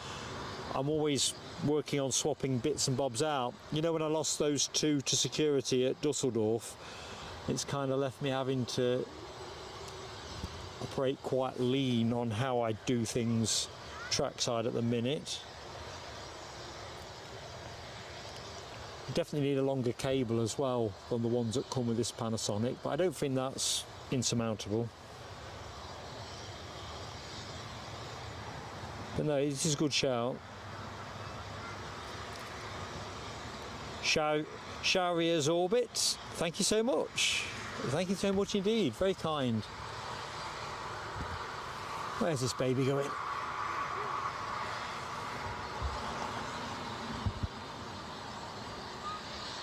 I'm always working on swapping bits and bobs out. You know, when I lost those two to security at Dusseldorf, it's kind of left me having to operate quite lean on how I do things trackside at the minute. Definitely need a longer cable as well than the ones that come with this Panasonic, but I don't think that's insurmountable. But no, this is a good shout. Showerier's Orbit, thank you so much. Thank you so much indeed, very kind. Where's this baby going?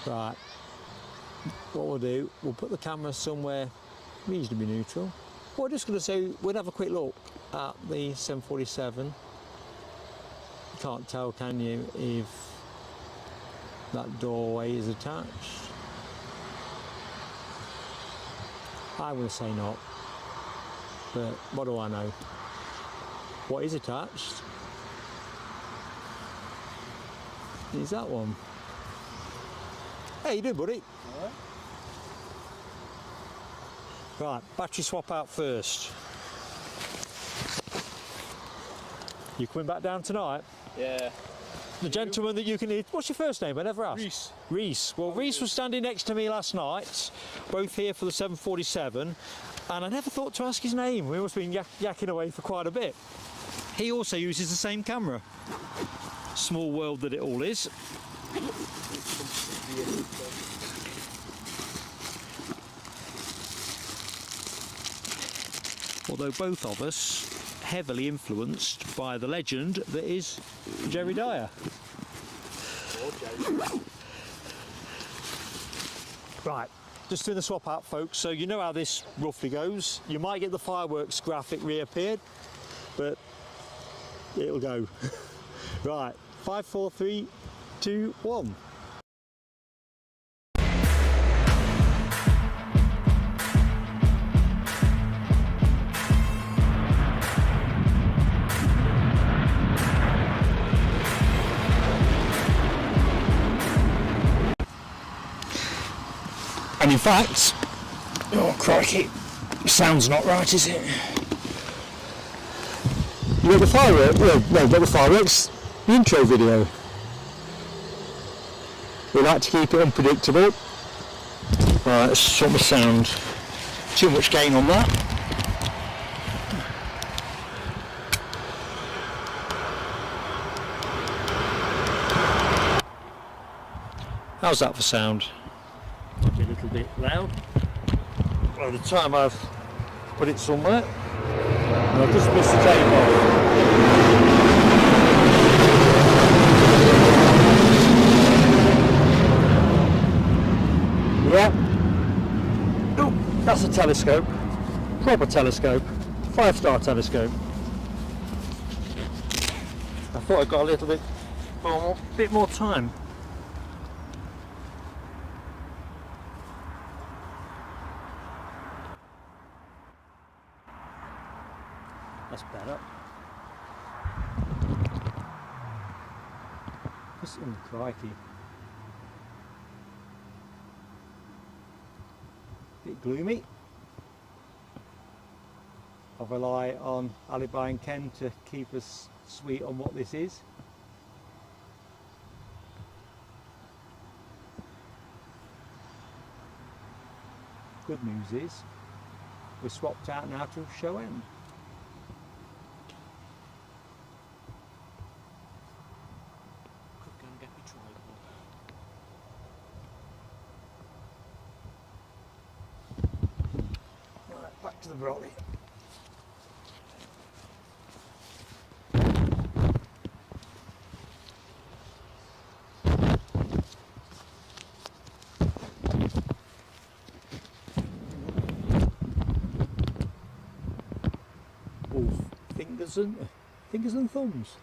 Right, what we'll do, we'll put the camera somewhere reasonably neutral. Well, we're just going to say we'll have a quick look at the 747. You can't tell, can you, if that doorway is attached? I'm going to say not, but what do I know? What is attached is that one. Hey, you doing, buddy? All right. Right, battery swap out first. You coming back down tonight? Yeah. The gentleman that you can hear, what's your first name? I never asked. Reese. Reese. Well, Reese was standing next to me last night, both here for the 747, and I never thought to ask his name. We must have been yakking away for quite a bit. He also uses the same camera. Small world that it all is. Although both of us heavily influenced by the legend that is Jerry Dyer. Right, just doing the swap out, folks, so you know how this roughly goes. You might get the fireworks graphic reappeared, but it'll go. Right, 5, 4, 3, 2, 1. And in fact, oh crikey, sound's not right, is it? You got the fireworks, well, not the fireworks, the intro video. We like to keep it unpredictable. Right, let's sort my sound. Too much gain on that. How's that for sound? Might be a little bit loud. By the time I've put it somewhere, and I've just missed the tape off. Yeah. Oh, that's a telescope. Proper telescope. 5-star telescope. I thought I got a little bit more time. That's better. Just crikey. Bit gloomy. I rely on Alibi and Ken to keep us sweet on what this is. Good news is we're swapped out now to show end. Back to the brolly. Oh, fingers and thumbs.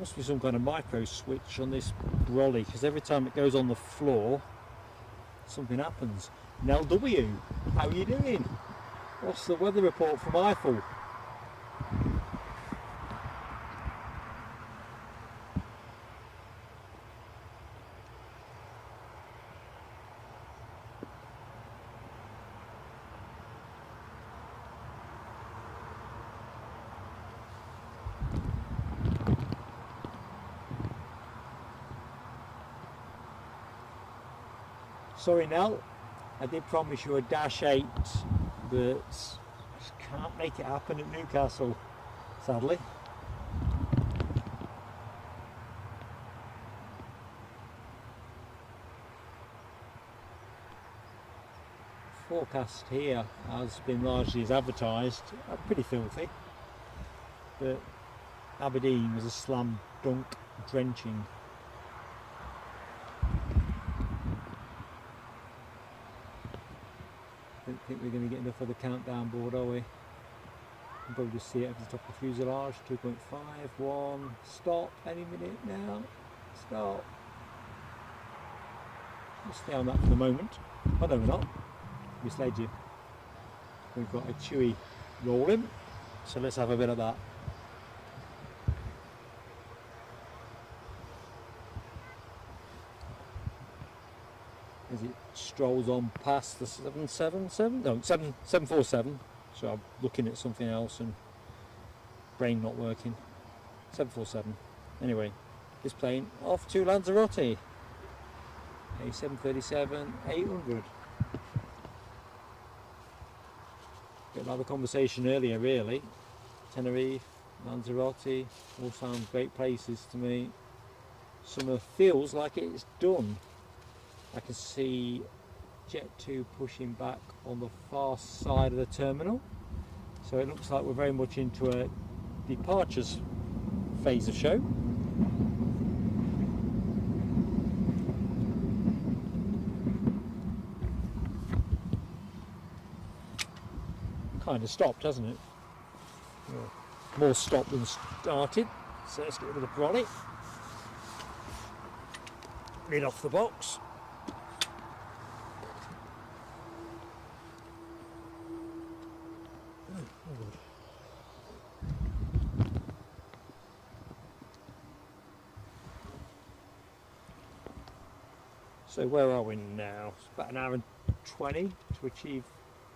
Must be some kind of micro switch on this brolly, because every time it goes on the floor something happens. Nell W, how are you doing? What's the weather report from Eiffel? Sorry Nell, I did promise you a -8, but just can't make it happen at Newcastle, sadly. Forecast here has been largely as advertised, pretty filthy, but Aberdeen was a slam dunk drenching. Don't think we're going to get enough of the countdown board, are we? You can probably just see it at the top of the fuselage. 2.5, 1, stop any minute now. Stop. We'll stay on that for the moment. Oh no, we're not. Misled you. We've got a chewy rolling, so let's have a bit of that. As it strolls on past the 747. So I'm looking at something else and brain not working. 747. Anyway, this plane off to Lanzarote. A 737-800. Bit like the conversation earlier, really. Tenerife, Lanzarote, all sound great places to me. Summer feels like it's done. I can see Jet 2 pushing back on the far side of the terminal, so it looks like we're very much into a departures phase of show. Kind of stopped, hasn't it? Well, more stopped than started, so let's get rid of the brolly. Lid off the box. So where are we now? It's about an hour and 20 to achieve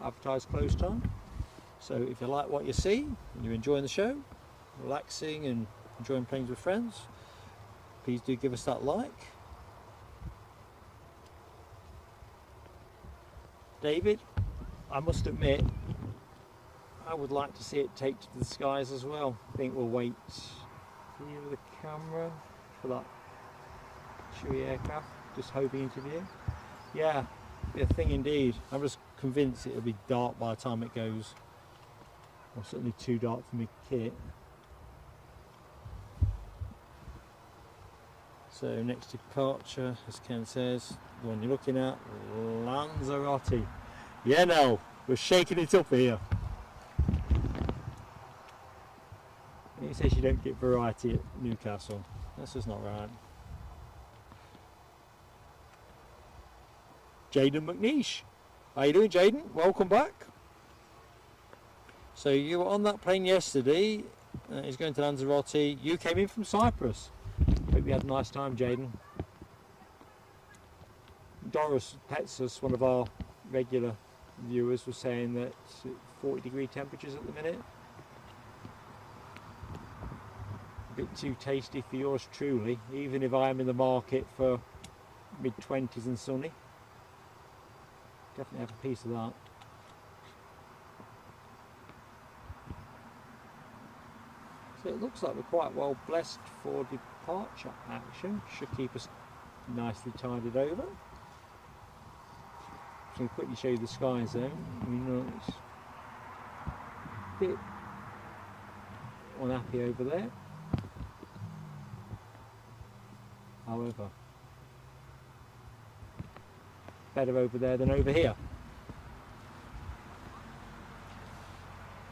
advertised close time. So if you like what you see and you're enjoying the show, relaxing and enjoying planes with friends, please do give us that like. David, I must admit, I would like to see it take to the skies as well. I think we'll wait here with the camera for that chewy aircraft. Just hoping interview. Yeah, be a thing indeed. I'm just convinced it'll be dark by the time it goes. Or certainly too dark for me kit. So next departure, as Ken says, the one you're looking at, Lanzarote. Yeah, no, we're shaking it up here. He says you don't get variety at Newcastle. That's just not right. Jaden McNeish. How you doing, Jaden? Welcome back. So you were on that plane yesterday. He's going to Lanzarote. You came in from Cyprus. Hope you had a nice time, Jaden. Doris Petsus, one of our regular viewers, was saying that 40-degree temperatures at the minute. A bit too tasty for yours truly, even if I am in the market for mid-20s and sunny. Definitely have a piece of that. So it looks like we're quite well blessed for departure action. Should keep us nicely tided over. So I'll quickly show you the skies though. I mean, it's a bit unhappy over there. However, better over there than over here.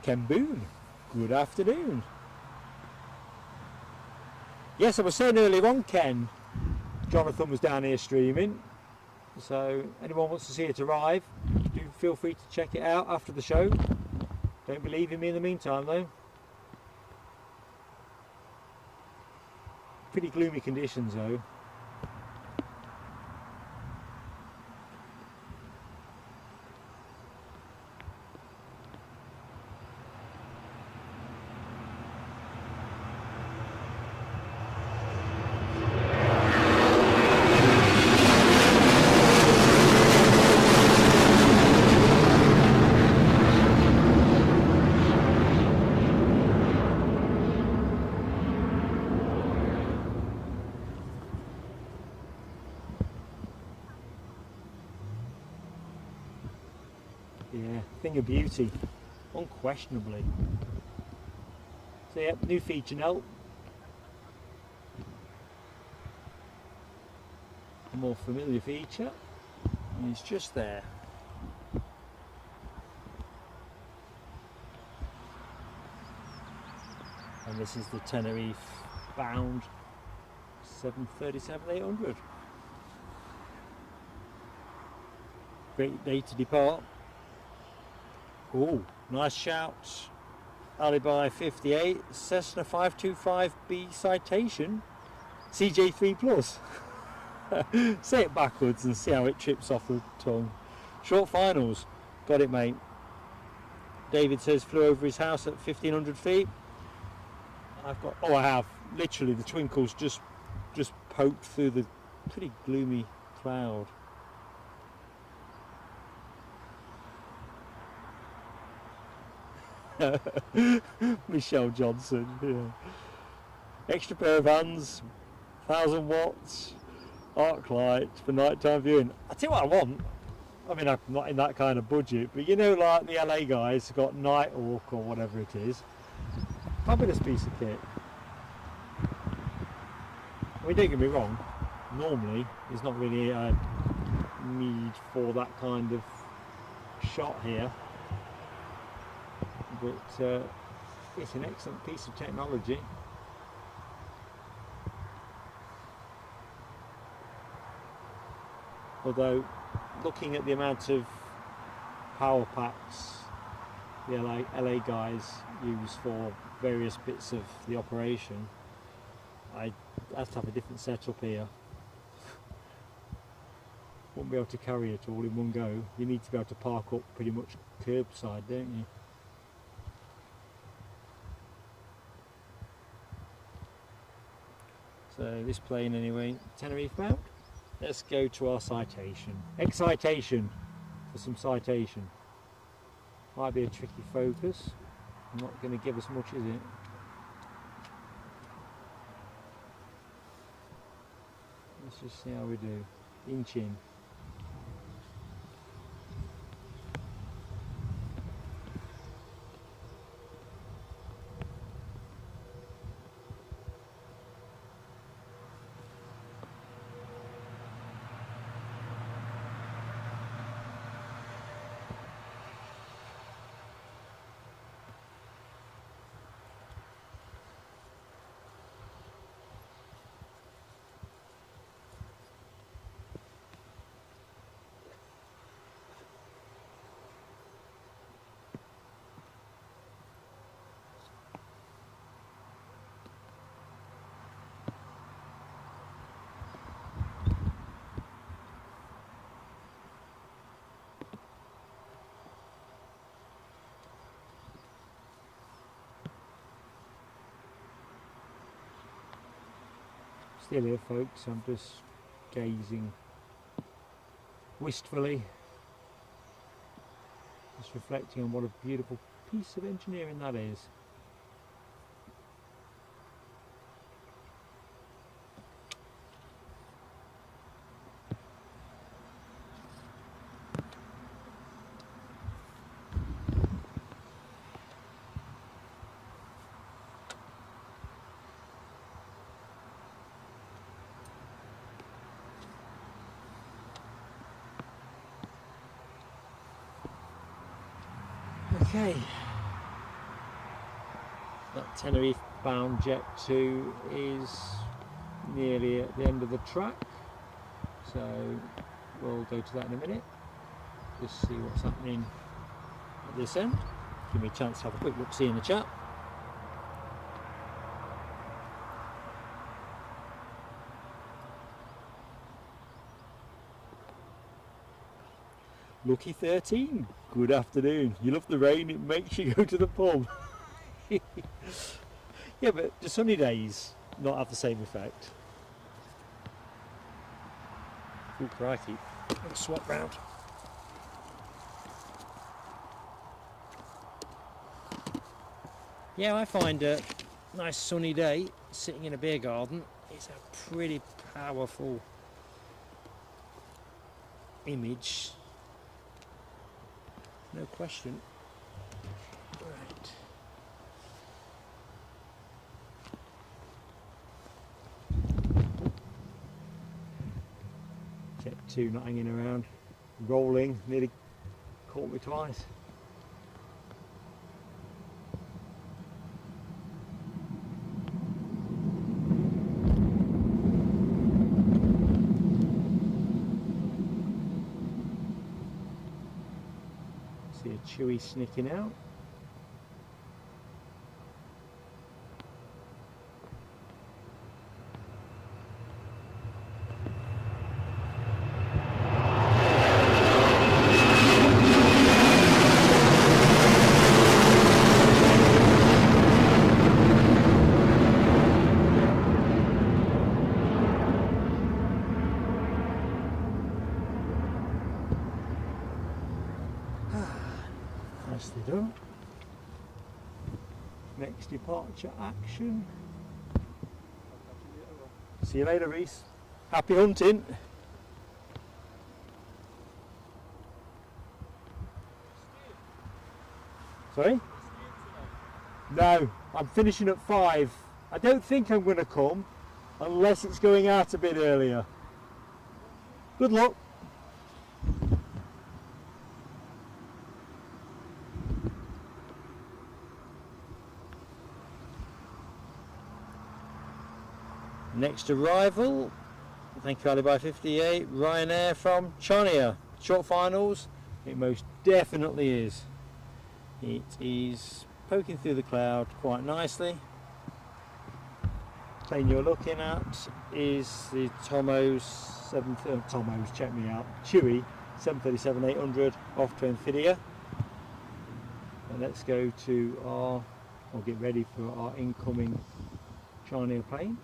Ken Boone, good afternoon. Yes, I was saying earlier on, Ken, Jonathan was down here streaming. So anyone wants to see it arrive, do feel free to check it out after the show. Don't believe in me in the meantime though. Pretty gloomy conditions though. Yeah, thing of beauty, unquestionably. So yeah, new feature now. A more familiar feature, and it's just there. And this is the Tenerife bound 737-800. Great day to depart. Oh, nice shout. Alibi 58, Cessna 525B citation, CJ3 Plus. Say it backwards and see how it trips off the tongue. Short finals, got it mate. David says flew over his house at 1500 feet. I've got, oh I have, literally the twinkles just poked through the pretty gloomy cloud. Michelle Johnson, yeah. Extra pair of hands, 1000 watts, arc light for nighttime viewing. I tell you what I want. I mean, I'm not in that kind of budget, but you know, like the LA guys have got Nighthawk or whatever it is. Fabulous piece of kit. I mean, don't get me wrong. Normally, there's not really a need for that kind of shot here. But it's an excellent piece of technology. Although, looking at the amount of power packs the LA guys use for various bits of the operation, I have to have a different setup here. Won't be able to carry it all in one go. You need to be able to park up pretty much curbside, don't you? So this plane anyway, Tenerife bound. Let's go to our citation. Excitation for some citation. Might be a tricky focus. Not going to give us much, is it? Let's just see how we do. Inch in. Still here folks, I'm just gazing wistfully, just reflecting on what a beautiful piece of engineering that is. Okay, that Tenerife bound Jet 2 is nearly at the end of the track, so we'll go to that in a minute. Just see what's happening at this end. Give me a chance to have a quick look see in the chat. Lucky 13, good afternoon. You love the rain, it makes you go to the pub. Yeah, but the sunny days not have the same effect. Oh crikey, let's swap round. Yeah, I find a nice sunny day sitting in a beer garden is a pretty powerful image. No question. Right. Check 2 not hanging around. Rolling, nearly caught me twice. See a chewy snicking out. Nicely done. Next departure action. See you later, Reese. Happy hunting. Sorry? No, I'm finishing at 5. I don't think I'm going to come unless it's going out a bit earlier. Good luck. Next arrival, thank you Alibi 58, Ryanair from Chania. Short finals, it most definitely is. It is poking through the cloud quite nicely. Plane you're looking at is the check me out, Chewy 737-800 off to Amphidia. And let's go to or get ready for our incoming Chania plane.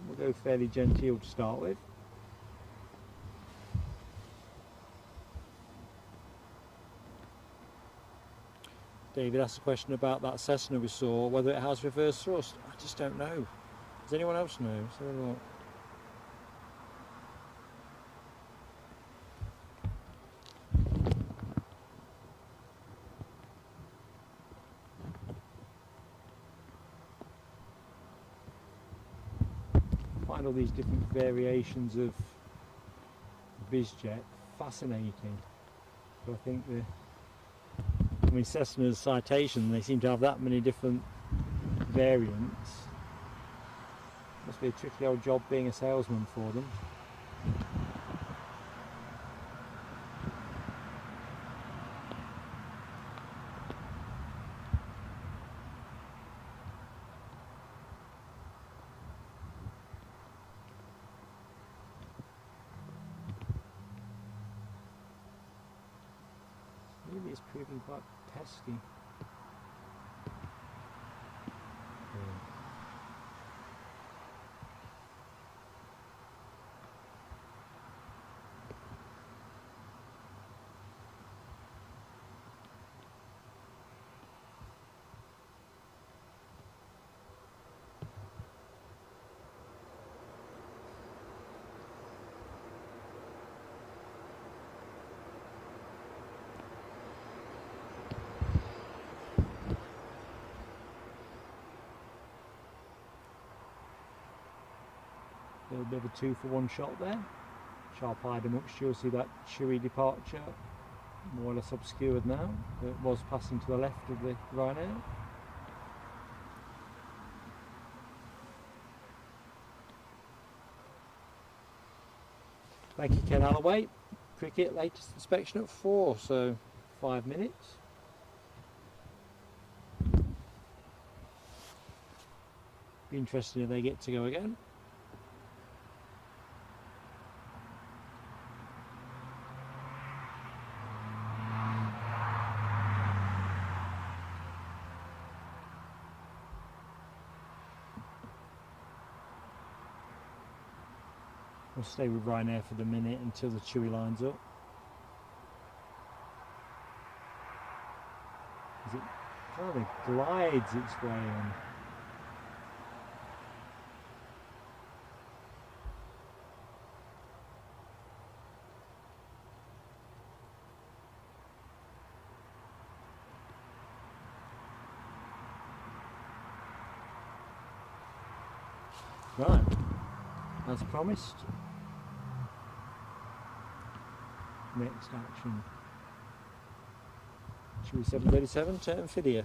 We'll go fairly genteel to start with. David asked a question about that Cessna we saw, whether it has reverse thrust. I just don't know. Does anyone else know? Let's have a look. Find all these different variations of bizjet fascinating. So I think Cessna's citation, they seem to have that many different variants. Must be a tricky old job being a salesman for them. Maybe it's proving quite pesky. A little bit of a 2-for-1 shot there. Sharp-eyed amongst you, you'll see that Chewy departure more or less obscured now. It was passing to the left of the Ryanair. Thank you, Ken Alloway. Cricket latest inspection at 4, so 5 minutes. Be interesting if they get to go again. We'll stay with Ryanair for the minute until the Chewy lines up. As it kind of glides its way on. Right, as promised. Next action. Chewy 737 to Amphidia.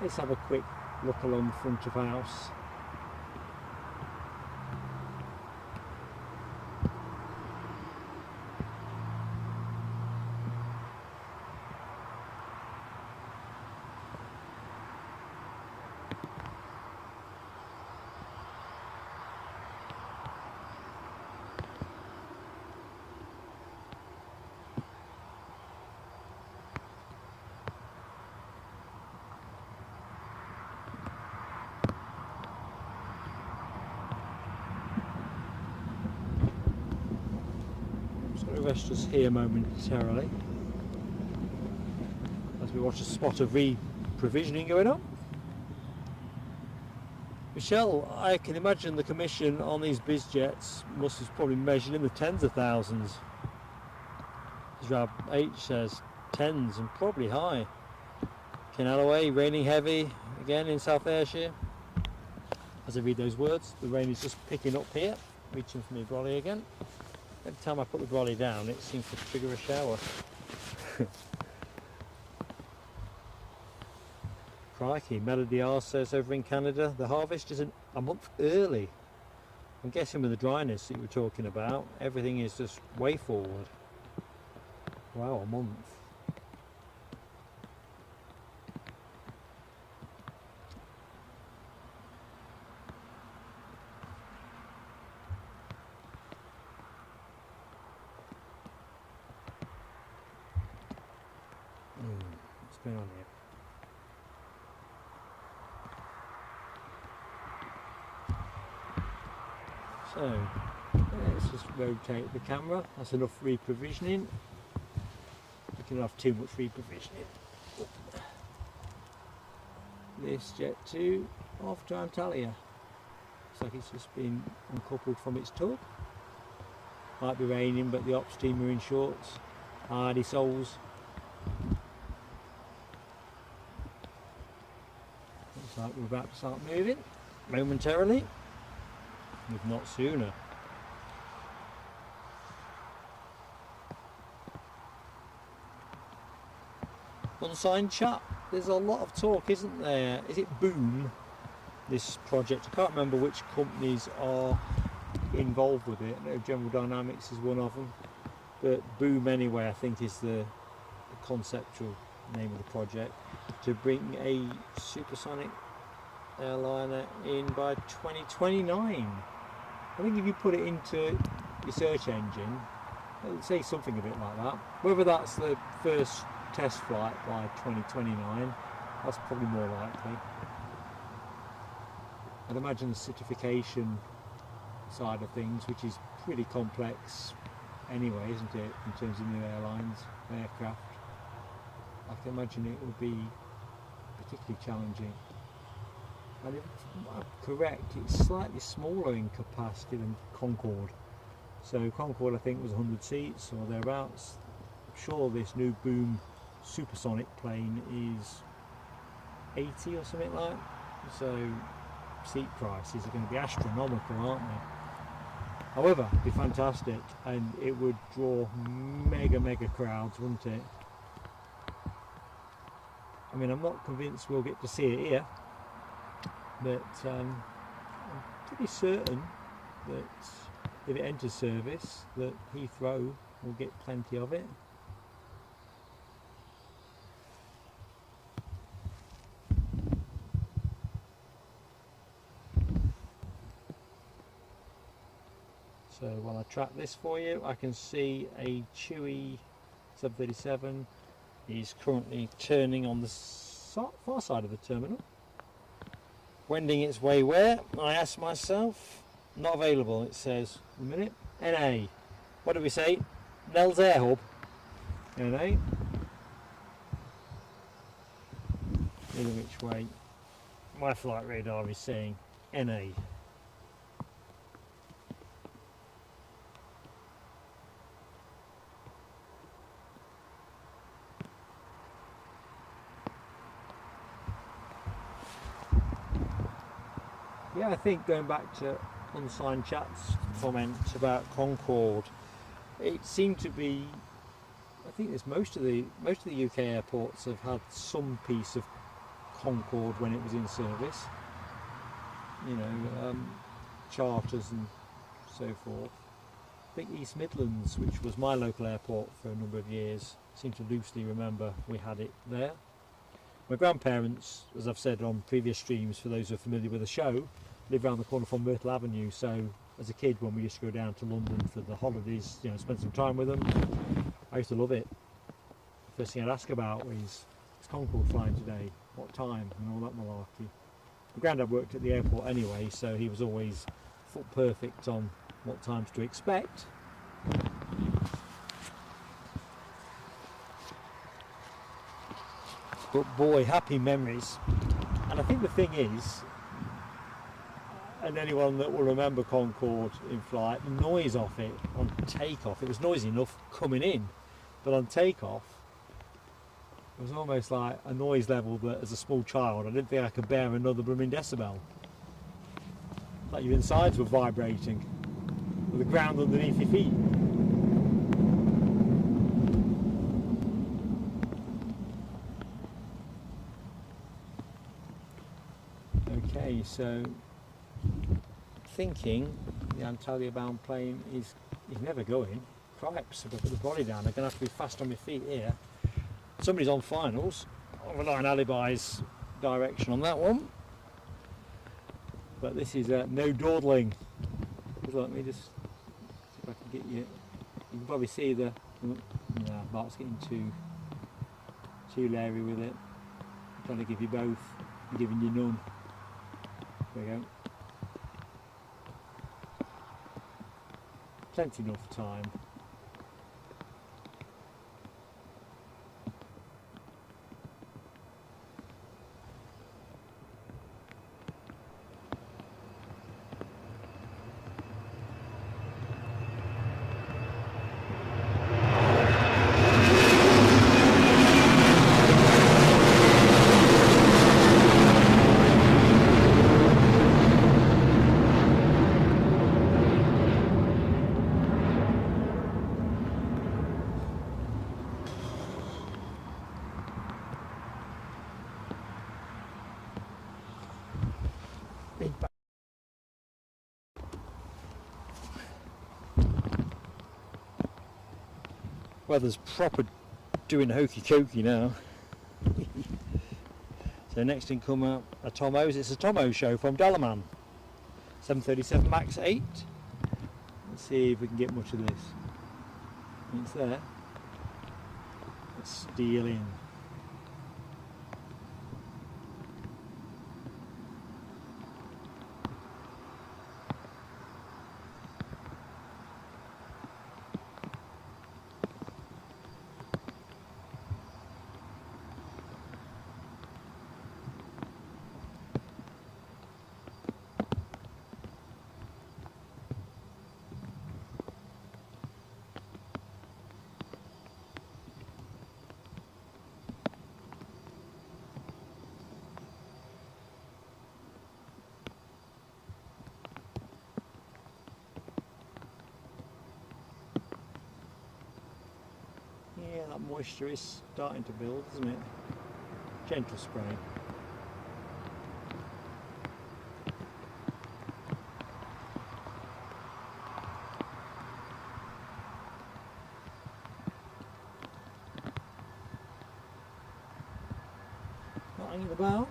Let's have a quick look along the front of house. Rest us here momentarily as we watch a spot of re-provisioning going on. Michelle, I can imagine the commission on these biz jets must have probably measured in the tens of thousands. As Rab H says, tens and probably high. Ken Alloway, raining heavy again in South Ayrshire. As I read those words, the rain is just picking up here, reaching for me brolly again. Every time I put the brolly down, it seems to trigger a shower. Crikey, Melody R says over in Canada, the harvest isn't a month early. I'm guessing with the dryness that you were talking about, everything is just way forward. Wow, a month. What's going on here? So, let's just rotate the camera. That's enough reprovisioning. We can have too much reprovisioning. This Jet 2 off to Antalya. Looks like it's just been uncoupled from its tug. Might be raining, but the ops team are in shorts. Hardy souls. Looks like we're about to start moving momentarily, if not sooner. Unsigned chat. There's a lot of talk, isn't there? Is it Boom, this project? I can't remember which companies are involved with it. I know General Dynamics is one of them, but Boom anyway I think is the conceptual name of the project, to bring a supersonic airliner in by 2029. I think if you put it into your search engine, it'll say something a bit like that. Whether that's the first test flight by 2029 That's probably more likely. I'd imagine the certification side of things, which is pretty complex anyway, isn't it, in terms of new airlines, aircraft. I can imagine it would be particularly challenging. And if I'm correct, it's slightly smaller in capacity than Concorde. So Concorde, I think, was 100 seats or thereabouts. I'm sure this new Boom supersonic plane is 80 or something like that. So seat prices are going to be astronomical, aren't they? However, it'd be fantastic, and it would draw mega crowds, wouldn't it? I mean, I'm not convinced we'll get to see it here, but I'm pretty certain that if it enters service, that Heathrow will get plenty of it. So while I track this for you, I can see a Chewy 737 is currently turning on the far side of the terminal, wending its way where? I ask myself. Not available, it says. A minute. NA. What do we say? Nels Air Hub. NA. Either which way. My flight radar is saying NA. Yeah, I think going back to Unsigned Chat's comment about Concorde, it seemed to be, I think there's most of the UK airports have had some piece of Concorde when it was in service, you know, charters and so forth. I think East Midlands, which was my local airport for a number of years, seem to loosely remember we had it there. My grandparents, as I've said on previous streams, for those who are familiar with the show, live around the corner from Myrtle Avenue, so as a kid when we used to go down to London for the holidays, you know, spend some time with them, I used to love it. First thing I'd ask about was, is Concorde flying today? What time? And all that malarkey. My granddad worked at the airport anyway, so he was always foot perfect on what times to expect. But boy, happy memories. And I think the thing is, and anyone that will remember Concorde in flight, the noise off it on takeoff, it was noisy enough coming in, but on takeoff it was almost like a noise level that as a small child I didn't think I could bear another blooming decibel. Like your insides were vibrating with the ground underneath your feet. Okay, so thinking the Antalya bound plane is never going. Cripes, if I put the body down, I'm going to have to be fast on my feet here. Somebody's on finals. I'll rely on Alibi's direction on that one. But this is no dawdling. Let me just see if I can get you. You can probably see the. No, Mark's getting too leery with it. I'm trying to give you both. I'm giving you none. There we go. Plenty enough time. Weather's proper doing hokey cokey now. So next in come up a Tomo's. It's a Tomo show from Dalaman. 737 Max 8. Let's see if we can get much of this. It's there. Let's steal in. moisture is starting to build, isn't it? Gentle spray. Not hanging about.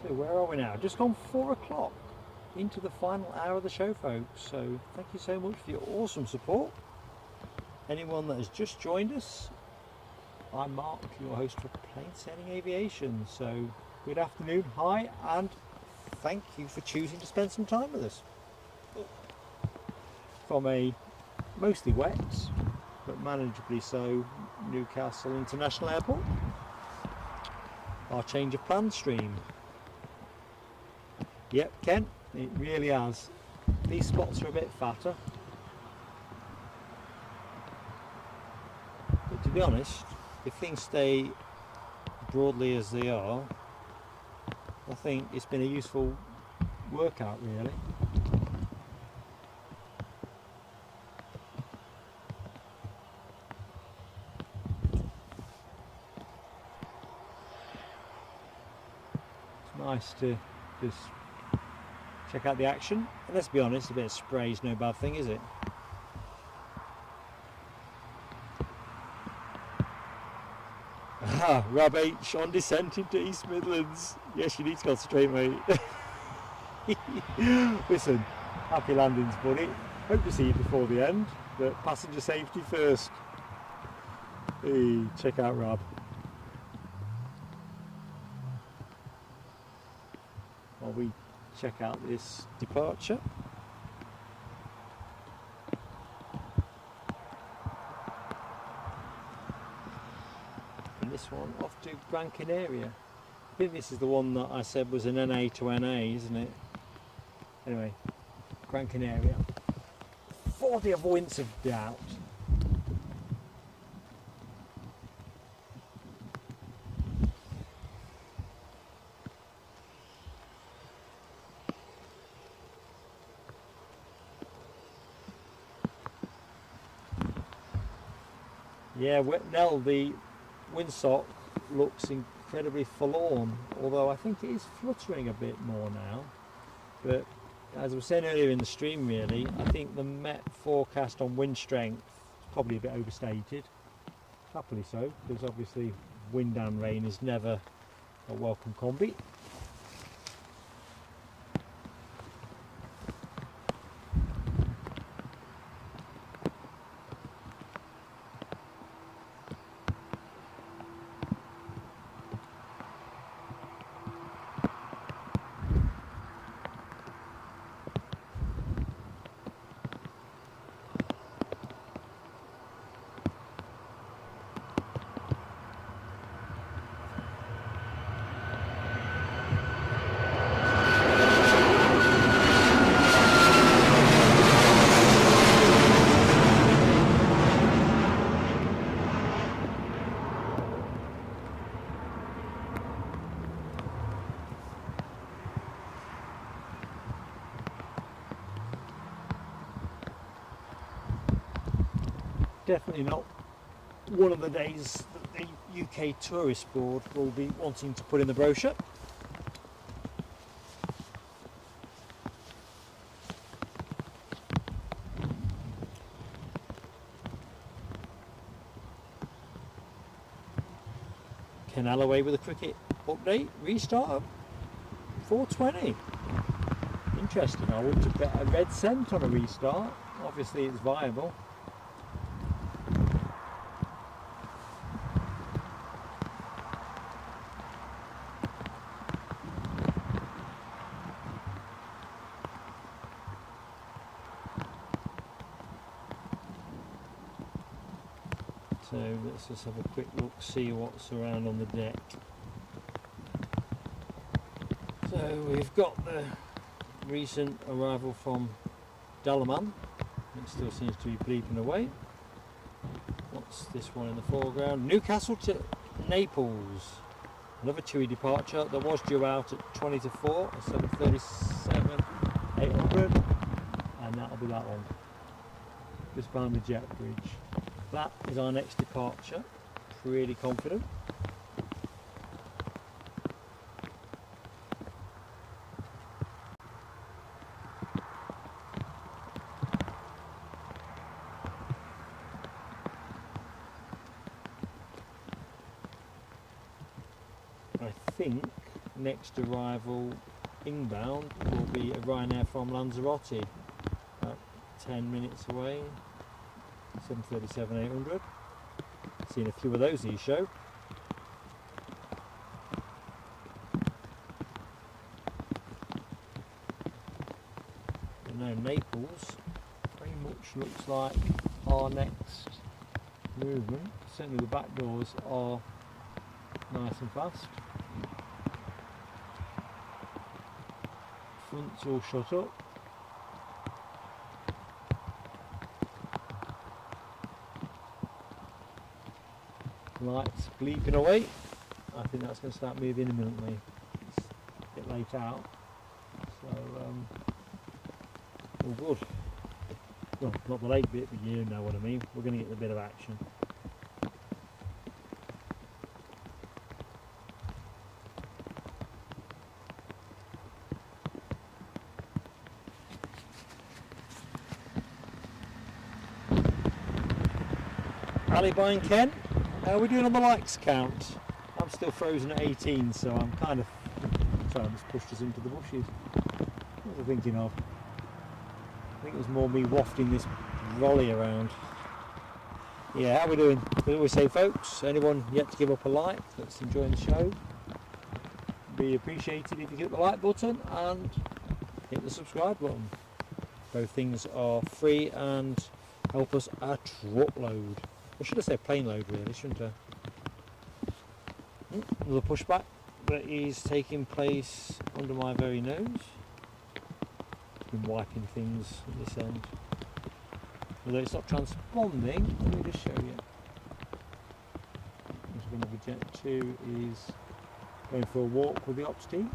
So where are we now? Just gone 4 o'clock, into the final hour of the show, folks. So thank you so much for your awesome support. Anyone that has just joined us, I'm Mark, your host for Plain Sailing Aviation. So good afternoon, hi, and thank you for choosing to spend some time with us. From a mostly wet, but manageably so, Newcastle International Airport, our change of plan stream. Yep, Ken, it really has. These spots are a bit fatter. But to be honest, if things stay broadly as they are, I think it's been a useful workout, really. It's nice to just check out the action, and let's be honest, a bit of spray is no bad thing, is it? Ah, Rob H on descent into East Midlands. Yes, you need to concentrate, mate. Listen, happy landings, buddy. Hope to see you before the end, but passenger safety first. Hey, check out Rob. While we check out this departure. And this one off to Gran Canaria. I think this is the one that I said was an NA to NA, isn't it? Anyway, Gran Canaria. For the avoidance of doubt. Yeah, Nell, the windsock looks incredibly forlorn, although I think it is fluttering a bit more now. But as I was saying earlier in the stream, really, I think the Met forecast on wind strength is probably a bit overstated. Happily so, because obviously wind and rain is never a welcome combi. Definitely not one of the days that the UK Tourist Board will be wanting to put in the brochure. Ken Alloway with a cricket update, restart at 4:20. Interesting, I want to bet a red cent on a restart. Obviously it's viable. So let's just have a quick look, see what's around on the deck. So we've got the recent arrival from Dalaman. It still seems to be bleeping away. What's this one in the foreground? Newcastle to Naples. Another TUI departure that was due out at 20 to 4 at 7:37, 800, and that'll be that one. Just behind the jet bridge. That is our next departure. Pretty confident. I think next arrival inbound will be a Ryanair from Lanzarote, about 10 minutes away, 7:37, 800. Seen a few of those these show. And now Naples very much looks like our next movement. Certainly the back doors are nice and fast. Front's all shut up. Lights bleeping away. I think that's going to start moving imminently. It's a bit late out, so all good. Well, not the late bit, but you know what I mean. We're going to get a bit of action. Alibi and Ken, how are we doing on the likes count? I'm still frozen at 18, so I'm kind of... Sorry, I just pushed us into the bushes. What was I thinking of? I think it was more me wafting this rolly around. Yeah, how are we doing? As we say, folks, anyone yet to give up a like that's enjoying the show, be appreciated if you hit the like button and hit the subscribe button. Both things are free and help us a truckload. Or should I say plane load really, shouldn't I? Another pushback that is taking place under my very nose. Been wiping things at this end. Although it's not transponding, let me just show you. Another Jet 2 is going for a walk with the ops team.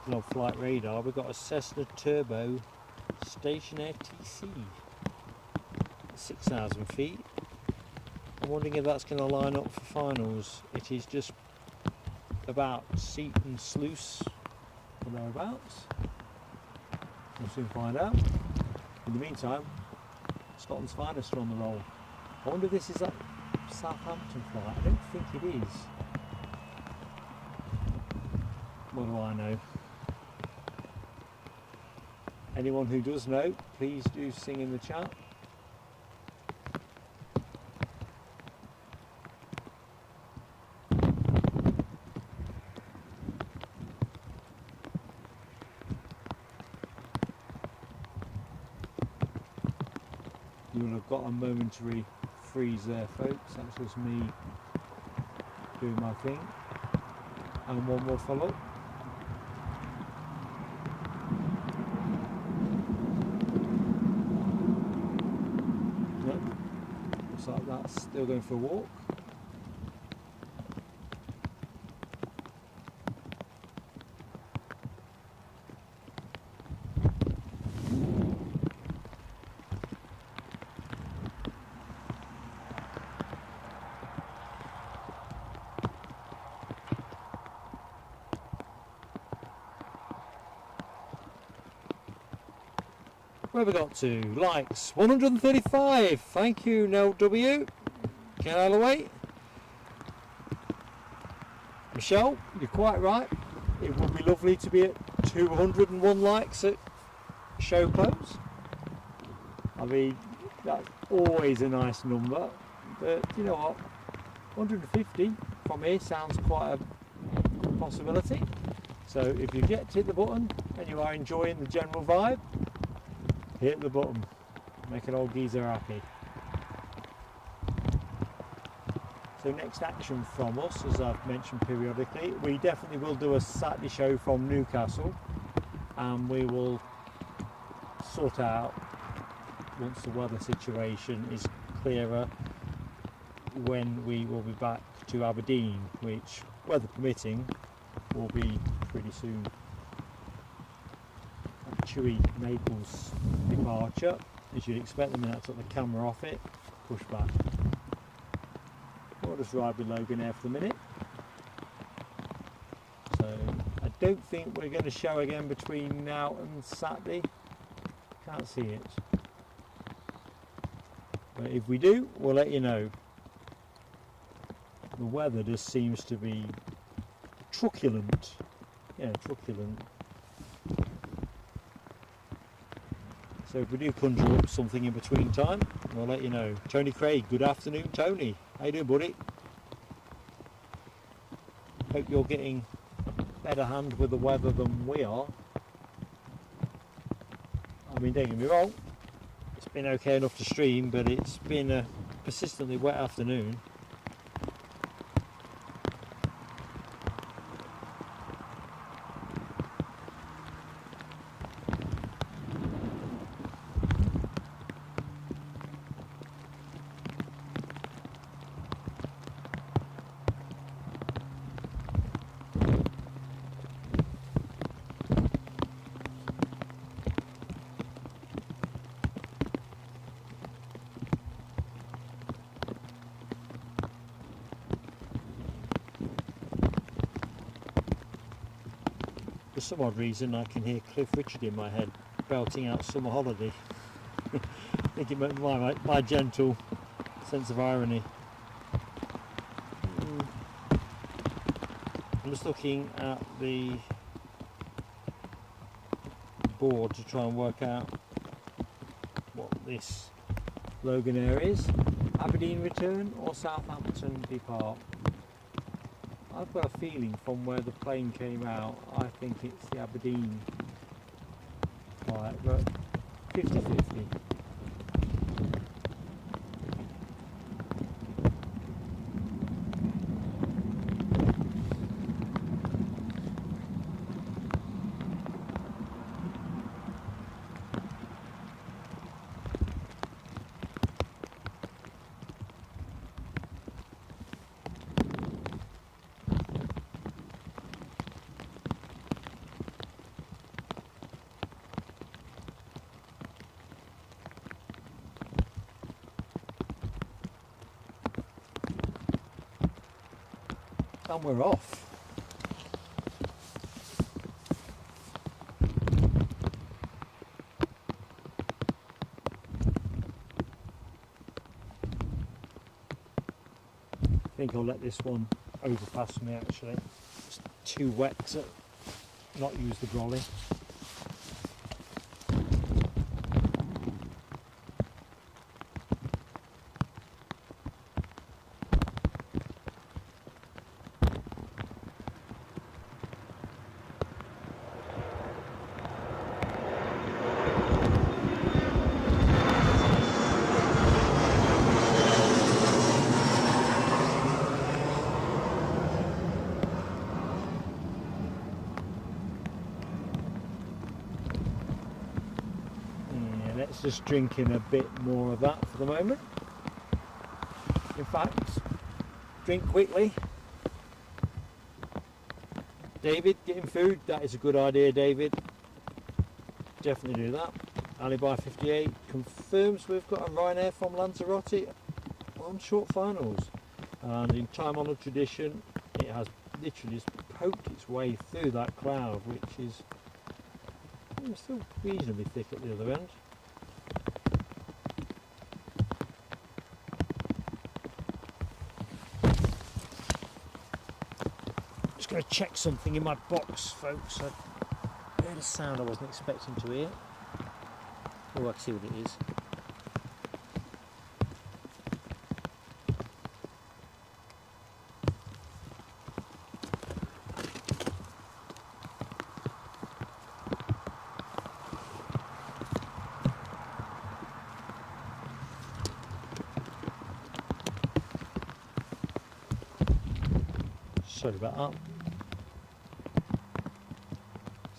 On flight radar, we've got a Cessna Turbo Stationair TC, 6,000 feet. I'm wondering if that's going to line up for finals. It is just about Seaton Sluice or thereabouts. We'll soon find out. In the meantime, Scotland's finest are on the roll. I wonder if this is that Southampton flight. I don't think it is. What do I know? Anyone who does know, please do sing in the chat. You will have got a momentary freeze there, folks. That's just me doing my thing. And one more follow. Like that's still going for a walk. Where have we got to? Likes 135. Thank you, Nell W. Ken Alloway. Michelle, you're quite right. It would be lovely to be at 201 likes at show close. I mean, that's always a nice number, but you know what, 150 from here sounds quite a good possibility. So if you get to hit the button and you are enjoying the general vibe, hit the button, make an old geezer happy. So next action from us, as I've mentioned periodically, we definitely will do a Saturday show from Newcastle, and we will sort out, once the weather situation is clearer, when we will be back to Aberdeen, which, weather permitting, will be pretty soon. A chewy Naples departure, as you'd expect the minute I took the camera off it, push back. We'll just ride with Logan Air for the minute. So I don't think we're going to show again between now and Saturday. Can't see it. But if we do, we'll let you know. The weather just seems to be truculent. Yeah, truculent. So if we do conjure up something in between time, we'll let you know. Tony Craig, good afternoon, Tony. How you doing, buddy? Hope you're getting better hand with the weather than we are. I mean, don't get me wrong, it's been okay enough to stream, but it's been a persistently wet afternoon. For some odd reason I can hear Cliff Richard in my head belting out Summer Holiday. I think it meant my gentle sense of irony. I'm just looking at the board to try and work out what this Logan Air is. Aberdeen return or Southampton depart? I've got a feeling from where the plane came out, I think it's the Aberdeen flight, but 50-50. And we're off. I think I'll let this one overpass me actually. It's too wet to not use the brolly. Let's just drink in a bit more of that for the moment. In fact, drink quickly. David, getting food, that is a good idea, David. Definitely do that. Alibi 58 confirms we've got a Ryanair from Lanzarote on short finals. And in time-honoured tradition, it has literally just poked its way through that cloud, which is still reasonably thick at the other end. going to check something in my box, folks. I heard a sound I wasn't expecting to hear. Oh, I can see what it is. Sorry about that.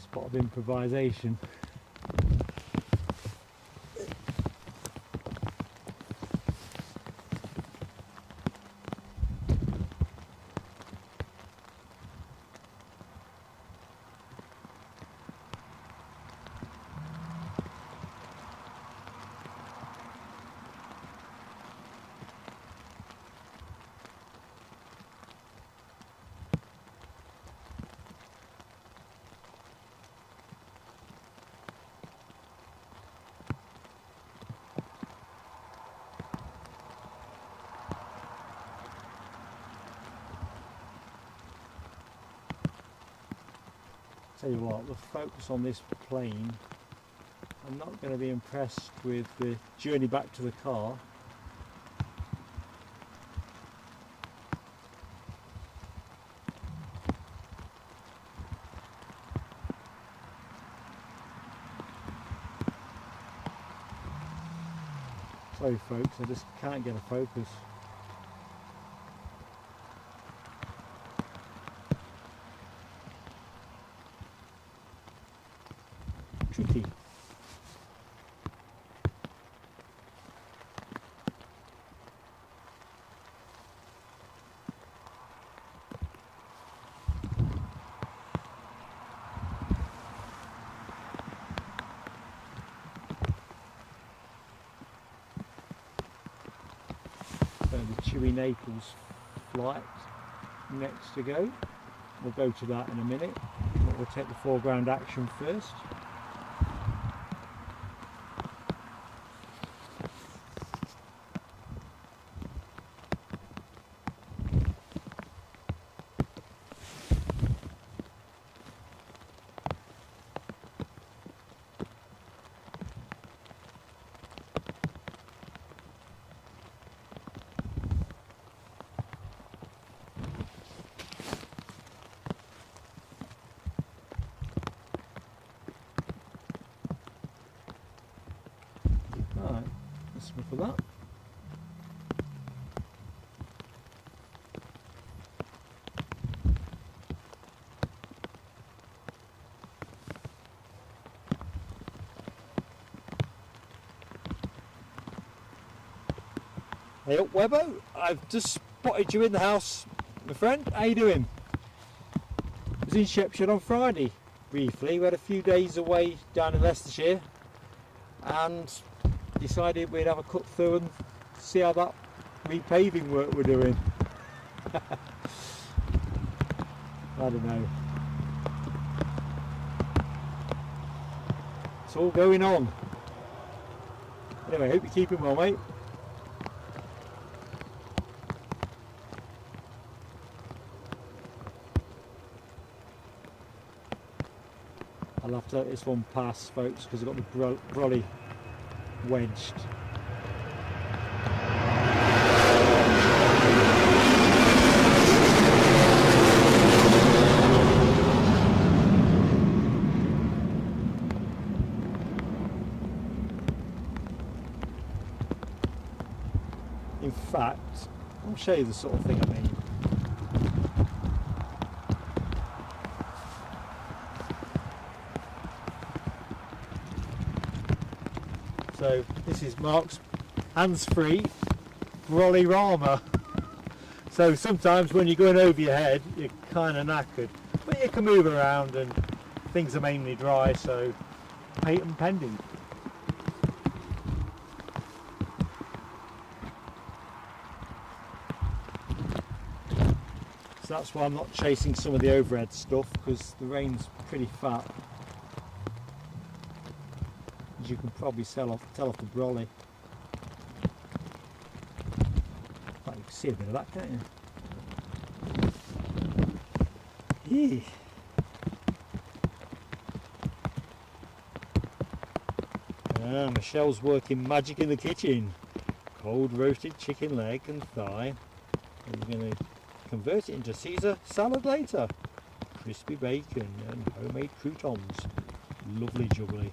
Spot of improvisation. Tell you what, the focus on this plane, I'm not going to be impressed with the journey back to the car. Sorry folks, I just can't get a focus. Tricky. So the Chewy Naples flight next to go. We'll go to that in a minute, but we'll take the foreground action first. Alright, let's look for that. Hey up Webbo, I've just spotted you in the house, my friend. How you doing? I was in Shepshed on Friday, briefly. We had a few days away down in Leicestershire and decided we'd have a cut through and see how that repaving work we're doing. I don't know. It's all going on. Anyway, hope you're keeping well, mate. I'll have to let this one pass, folks, because I've got the brolly wedged. In fact, I'll show you the sort of thing I mean. So this is Mark's hands-free brolly rama. So sometimes when you're going over your head, you're kind of knackered, but you can move around and things are mainly dry, so patent pending. So that's why I'm not chasing some of the overhead stuff, because the rain's pretty fat. As you can probably tell off the brolly. You can see a bit of that, can't you? Eeh. Michelle's working magic in the kitchen. Cold roasted chicken leg and thigh. And we're going to convert it into Caesar salad later. Crispy bacon and homemade croutons. Lovely jubbly.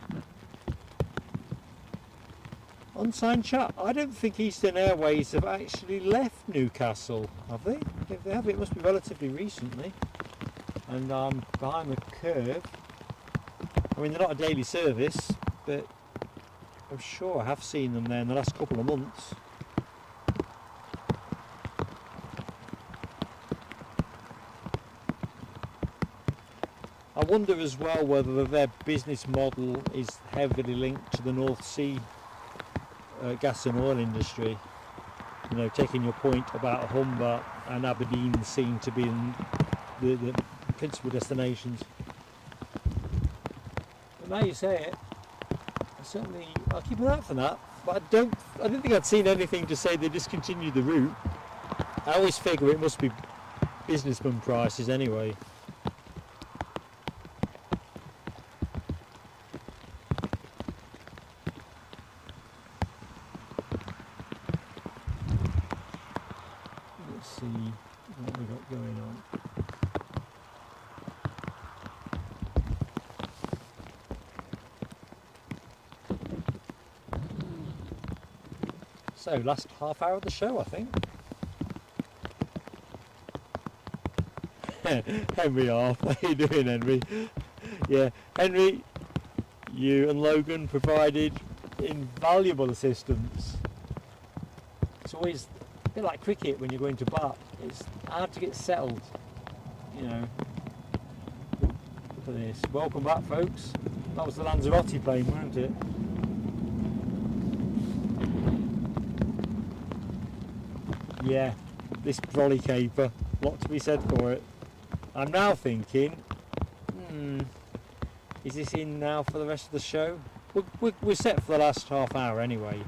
Unsigned chat. I don't think Eastern Airways have actually left Newcastle, have they? If they have, it must be relatively recently. And I'm behind the curve. I mean, they're not a daily service, but I'm sure I have seen them there in the last couple of months. I wonder as well whether their business model is heavily linked to the North Sea gas and oil industry. You know, taking your point about Humber and Aberdeen seem to be the principal destinations. But now you say it, I'll keep an eye out for that. But I don't think I'd seen anything to say they discontinued the route. I always figure it must be businessman prices anyway. Let's see what we got going on. So, last half hour of the show, I think. Henry Arth, how you doing, Henry? Yeah, Henry, you and Logan provided invaluable assistance. It's always a bit like cricket when you're going to bat. It's hard to get settled, you know. Look at this. Welcome back, folks. That was the Lanzarote plane, wasn't it? Yeah, this brolly caper, lot to be said for it. I'm now thinking, is this in now for the rest of the show? We're set for the last half hour anyway,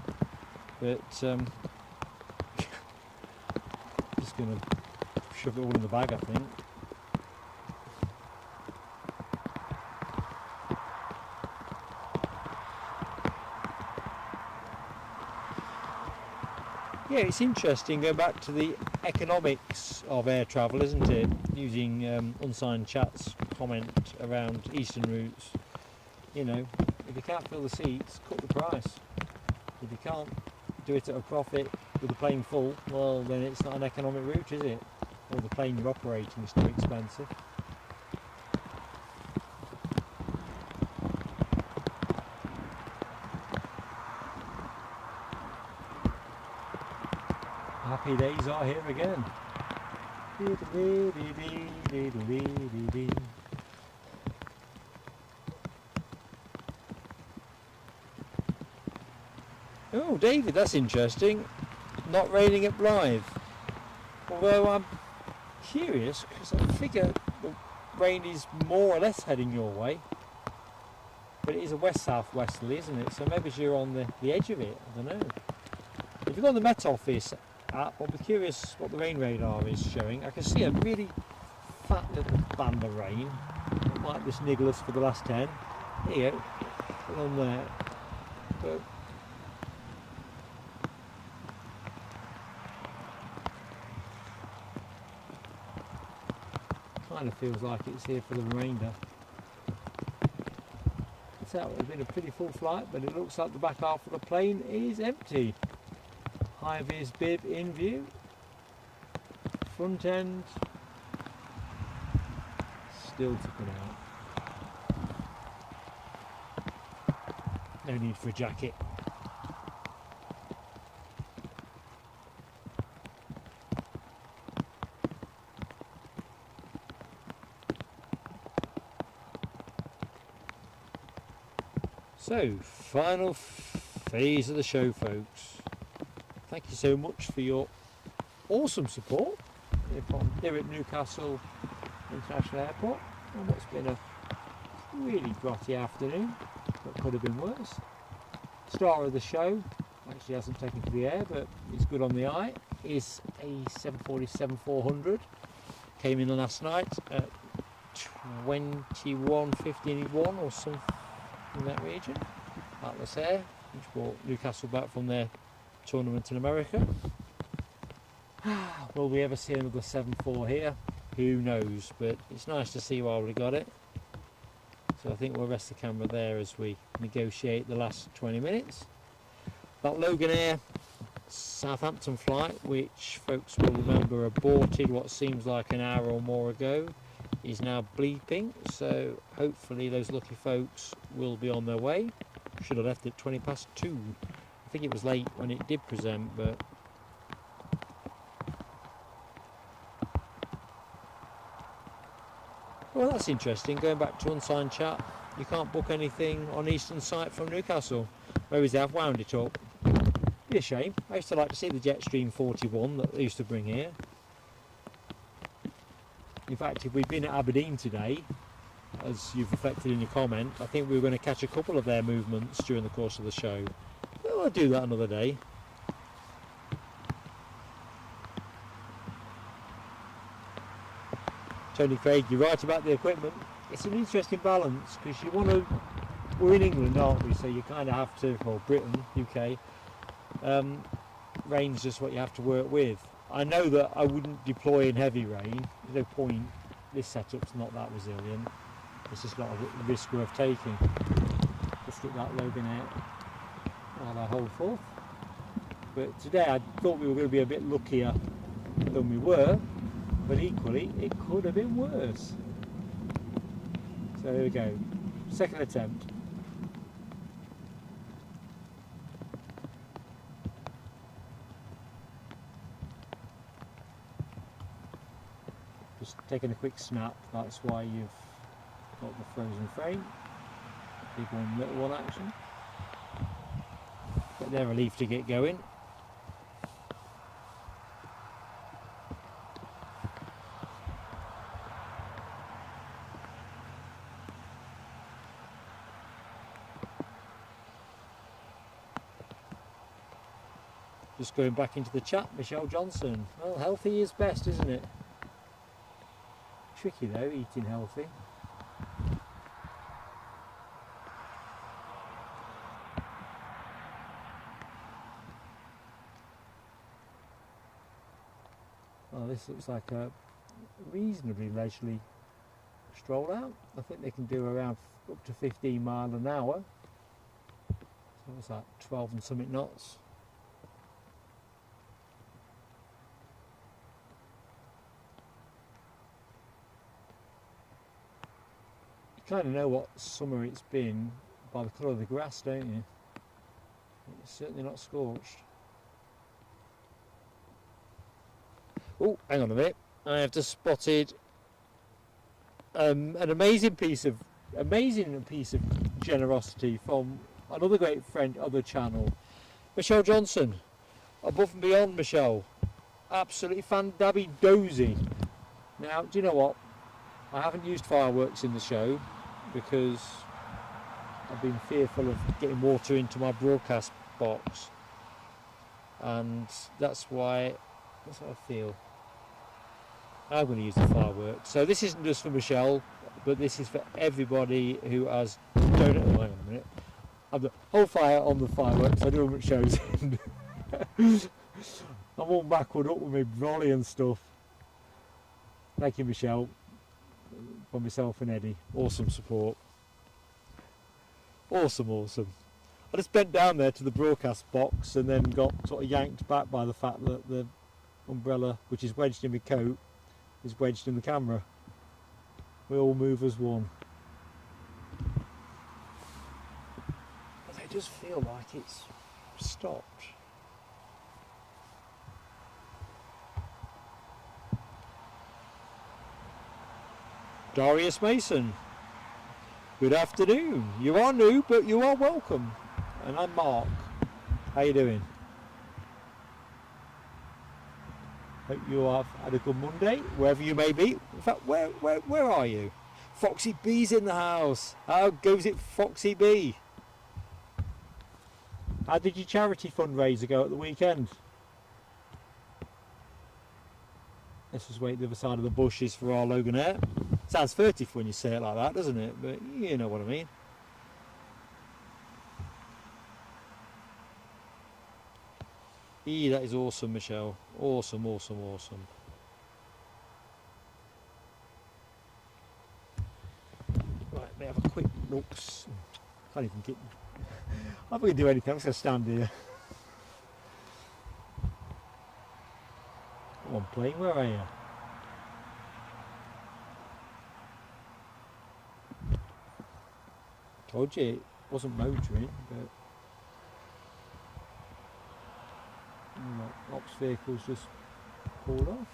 but just going to shove it all in the bag, I think. Yeah, it's interesting going back to the economics of air travel, isn't it? Using Unsigned Chat's comment around Eastern routes. You know, if you can't fill the seats, cut the price. If you can't do it at a profit with the plane full, well, then it's not an economic route, is it? Or the plane you're operating is too expensive. Happy days are here again. Oh, David, that's interesting. Not raining at Blythe. Although I'm curious, because I figure the rain is more or less heading your way. But it is a west-south-westerly, isn't it? So maybe you're on the edge of it. I don't know. If you go on the Met Office app, I'll be curious what the rain radar is showing. I can see a really fat little band of rain. It might just niggle us for the last 10. There you go. Put on there. But kind of feels like it's here for the remainder. So it's been a pretty full flight, but it looks like the back half of the plane is empty. High vis bib in view. Front end still tipping out. No need for a jacket. So, final phase of the show, folks. Thank you so much for your awesome support here at Newcastle International Airport. And it's been a really grotty afternoon, but could have been worse. Star of the show, actually hasn't taken to the air, but it's good on the eye, is a 747-400. Came in last night at 21.51 or something in that region. Atlas Air, which brought Newcastle back from their tournament in America. Will we ever see another 7.4 here? Who knows, but it's nice to see while we got it. So I think we'll rest the camera there as we negotiate the last 20 minutes. That Logan Air Southampton flight, which folks will remember aborted what seems like an hour or more ago, is now bleeping, so hopefully those lucky folks will be on their way. Should have left at 2:20. I think it was late when it did present, but well, that's interesting. Going back to unsigned chat, you can't book anything on Eastern site from Newcastle, whereas they have wound it up. Be a shame. I used to like to see the Jetstream 41 that they used to bring here. In fact, if we'd been at Aberdeen today, as you've reflected in your comment, I think we were going to catch a couple of their movements during the course of the show. But we'll do that another day. Tony Craig, you're right about the equipment. It's an interesting balance because you want to. We're in England, aren't we? So you kind of have to, well, Britain, UK. Rain's just what you have to work with. I know that I wouldn't deploy in heavy rain. There's no point. This setup's not that resilient. It's just not a risk worth taking. Let's get that Logan out while I hold forth. But today I thought we were going to be a bit luckier than we were, but equally it could have been worse. So there we go. Second attempt. Just taking a quick snap, that's why you've got the frozen frame. Big one, little one action. But they're a relief to get going. Just going back into the chat, Michelle Johnson. Well, healthy is best, isn't it? Tricky though, eating healthy. Well, this looks like a reasonably leisurely stroll out. I think they can do around up to 15 miles an hour. So what's that, 12 and something knots? You kind of know what summer it's been by the colour of the grass, don't you? It's certainly not scorched. Oh, hang on a minute. I have just spotted an amazing piece of generosity from another great friend of the channel, Michelle Johnson. Above and beyond, Michelle. Absolutely fan-dabby dozy. Now, do you know what? I haven't used fireworks in the show because I've been fearful of getting water into my broadcast box, and that's how I feel. I'm going to use the fireworks. So this isn't just for Michelle, but this is for everybody who has donated. Oh, hang on a minute. I'm the whole fire on the fireworks. I don't know what shows in. I'm all backward up with my brolly and stuff. Thank you, Michelle, for myself and Eddie. Awesome support. Awesome, awesome. I just bent down there to the broadcast box and then got sort of yanked back by the fact that the umbrella, which is wedged in my coat, is wedged in the camera. We all move as one. But it does feel like it's stopped. Darius Mason, good afternoon. You are new, but you are welcome. And I'm Mark. How you doing? Hope you have had a good Monday, wherever you may be. In fact, where are you? Foxy B's in the house. How goes it, Foxy B? How did your charity fundraiser go at the weekend? Let's just wait the other side of the bushes for our Logan Air. Sounds furtive when you say it like that, doesn't it? But you know what I mean. That is awesome, Michelle. Awesome, awesome, awesome. Right, let me have a quick look. Can't even get. I'm not going to do anything. I'm just going to stand here. Come on, plane. Where are you? Told you it wasn't motoring, but ops vehicles just pulled off.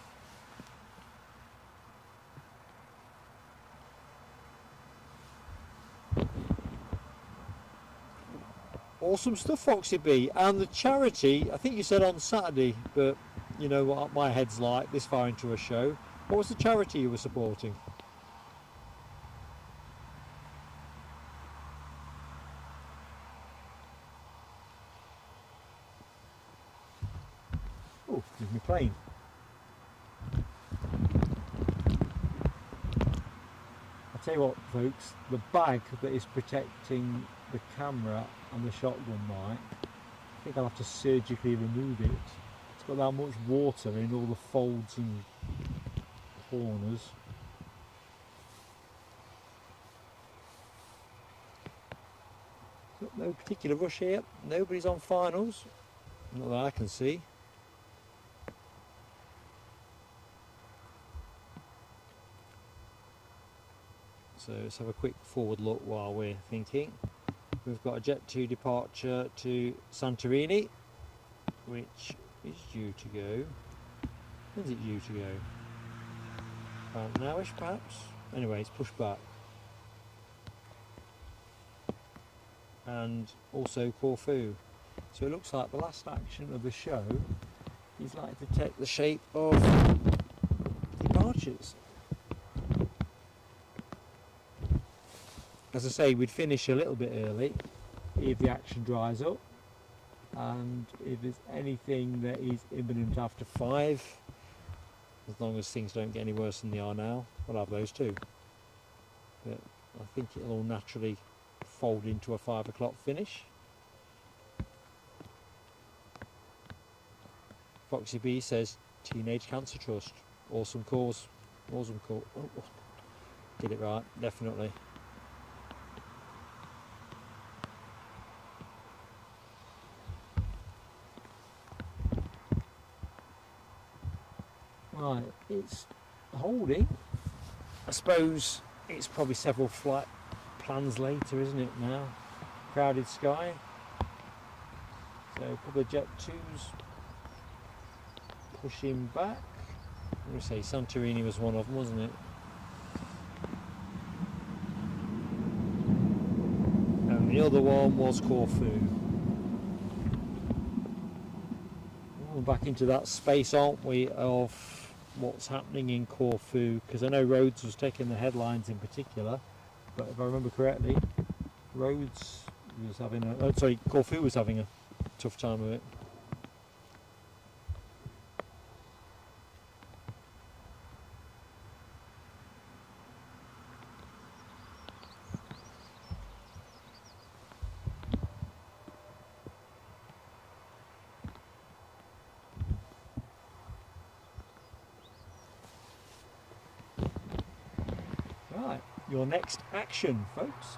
Awesome stuff, Foxy B. And the charity, I think you said on Saturday, but you know what my head's like this far into a show. What was the charity you were supporting? Oh, there's my plane. I'll tell you what, folks, the bag that is protecting the camera and the shotgun mic, I think I'll have to surgically remove it. It's got that much water in all the folds and corners. No particular rush here, nobody's on finals, not that I can see. So let's have a quick forward look while we're thinking. We've got a Jet 2 departure to Santorini, which is due to go. When's it due to go? About nowish perhaps? Anyway, it's pushed back. And also Corfu. So it looks like the last action of the show is likely to take the shape of departures. As I say, we'd finish a little bit early if the action dries up, and if there's anything that is imminent after 5, as long as things don't get any worse than they are now, we'll have those too. But I think it'll all naturally fold into a 5 o'clock finish. Foxy B says Teenage Cancer Trust, awesome cause, awesome cause. Oh, did it right, definitely. Right, it's holding. I suppose it's probably several flight plans later, isn't it now? Crowded sky. So a couple of Jet 2s pushing back. I'm going to say Santorini was one of them, wasn't it? And the other one was Corfu. We're back into that space, aren't we, of what's happening in Corfu, because I know Rhodes was taking the headlines in particular, but if I remember correctly, Rhodes was having a, Corfu was having a tough time of it. Your next action, folks.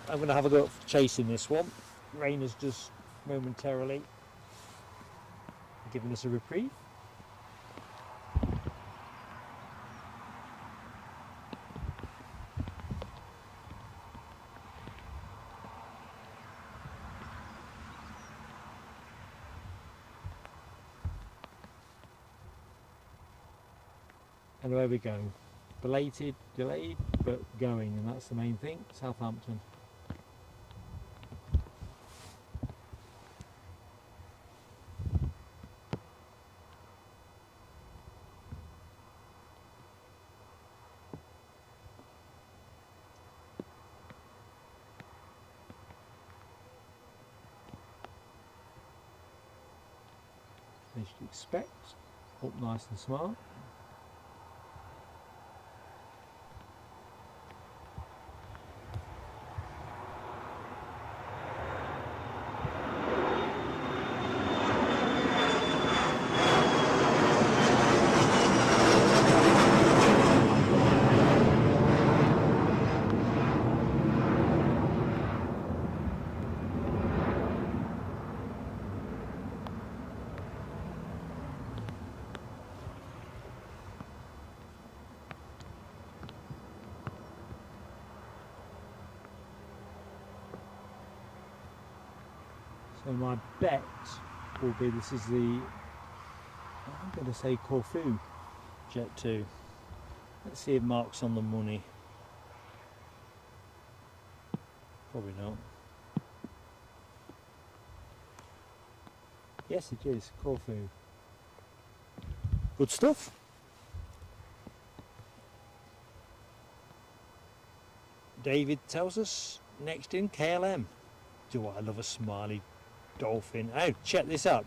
I'm going to have a go at chasing this one. Rain has just momentarily given us a reprieve. And away we go. Belated, delayed, but going, and that's the main thing. Southampton. As you expect, up nice and smart. So my bet will be this is the, I'm going to say Corfu Jet 2. Let's see if Mark's on the money. Probably not. Yes, it is Corfu. Good stuff. David tells us next in KLM. Do I love a smiley dolphin? Oh, check this out.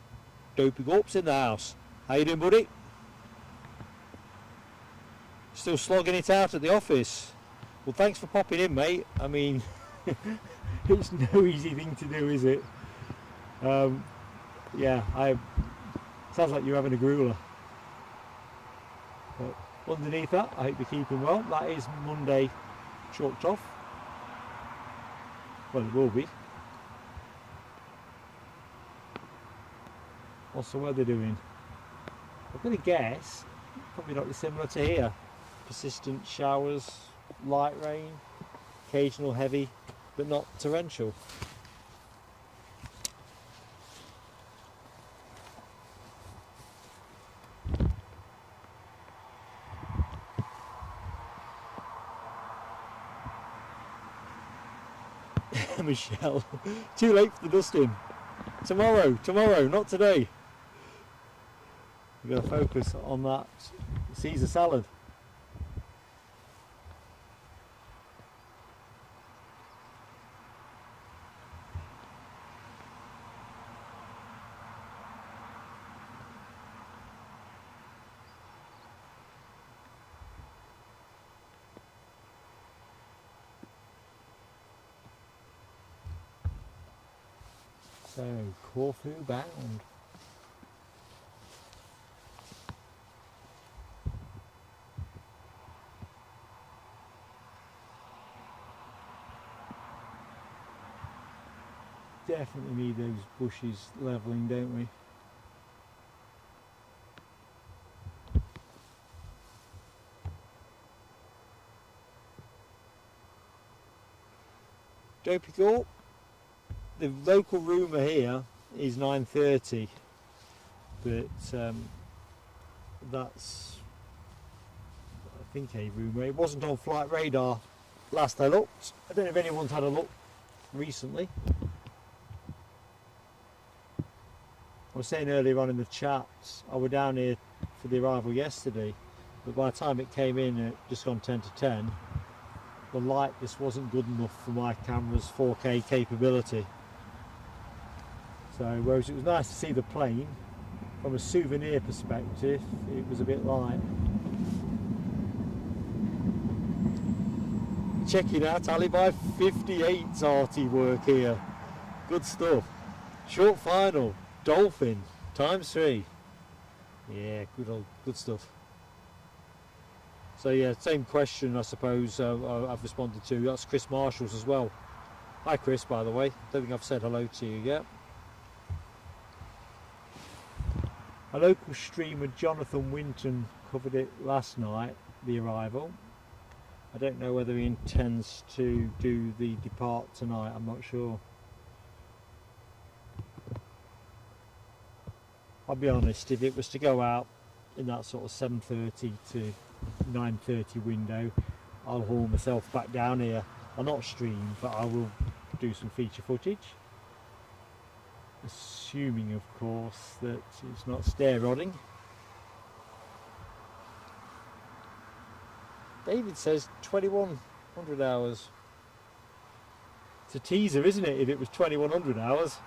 Dopey Gorp's in the house. How you doing, buddy? Still slogging it out at the office. Well, thanks for popping in, mate. I mean, it's no easy thing to do, is it? Yeah, sounds like you're having a grueler. But underneath that, I hope you're keeping well. That is Monday chalked off. Well, it will be. What's the weather doing? I'm going to guess probably not dissimilar to here. Persistent showers, light rain, occasional heavy, but not torrential. Michelle, too late for the dusting. Tomorrow, not today. We've got to focus on that Caesar salad. So, Corfu bound. Definitely need those bushes levelling, don't we? Dopey Gorp. The local rumour here is 9:30, but that's, I think, a rumour. It wasn't on flight radar last I looked. I don't know if anyone's had a look recently. I was saying earlier on in the chat, I was down here for the arrival yesterday, but by the time it came in at just gone 10 to 10, the light just wasn't good enough for my camera's 4K capability. So whereas it was nice to see the plane, from a souvenir perspective, it was a bit light. Checking out Alibi 58's arty work here. Good stuff. Short final, Dolphin, ×3. Yeah, good stuff. So yeah, same question I suppose I've responded to. That's Chris Marshall's as well. Hi Chris, by the way. Don't think I've said hello to you yet. A local streamer, Jonathan Winton, covered it last night, the arrival. I don't know whether he intends to do the depart tonight, I'm not sure. I'll be honest, if it was to go out in that sort of 7:30 to 9:30 window, I'll haul myself back down here. I'll not stream, but I will do some feature footage. Assuming, of course, that it's not stair rodding. David says 2100 hours. It's a teaser, isn't it, if it was 2100 hours?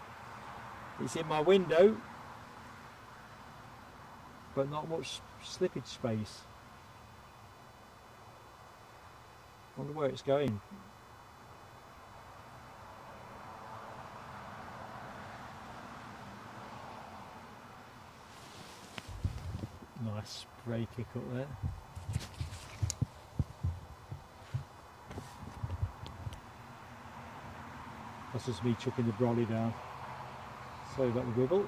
It's in my window, but not much slippage space. Wonder where it's going. Nice spray kick up there. That's just me chucking the brolly down. Sorry about the wibble.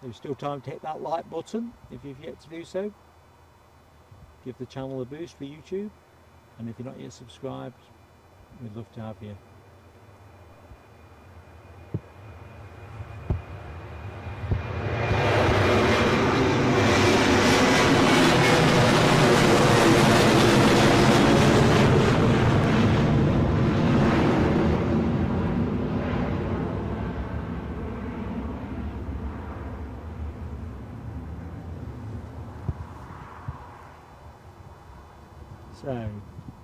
So still time to hit that like button if you've yet to do so. Give the channel a boost for YouTube. and if you're not yet subscribed, we'd love to have you. So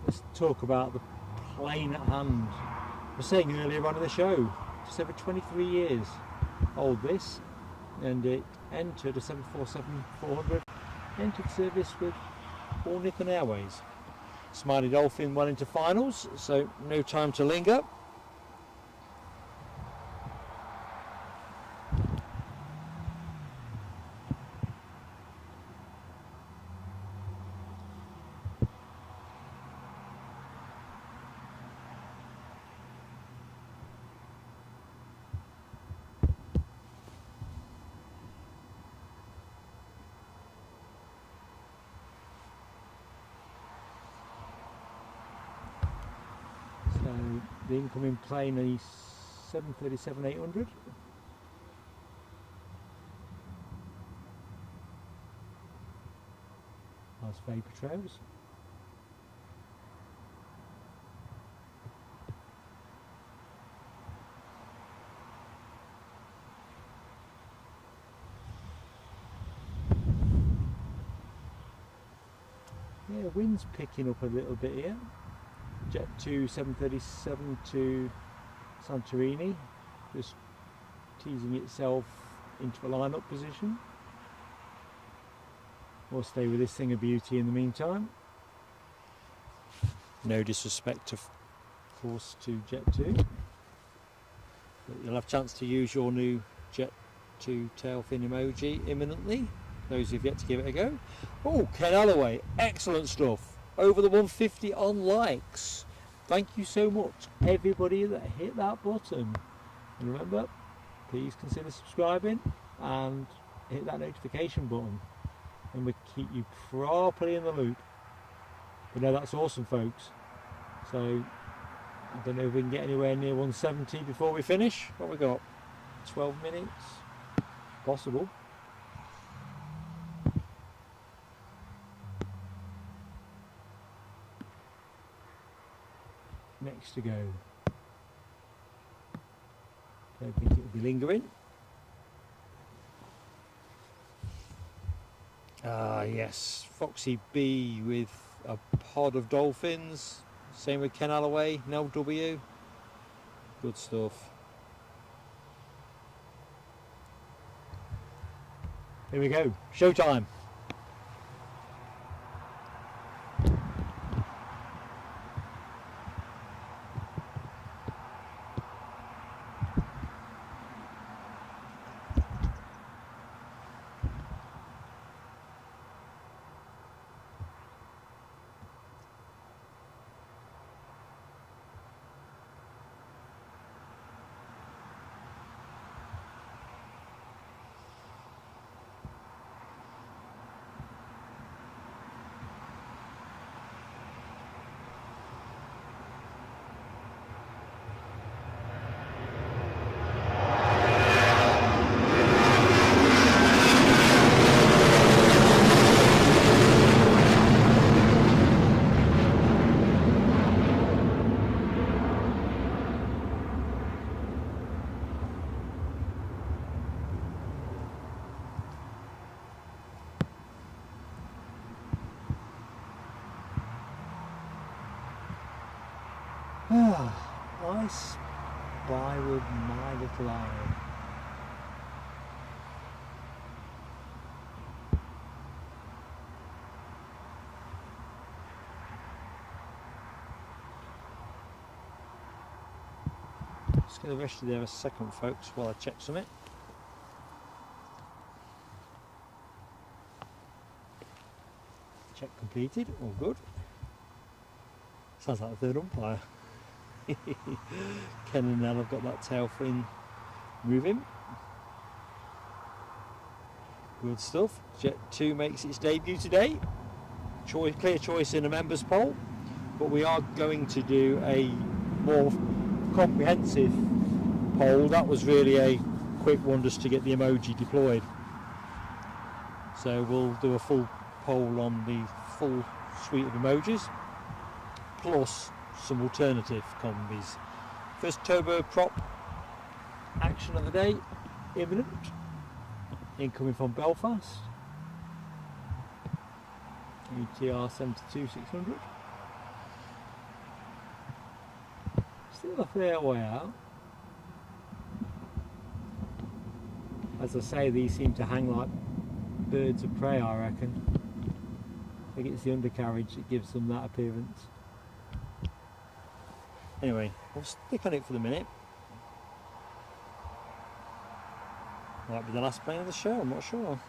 let's talk about the plane at hand. I was saying earlier on in the show, just over 23 years old this, and it entered a 747-400, entered service with All Nippon Airways. Smiley Dolphin went into finals, so no time to linger. So the incoming plane is 737-800. That's vapor trails. Yeah, wind's picking up a little bit here. Jet 2 737 to Santorini, just teasing itself into a line-up position. We'll stay with this thing of beauty in the meantime. No disrespect, of course, to Jet 2. But you'll have a chance to use your new Jet 2 tail fin emoji imminently. Those who've yet to give it a go. Oh, Ken Alloway, excellent stuff. Over the 150 on likes. Thank you so much, everybody that hit that button. And remember, please consider subscribing and hit that notification button, and we keep you properly in the loop. But no, that's awesome, folks. So I don't know if we can get anywhere near 170 before we finish. What we got? 12 minutes? Possible. Next to go. Don't think it will be lingering. Ah yes, Foxy B with a pod of dolphins. Same with Ken Alloway, no W. Good stuff. Here we go, showtime. I spy with my little eye. Just going to rest you there a second, folks, while I check something. Check completed, all good. Sounds like the third umpire. Ken and Nell have got that tail fin moving. Good stuff. Jet 2 makes its debut today. Clear choice in a members poll. but we are going to do a more comprehensive poll. That was really a quick one just to get the emoji deployed. So we'll do a full poll on the full suite of emojis, plus some alternative combis. First turboprop action of the day, imminent, incoming from Belfast, UTR 72600. Still a fair way out. As I say, these seem to hang like birds of prey, I reckon. I think it's the undercarriage that gives them that appearance. Anyway, we'll stick on it for the minute. Might be the last plane of the show, I'm not sure.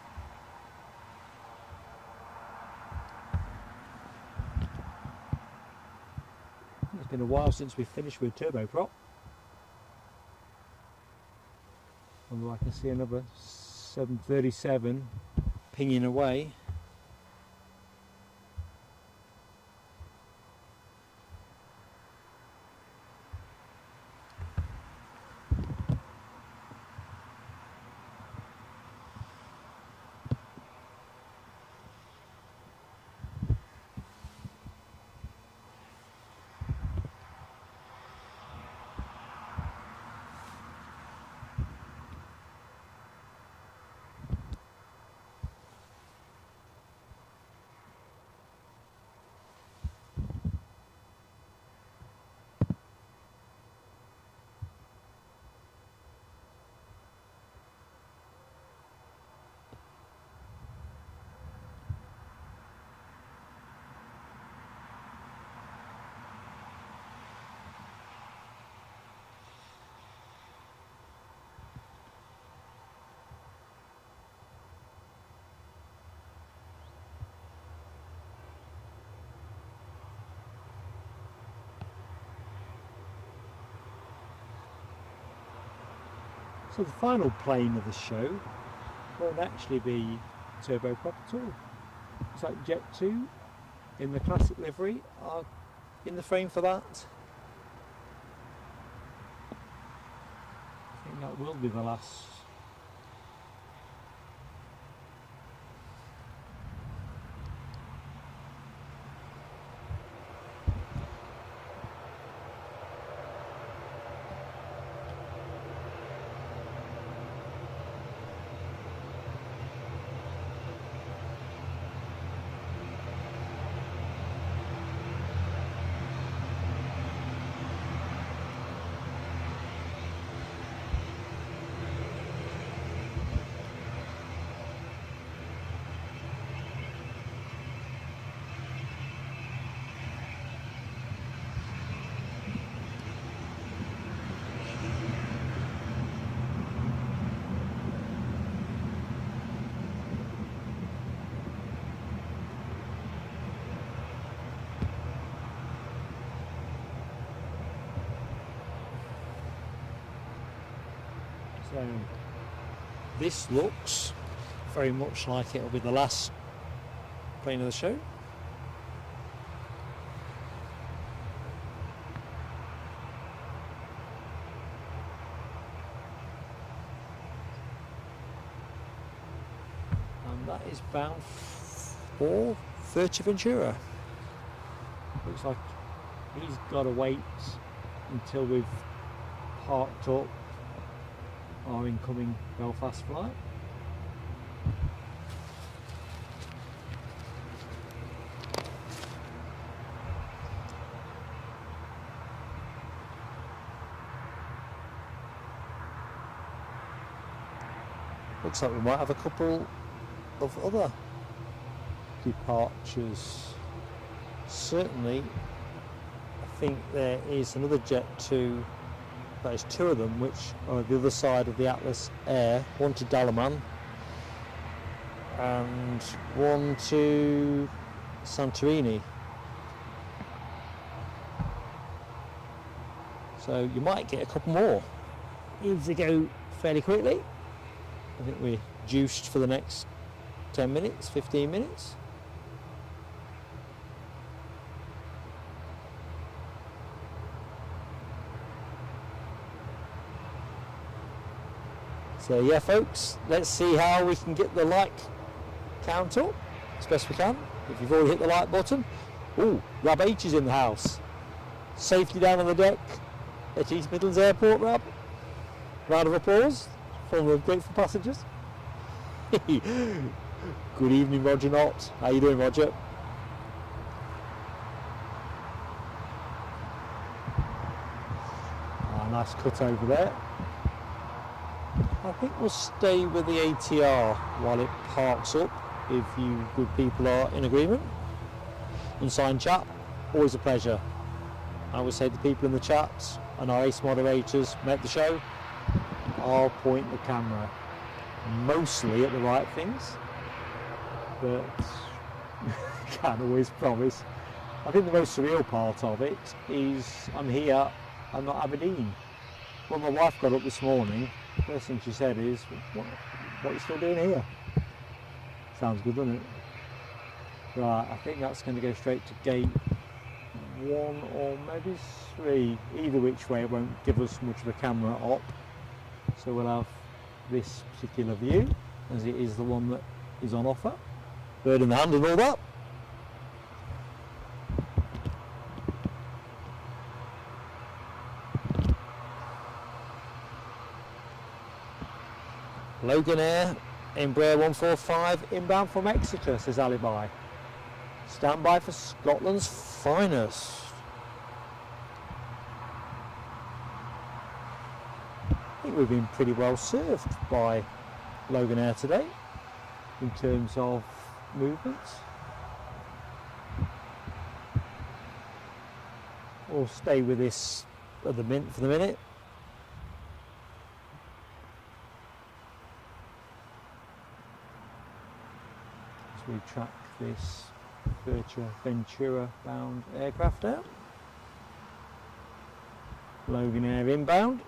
It's been a while since we finished with turboprop. Although I can see another 737 pinging away. So the final plane of the show won't actually be turboprop at all. It's like Jet 2 in the classic livery are in the frame for that. I think that will be the last. So this looks very much like it'll be the last plane of the show. And that is bound for Fuerteventura. Looks like he's got to wait until we've parked up our incoming Belfast flight. Looks like we might have a couple of other departures. Certainly, I think there is another Jet 2. That is two of them, which are the other side of the Atlas Air. One to Dalaman and one to Santorini. So you might get a couple more. Needs to go fairly quickly. I think we're juiced for the next 10 minutes, 15 minutes. So yeah, folks, let's see how we can get the like count up as best we can. If you've already hit the like button. Ooh, Rab H is in the house. Safely down on the deck at East Midlands Airport, Rab. Round of applause from the grateful passengers. Good evening, Roger Knott. How you doing, Roger? Nice cut over there. I think we'll stay with the ATR while it parks up, if you good people are in agreement. Unsigned chat, always a pleasure. I would say the people in the chat and our ace moderators make the show. I'll point the camera mostly at the right things, but can't always promise. I think the most surreal part of it is I'm here, I'm not Aberdeen. When my wife got up this morning, the first thing she said is, what are you still doing here? Sounds good, doesn't it? Right, I think that's going to go straight to gate 1 or maybe 3. Either which way, it won't give us much of a camera op. So we'll have this particular view, as it is the one that is on offer. Bird in the hand and all that. Logan Air, Embraer 145, inbound from Exeter, says Alibi. Stand by for Scotland's finest. I think we've been pretty well served by Logan Air today in terms of movements. We'll stay with this for the minute. As we track this Ventura bound aircraft out. Logan Air inbound.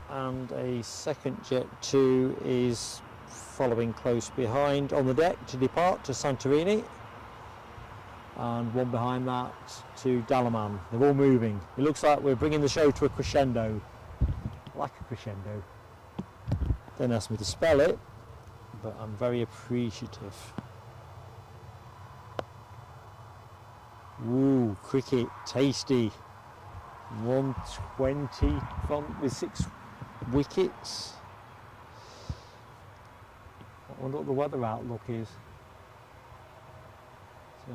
And a second Jet 2 is following close behind on the deck to depart to Santorini, and one behind that to Dalaman. They're all moving. It looks like we're bringing the show to a crescendo. I like a crescendo. Don't ask me to spell it, but I'm very appreciative. Ooh, cricket, tasty. 120 from with 6 wickets. I wonder what the weather outlook is. So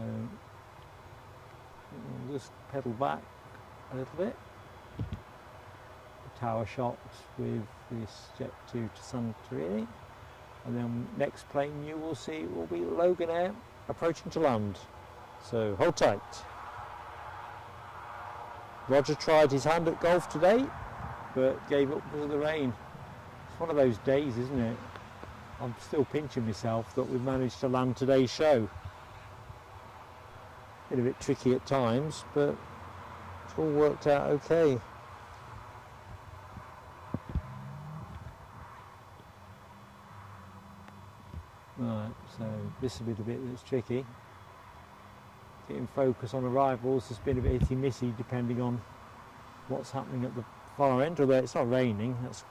we'll just pedal back a little bit. Tower shots with this Jet 2 to Santorini, and then next plane you will see will be Logan Air approaching to land. So hold tight. Roger tried his hand at golf today, but gave up because of the rain. It's one of those days, isn't it? I'm still pinching myself that we've managed to land today's show. Been a bit tricky at times, but it's all worked out okay. Right, so this will be the bit that's tricky. Getting focus on arrivals has been a bit hit-and-missy depending on what's happening at the far end, although it's not raining, that's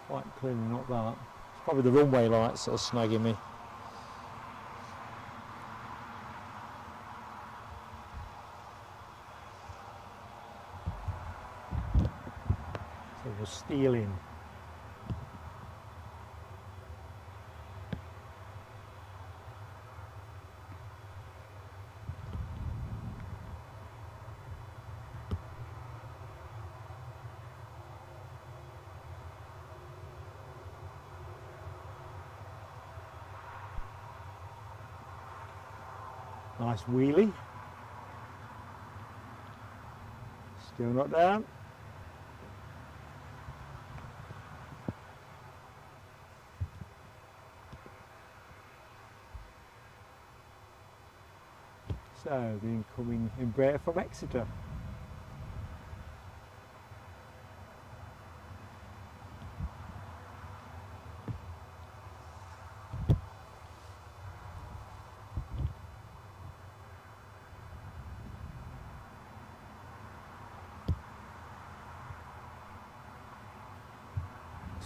quite clearly not that. It's probably the runway lights that are snagging me. So we're stealing. Nice wheelie. Still not down. So the incoming Embraer from Exeter.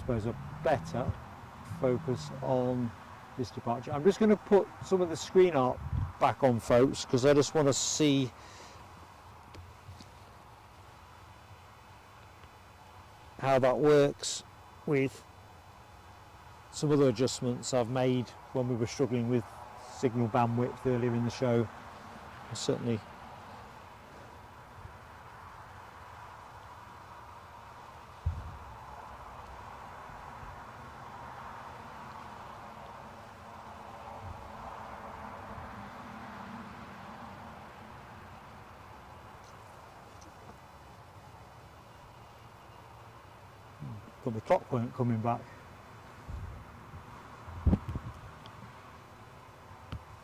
suppose, a better focus on this departure. I'm just going to put some of the screen art back on, folks, because I just want to see how that works with some other adjustments I've made when we were struggling with signal bandwidth earlier in the show. Certainly but the clock weren't coming back.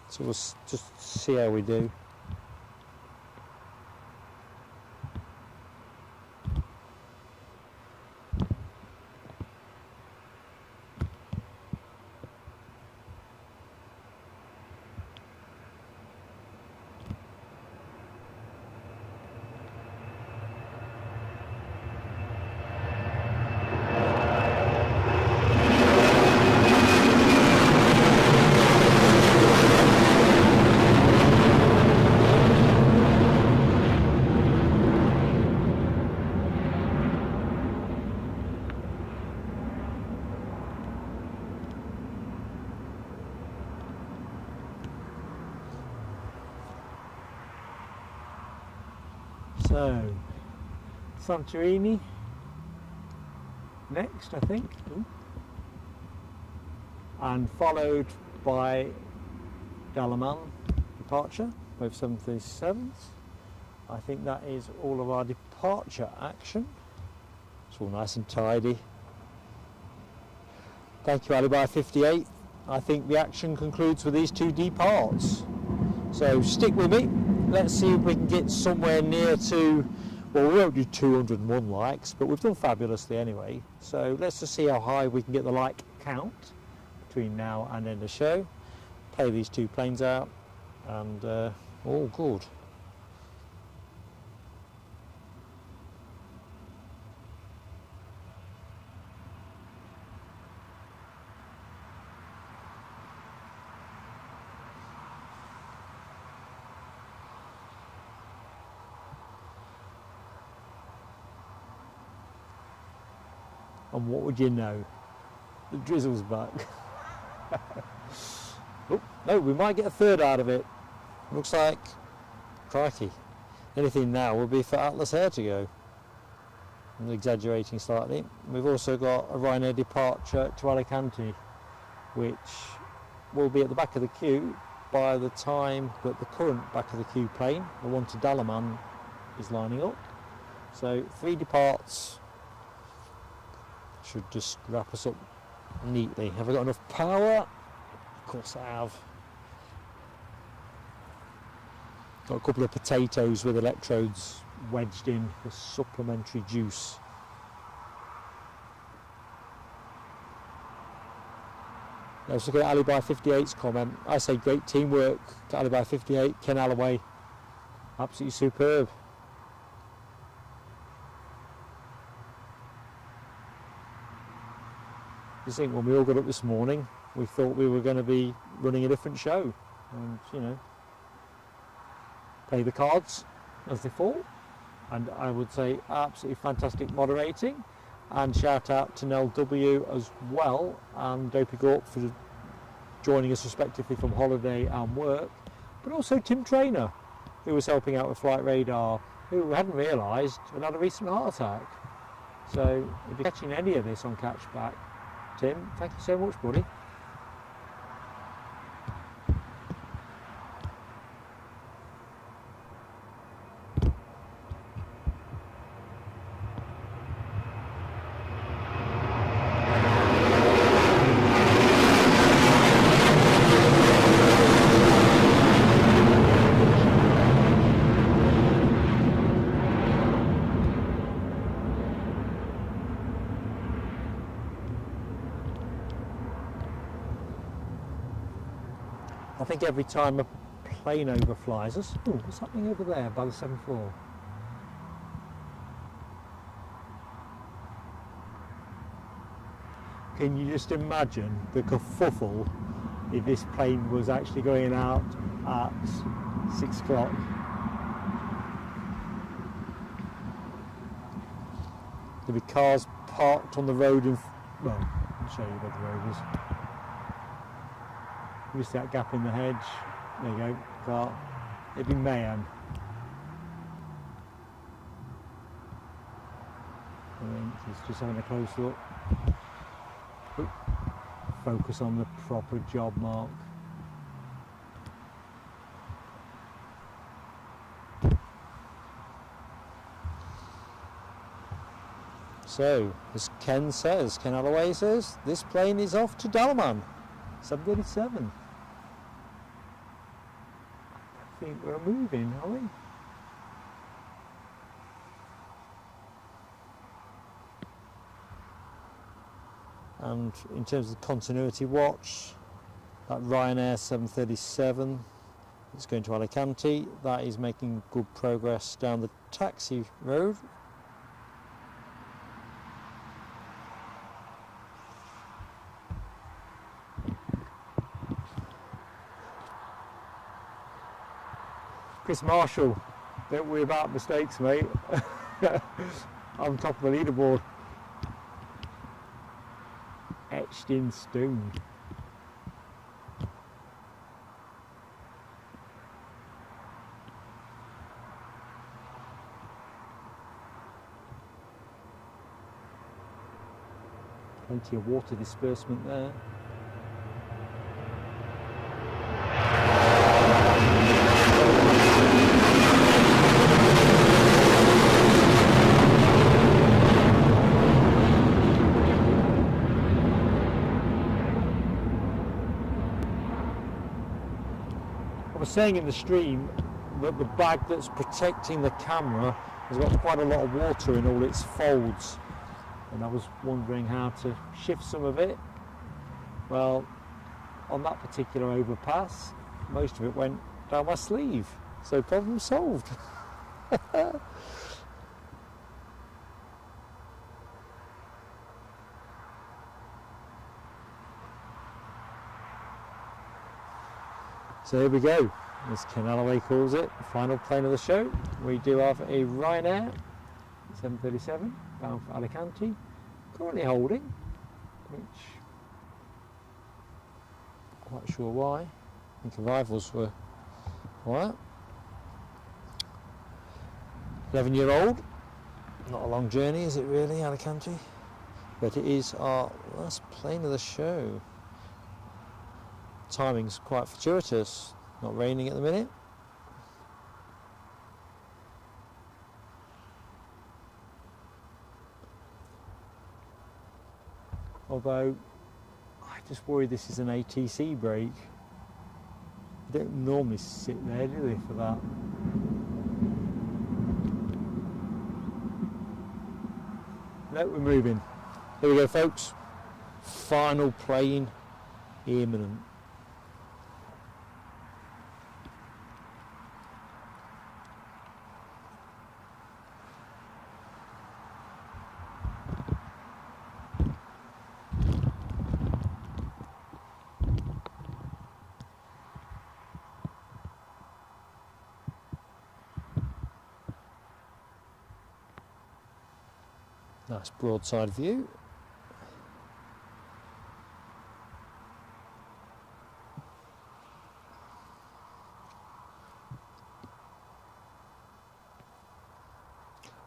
So we'll just see how we do. So, Santorini next, I think. Ooh. And followed by Dalaman departure, both 737s. I think that is all of our departure action. It's all nice and tidy. Thank you, Alibi 58. I think the action concludes with these two departs. So stick with me. Let's see if we can get somewhere near to, well, we won't do 201 likes, but we've done fabulously anyway. So let's just see how high we can get the like count between now and end of the show. Play these two planes out, and all good. And what would you know? The drizzle's back. Oh, no, we might get a third out of it. Looks like, crikey, anything now will be for Atlas Air to go. I'm exaggerating slightly. We've also got a Ryanair departure to Alicante, which will be at the back of the queue by the time that the current back of the queue plane, the one to Dalaman, is lining up. So 3 departs should just wrap us up neatly. Have I got enough power? Of course I have. Got a couple of potatoes with electrodes wedged in for supplementary juice. Let's look at Alibi 58's comment. I say great teamwork to Alibi 58, Ken Alloway. Absolutely superb. I think when we all got up this morning, we thought we were going to be running a different show, and you know, play the cards as they fall. And I would say absolutely fantastic moderating, and shout out to Nell W as well, and Dopey Gorp for joining us respectively from holiday and work, but also Tim Trainer, who was helping out with Flight Radar, who hadn't realised and had a recent heart attack. So if you're catching any of this on Catchback, Tim, thank you so much, buddy. I think every time a plane overflies us, oh, what's happening over there by the 7-4? Can you just imagine the kerfuffle if this plane was actually going out at 6 o'clock? There'll be cars parked on the road in, well, I'll show you where the road is. You see that gap in the hedge, there you go, car. It'd be mayhem. Just having a close look. Oop. Focus on the proper job mark. So, as Ken Alloway says, this plane is off to Dalaman, 737. I think we're moving, are we? And in terms of continuity watch, that Ryanair 737 is going to Alicante. That is making good progress down the taxi road. Chris Marshall, don't worry about mistakes, mate. I'm top of the leaderboard. Etched in stone. Plenty of water disbursement there. I was saying in the stream that the bag that's protecting the camera has got quite a lot of water in all its folds, and I was wondering how to shift some of it. Well, on that particular overpass, most of it went down my sleeve, so problem solved. So here we go, as Ken Alloway calls it, final plane of the show. We do have a Ryanair 737 bound for Alicante, currently holding, which I'm not quite sure why. I think arrivals were quiet. 11-year-old, not a long journey is it really, Alicante? But it is our last plane of the show. Timing's quite fortuitous, not raining at the minute. Although, I just worry this is an ATC brake. They don't normally sit there, do they, for that? No, we're moving. Here we go, folks. Final plane imminent. Nice broadside view.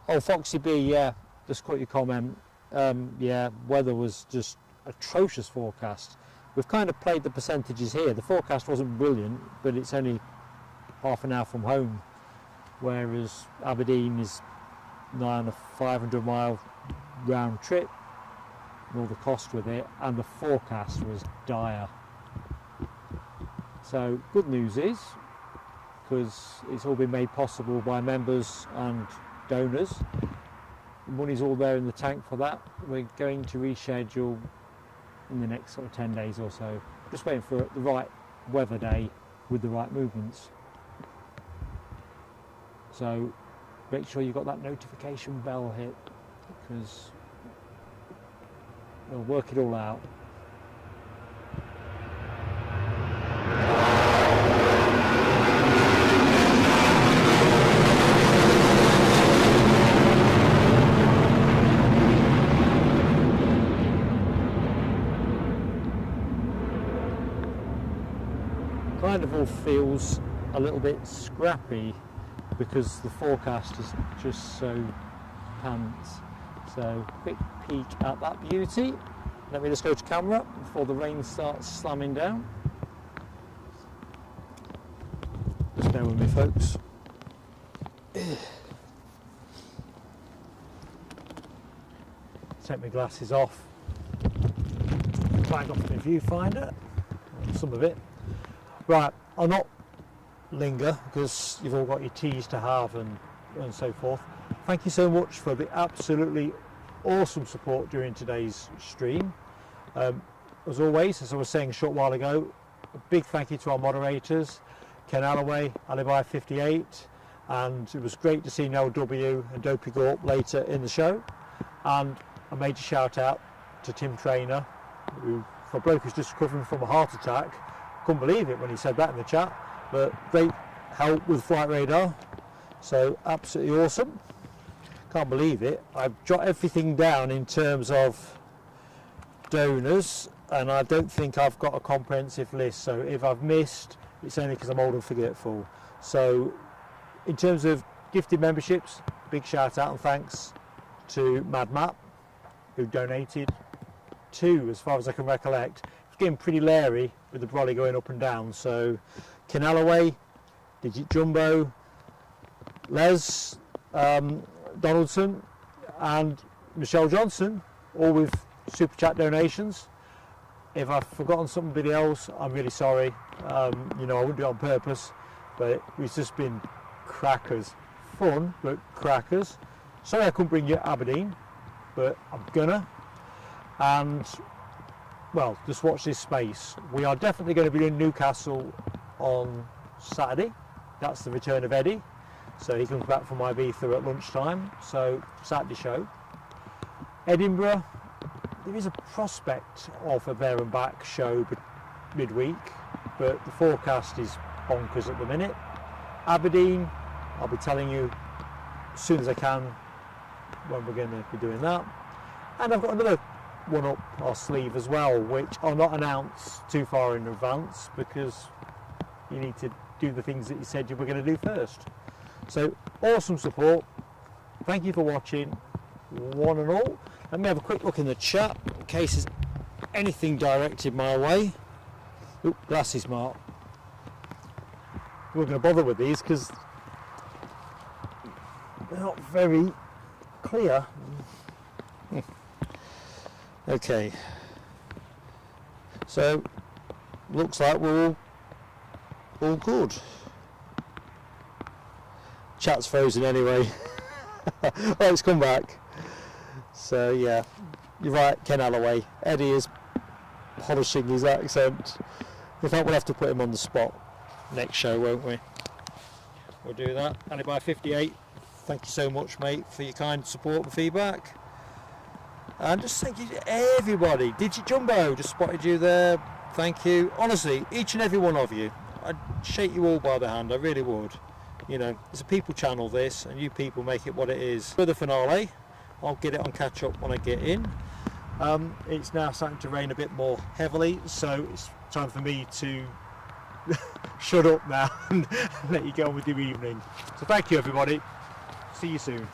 Oh, Foxy B, yeah, just caught your comment. Yeah, weather was just atrocious forecast. We've kind of played the percentages here. The forecast wasn't brilliant, but it's only half an hour from home, whereas Aberdeen is nigh on a 500-mile round trip, and all the cost with it, and the forecast was dire. So good news is, because it's all been made possible by members and donors, the money's all there in the tank for that. We're going to reschedule in the next sort of 10 days or so, just waiting for the right weather day with the right movements. So make sure you've got that notification bell hit, because we'll work it all out. Kind of all feels a little bit scrappy because the forecast is just so pants. So quick peek at that beauty. Let me just go to camera before the rain starts slamming down. Just bear with me, folks. Take my glasses off. Flag off my viewfinder. Some of it. Right, I'll not linger because you've all got your teas to have and so forth. Thank you so much for the absolutely awesome support during today's stream. As always, as I was saying a short while ago, a big thank you to our moderators, Ken Alloway, Alibi58, and it was great to see Noel W and Dopey Gorp later in the show. And a major shout out to Tim Trainer, who, for a bloke who's just recovering from a heart attack, couldn't believe it when he said that in the chat, but great help with flight radar, so absolutely awesome. Can't believe it. I've jotted everything down in terms of donors, and I don't think I've got a comprehensive list, so if I've missed, it's only because I'm old and forgetful. So in terms of gifted memberships, big shout out and thanks to Mad Map, who donated 2 as far as I can recollect. It's getting pretty leery with the brolly going up and down, so Ken Alloway, Digit Jumbo, Les Donaldson and Michelle Johnson, all with super chat donations. If I've forgotten somebody else, I'm really sorry. You know, I wouldn't do it on purpose, but it's just been crackers. Fun, but crackers. Sorry I couldn't bring you Aberdeen, but I'm gonna. And well, just watch this space. We are definitely going to be in Newcastle on Saturday. That's the return of Eddie. So he comes back from Ibiza at lunchtime. So Saturday show. Edinburgh, there is a prospect of a there and back show midweek, but the forecast is bonkers at the minute. Aberdeen, I'll be telling you as soon as I can when we're going to be doing that. And I've got another one up our sleeve as well, which I'll not announce too far in advance because you need to do the things that you said you were going to do first. So awesome support. Thank you for watching, one and all. Let me have a quick look in the chat in case there's anything directed my way. Oop, glasses, Mark. We're going to bother with these because they're not very clear. Okay, so looks like we're all good. Chat's frozen anyway. Oh, it's come back. So yeah, you're right, Ken Alloway. Eddie is polishing his accent. In fact, we'll have to put him on the spot next show, won't we? We'll do that. Alibi58, thank you so much, mate, for your kind support and feedback. And just thank you to everybody. Digit Jumbo, just spotted you there. Thank you. Honestly, each and every one of you. I'd shake you all by the hand, I really would. You know, it's a people channel this, and you people make it what it is. For the finale, I'll get it on catch up when I get in. It's now starting to rain a bit more heavily, so it's time for me to shut up now and let you get on with your evening. So thank you everybody. See you soon.